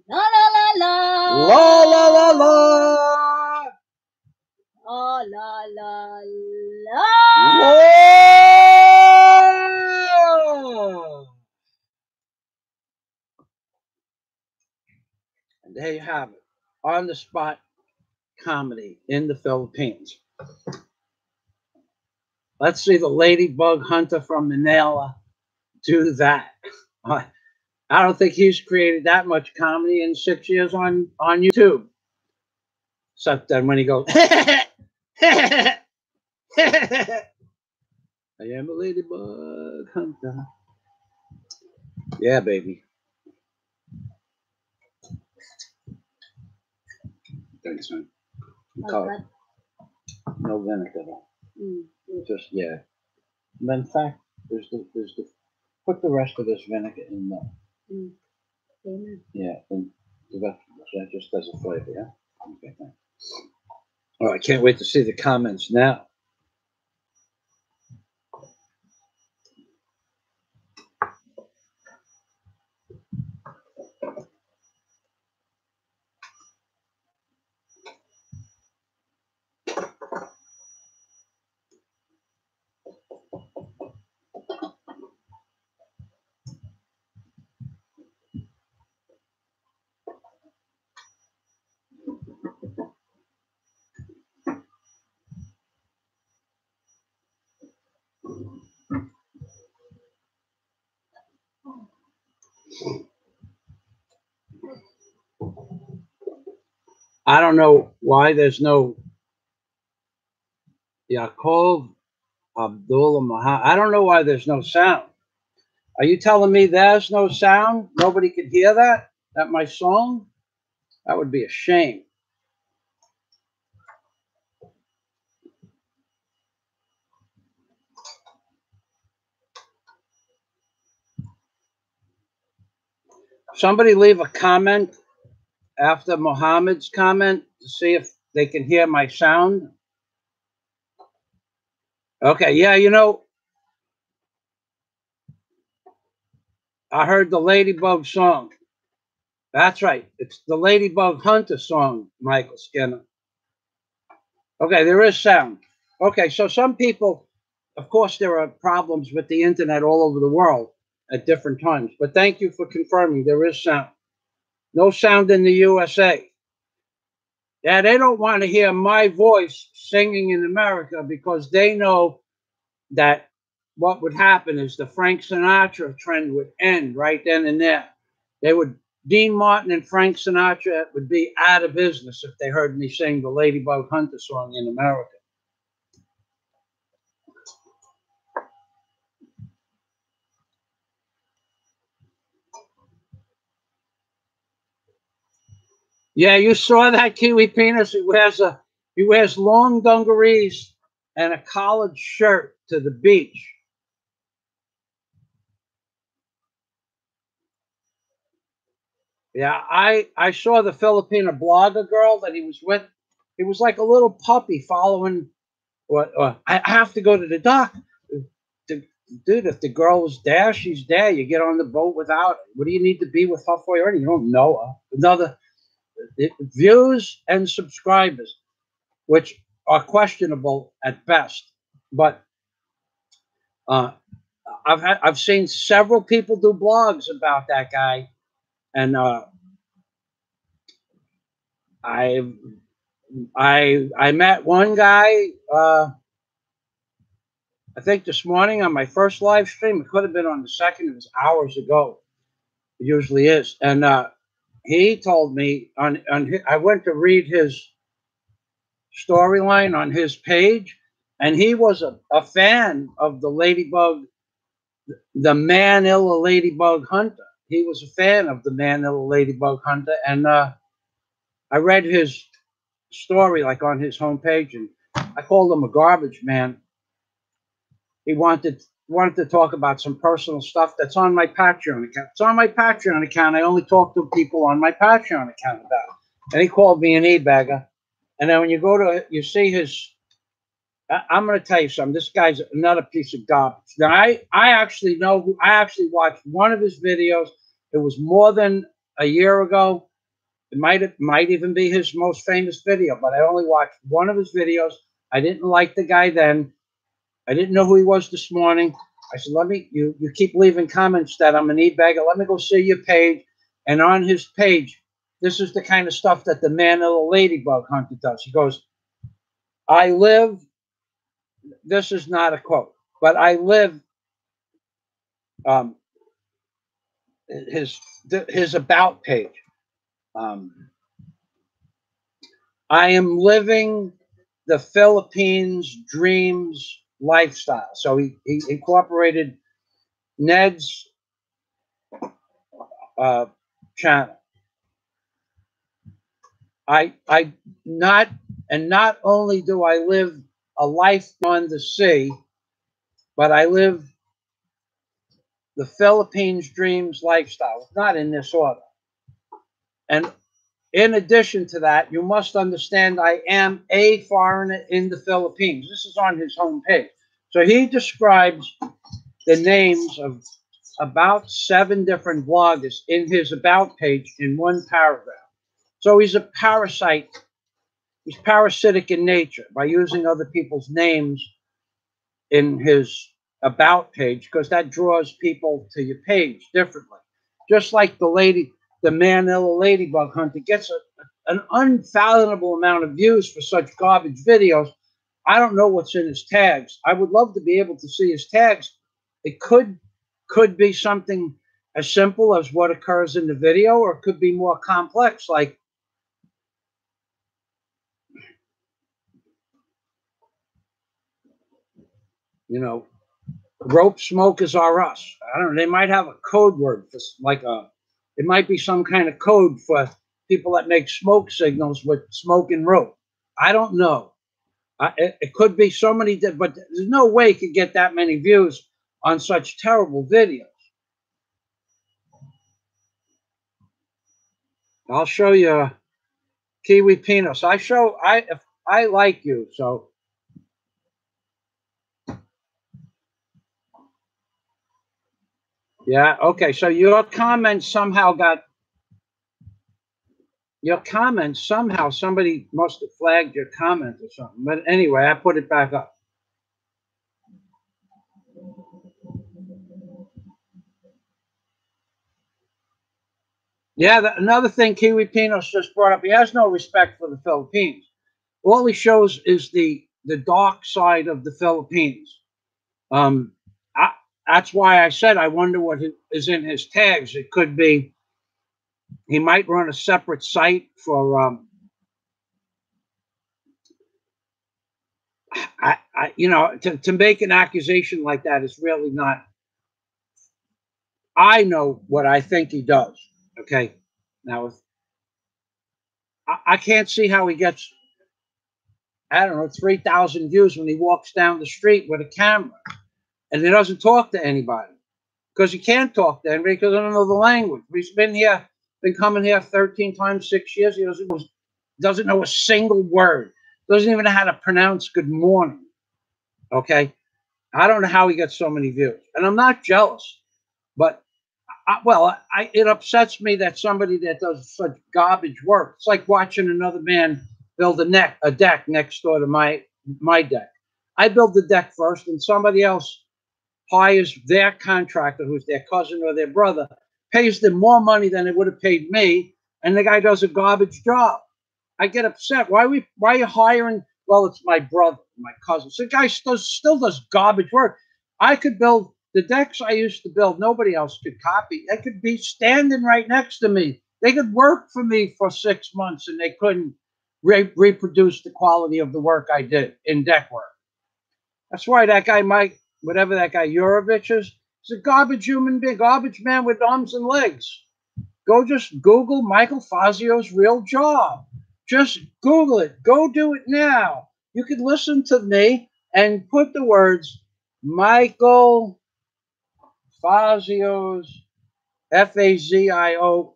La la la la. La la la la. Oh la la la. Whoa! And there you have it. On the spot comedy in the Philippines. Let's see the ladybug hunter from Manila do that. I don't think he's created that much comedy in 6 years on YouTube. Except then when he goes, I am a ladybug hunter. Yeah, baby. Thanks, man. No vinegar though. Just yeah. And in fact, there's the put the rest of this vinegar in the yeah in the vegetables. That just does a flavor. Yeah. Okay. Thanks. Oh, I can't wait to see the comments now. I don't know why there's no Yaakov Abdullah Muhammad. I don't know why there's no sound. Are you telling me there's no sound? Nobody could hear that? That my song? That would be a shame. Somebody leave a comment after Muhammad's comment to see if they can hear my sound. Okay, yeah, you know, I heard the Ladybug song. That's right. It's the Ladybug Hunter song, Michael Skinner. Okay, there is sound. Okay, so some people, of course, there are problems with the internet all over the world at different times. But thank you for confirming there is sound. No sound in the USA. Yeah, they don't want to hear my voice singing in America because they know that what would happen is the Frank Sinatra trend would end right then and there. They would, Dean Martin and Frank Sinatra would be out of business if they heard me sing the Ladybug Hunter song in America. Yeah, you saw that Kiwi Penis. He wears long dungarees and a collared shirt to the beach. Yeah, I saw the Filipina blogger girl that he was with. He was like a little puppy following. What? I have to go to the dock. Dude, if the girl was there, she's there. You get on the boat without her. What do you need to be with her for already? You don't know her. Another views and subscribers, which are questionable at best. But uh, I've seen several people do blogs about that guy, and I I met one guy. I think this morning on my first live stream. It could have been on the second. It was hours ago. It usually is, and he told me I went to read his storyline on his page, and he was a fan of the Ladybug, the Manila Ladybug Hunter. He was a fan of the Manila Ladybug Hunter, and I read his story like on his homepage, and I called him a garbage man. He wanted to talk about some personal stuff that's on my Patreon account. It's on my Patreon account. I only talk to people on my Patreon account about it. And he called me an e-bagger. And then when you go to, you see his, I'm going to tell you something. This guy's another piece of garbage. Now, I actually know, I actually watched one of his videos. It was more than a year ago. It might even be his most famous video, but I only watched one of his videos. I didn't like the guy then. I didn't know who he was this morning. I said, you keep leaving comments that I'm an e-bagger. Let me go see your page. And on his page, this is the kind of stuff that the Manila Ladybug Hunter does. He goes, I live, this is not a quote, but I live, um, his about page. I am living the Philippines dreams lifestyle. So he incorporated Ned's channel. I not only do I live a life on the sea, but I live the Philippines dreams lifestyle. Not in this order. And in addition to that, you must understand I am a foreigner in the Philippines. This is on his homepage. So he describes the names of about 7 different bloggers in his about page in one paragraph. So he's a parasite. He's parasitic in nature by using other people's names in his about page because that draws people to your page differently. Just like the Manila Ladybug Hunter gets an unfathomable amount of views for such garbage videos. I don't know what's in his tags. I would love to be able to see his tags. It could be something as simple as what occurs in the video, or it could be more complex, like, you know, rope smokers are us. I don't know. They might have a code word for it might be some kind of code for people that make smoke signals with smoke and rope. I don't know. It could be so many, but there's no way it could get that many views on such terrible videos. I'll show you Kiwi Penis. I like you, so. Yeah, okay. So your comments somehow somebody must have flagged your comment or something. But anyway, I put it back up. Yeah, another thing Kiwi Pinos just brought up, he has no respect for the Philippines. All he shows is the dark side of the Philippines. Um, I, that's why I said I wonder what is in his tags. It could be he might run a separate site for you know, to make an accusation like that is really not. I know what I think he does. Okay, now if I can't see how he gets, I don't know, 3,000 views when he walks down the street with a camera and he doesn't talk to anybody because he can't talk to anybody because I don't know the language. He's been coming here 13 times, 6 years. He doesn't know a single word. Doesn't even know how to pronounce good morning. Okay, I don't know how he gets so many views, and I'm not jealous, but it upsets me that somebody that does such garbage work. It's like watching another man build a deck next door to my deck. I build the deck first, and somebody else hires their contractor, who's their cousin or their brother, pays them more money than it would have paid me, and the guy does a garbage job. I get upset. Why are you hiring? Well, it's my brother, my cousin. So the guy still does garbage work. I could build the decks I used to build. Nobody else could copy. They could be standing right next to me. They could work for me for 6 months, and they couldn't reproduce the quality of the work I did in deck work. That's why that guy Mike, whatever that guy Yurovich is a garbage human being, garbage man with arms and legs. Go just Google Michael Fazio's real job. Just Google it. Go do it now. You could listen to me and put the words Michael Fazio's Fazios,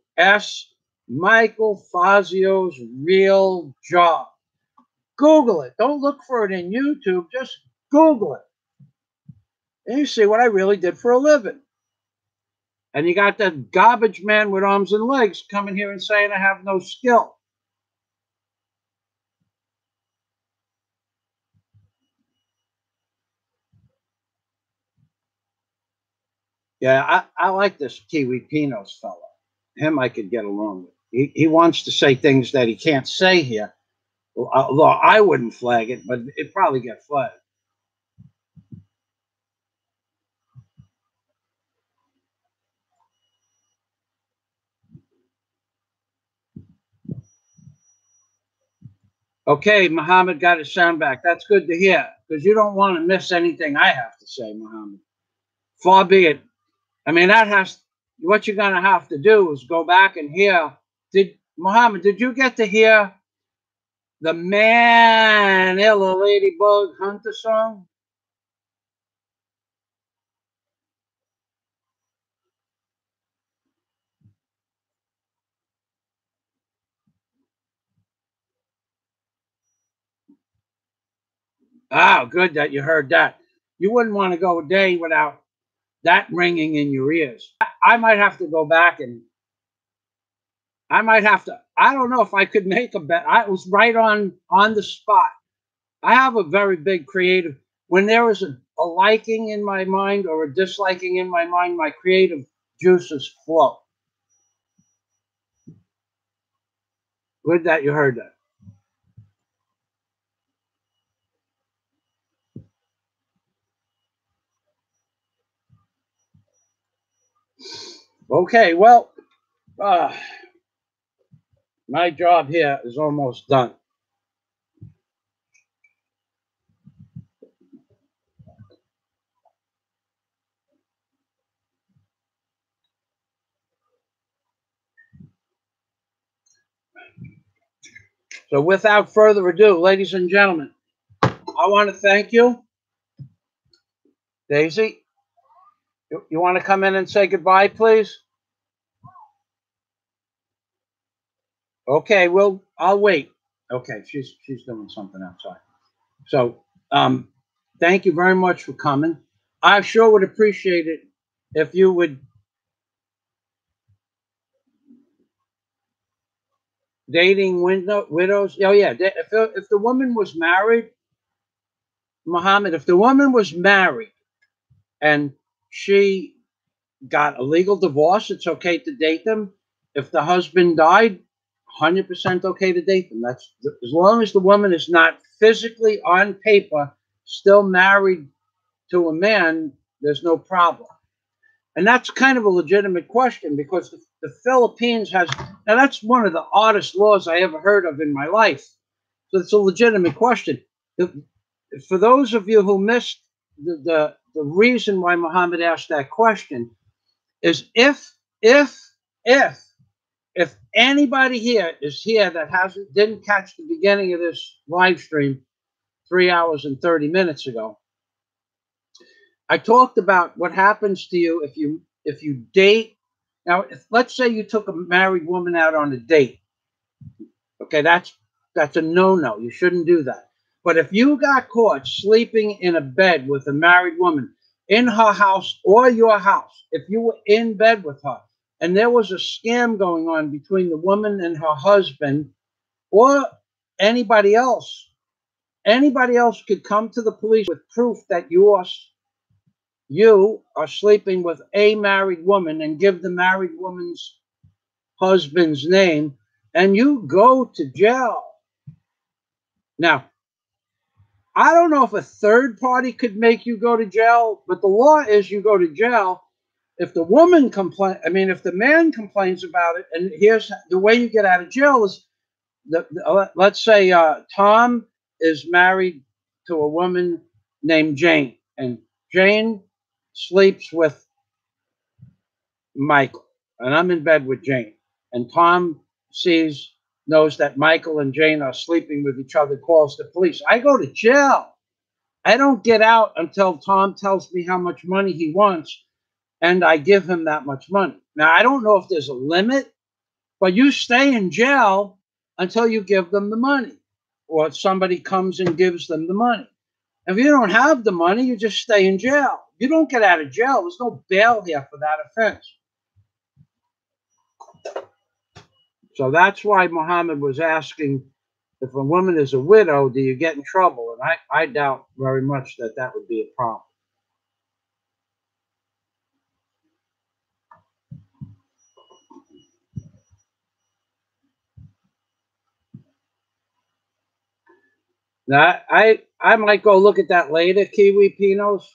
Michael Fazio's real job. Google it. Don't look for it in YouTube. Just Google it. And you see what I really did for a living. And you got that garbage man with arms and legs coming here and saying I have no skill. Yeah, I like this Kiwi Pinos fellow. Him I could get along with. He wants to say things that he can't say here. Although I wouldn't flag it, but it'd probably get flagged. Okay, Muhammad got his sound back. That's good to hear because you don't want to miss anything I have to say, Muhammad. Far be it. I mean, what you're going to have to do is go back and hear. Muhammad, did you get to hear the Manila Ladybug Hunter song? Oh, good that you heard that. You wouldn't want to go a day without that ringing in your ears. I might have to go back and I might have to. I don't know if I could make a bet. I was right on the spot. I have a very big creative. When there is a liking in my mind or a disliking in my mind, my creative juices flow. Good that you heard that. Okay, well, my job here is almost done. So without further ado, ladies and gentlemen, I want to thank you. Daisy, you want to come in and say goodbye, please? Okay, well, I'll wait. Okay, she's doing something outside. So, thank you very much for coming. I sure would appreciate it if you would dating widows. Oh yeah, if the woman was married, Muhammad, if the woman was married and she got a legal divorce, it's okay to date them. If the husband died, 100% okay to date them. That's as long as the woman is not physically on paper still married to a man, there's no problem. And that's kind of a legitimate question because the Philippines has, now that's one of the oddest laws I ever heard of in my life. So it's a legitimate question. For those of you who missed the reason why Muhammad asked that question is if anybody here is here that didn't catch the beginning of this live stream 3 hours and 30 minutes ago, I talked about what happens to you if you date. Now, let's say you took a married woman out on a date. Okay, that's a no-no. You shouldn't do that. But if you got caught sleeping in a bed with a married woman in her house or your house, if you were in bed with her and there was a scam going on between the woman and her husband or anybody else could come to the police with proof that you are sleeping with a married woman and give the married woman's husband's name, and you go to jail. Now, I don't know if a third party could make you go to jail, but the law is you go to jail if the woman if the man complains about it. And here's the way you get out of jail is, let's say Tom is married to a woman named Jane, and Jane sleeps with Michael, and I'm in bed with Jane, and Tom knows that Michael and Jane are sleeping with each other, calls the police. I go to jail. I don't get out until Tom tells me how much money he wants, and I give him that much money. Now, I don't know if there's a limit, but you stay in jail until you give them the money, or somebody comes and gives them the money. If you don't have the money, you just stay in jail. You don't get out of jail. There's no bail here for that offense. So that's why Muhammad was asking, if a woman is a widow, do you get in trouble? And I doubt very much that would be a problem. Now, I might go look at that later, Kiwi Pinos.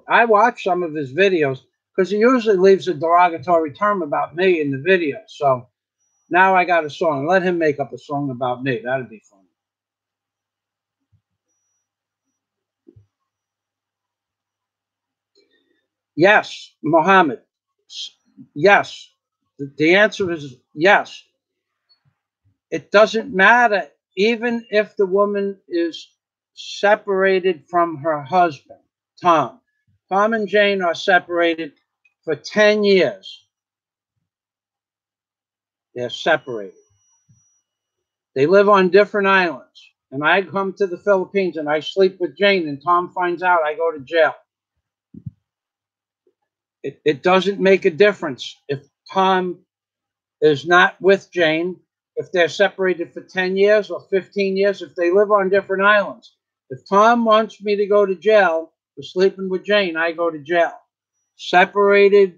I watch some of his videos because he usually leaves a derogatory term about me in the video. So now I got a song. Let him make up a song about me. That'd be fun. Yes, Muhammad. Yes. The answer is yes. It doesn't matter, even if the woman is separated from her husband, Tom. Tom and Jane are separated for 10 years. They're separated. They live on different islands. And I come to the Philippines and I sleep with Jane, and Tom finds out, I go to jail. It doesn't make a difference if Tom is not with Jane, if they're separated for 10 years or 15 years, if they live on different islands. If Tom wants me to go to jail for sleeping with Jane, I go to jail. Separated,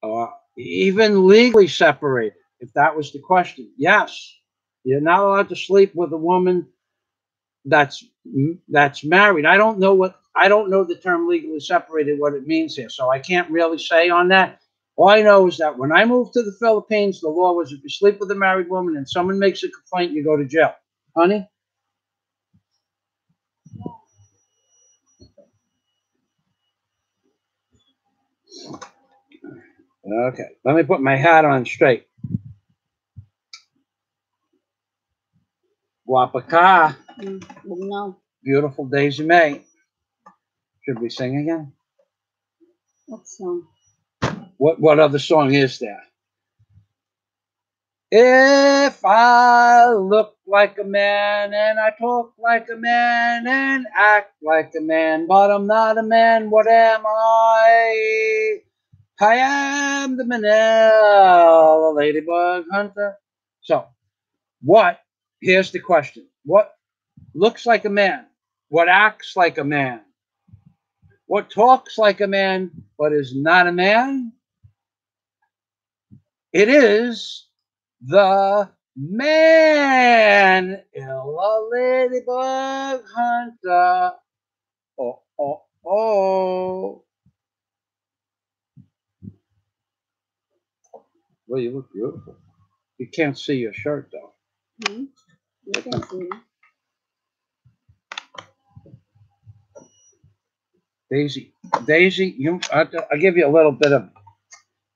or even legally separated, if that was the question. Yes, you're not allowed to sleep with a woman that's married. I don't know the term legally separated, what it means here, so I can't really say on that. All I know is that when I moved to the Philippines, the law was if you sleep with a married woman and someone makes a complaint, you go to jail. Honey? Okay, let me put my hat on straight. Wapaka. Beautiful days of May. Should we sing again? What song? What other song is there? If I look like a man and I talk like a man and act like a man, but I'm not a man, what am I? I am the Manel, a ladybug hunter. So, here's the question. What looks like a man? What acts like a man? What talks like a man but is not a man? It is the man, a ladybug hunter. Oh, oh, oh. Well, you look beautiful. You can't see your shirt, though. Hmm? You can see. Daisy, I'll give you a little bit of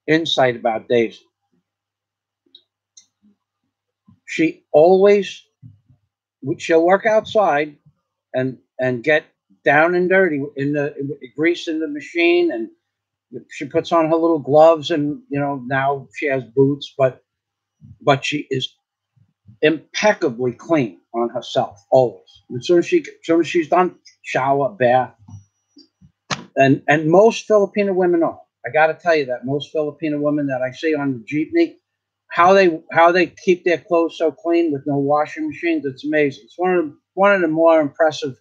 insight about Daisy. She always, she'll work outside and get down and dirty in the grease in the machine, and she puts on her little gloves, and now she has boots, but she is impeccably clean on herself always. As soon as she's done, shower, bath, and most Filipino women are. I got to tell you that most Filipino women that I see on the jeepney, how they keep their clothes so clean with no washing machines, it's amazing. It's one of the more impressive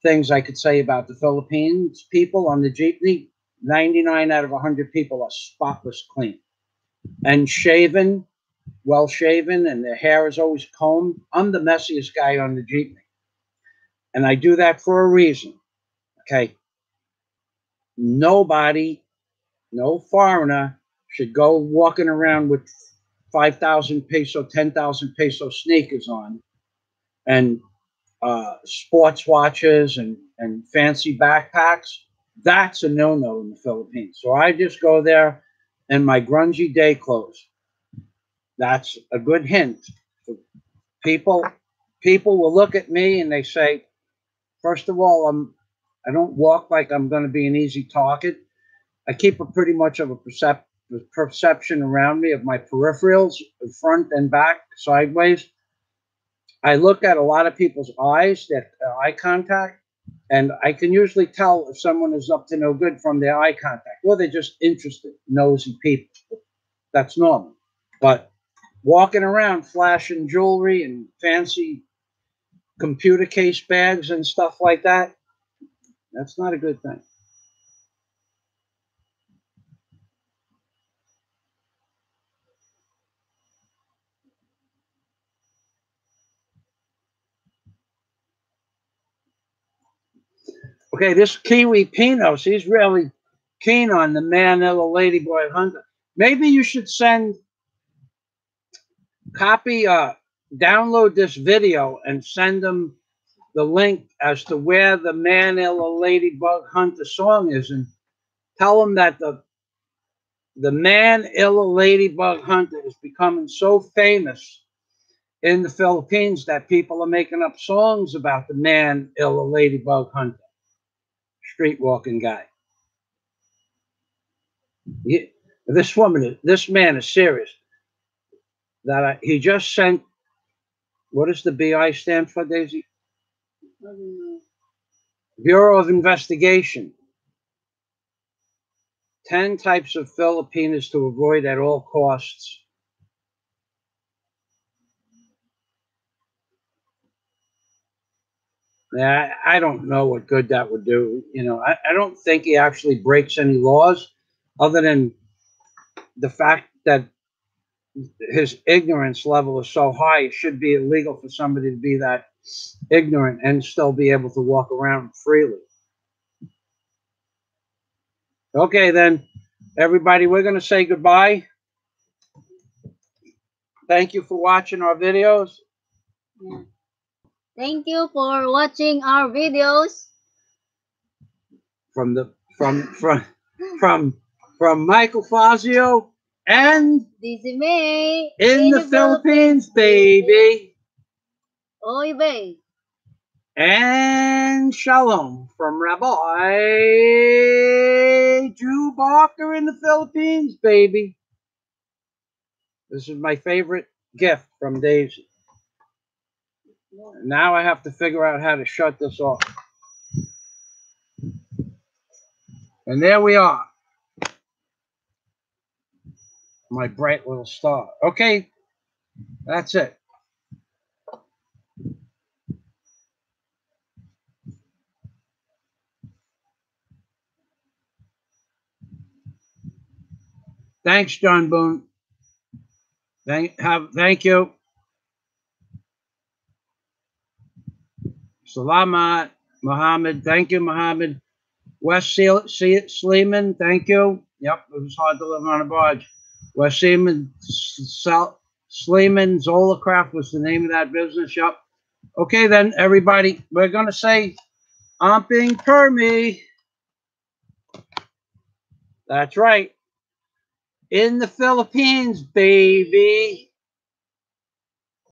things I could say about the Philippines people on the jeepney. 99 out of 100 people are spotless clean and shaven, well shaven, and their hair is always combed. I'm the messiest guy on the jeepney, and I do that for a reason. Okay, nobody, no foreigner should go walking around with 5,000 peso, 10,000 peso sneakers on, and sports watches and fancy backpacks. That's a no-no in the Philippines. So I just go there in my grungy day clothes. That's a good hint. People will look at me and they say, first of all, I don't walk like I'm going to be an easy target. I keep a pretty much of a perception around me of my peripherals, front and back, sideways. I look at a lot of people's eyes, that eye contact, and I can usually tell if someone is up to no good from their eye contact, or they're just interested, nosy people. That's normal. But walking around flashing jewelry and fancy computer case bags and stuff like that, that's not a good thing. Okay, this Kiwi Pinos, he's really keen on the man of the ladyboy hunter. Maybe you should download this video and send them the link as to where the Man Ill Ladybug Hunter song is, and tell them that the Man Ill Ladybug Hunter is becoming so famous in the Philippines that people are making up songs about the Man Ill Ladybug Hunter, street walking guy. This man is serious. He just sent. What does the BI stand for, Daisy? Bureau of Investigation. 10 types of Filipinos to avoid at all costs. Yeah, I don't know what good that would do. I don't think he actually breaks any laws, other than the fact that his ignorance level is so high. It should be illegal for somebody to be that ignorant and still be able to walk around freely. Okay, then, everybody, we're going to say goodbye. Thank you for watching our videos. Yeah. Thank you for watching our videos. From Michael Fazio and Dizzy May in the Philippines, baby. Oy vey. And shalom from Rabbi Drew Barker in the Philippines, baby. This is my favorite gift from Daisy. Now I have to figure out how to shut this off. And there we are. My bright little star. Okay, that's it. Thanks, John Boone. Thank you. Salamat, Muhammad. Thank you, Muhammad. West Sleeman, thank you. Yep, it was hard to live on a barge. West Sleeman Zollacraft was the name of that business. Yep. Okay, then, everybody, we're going to say Amping Permi. That's right. In the Philippines, baby.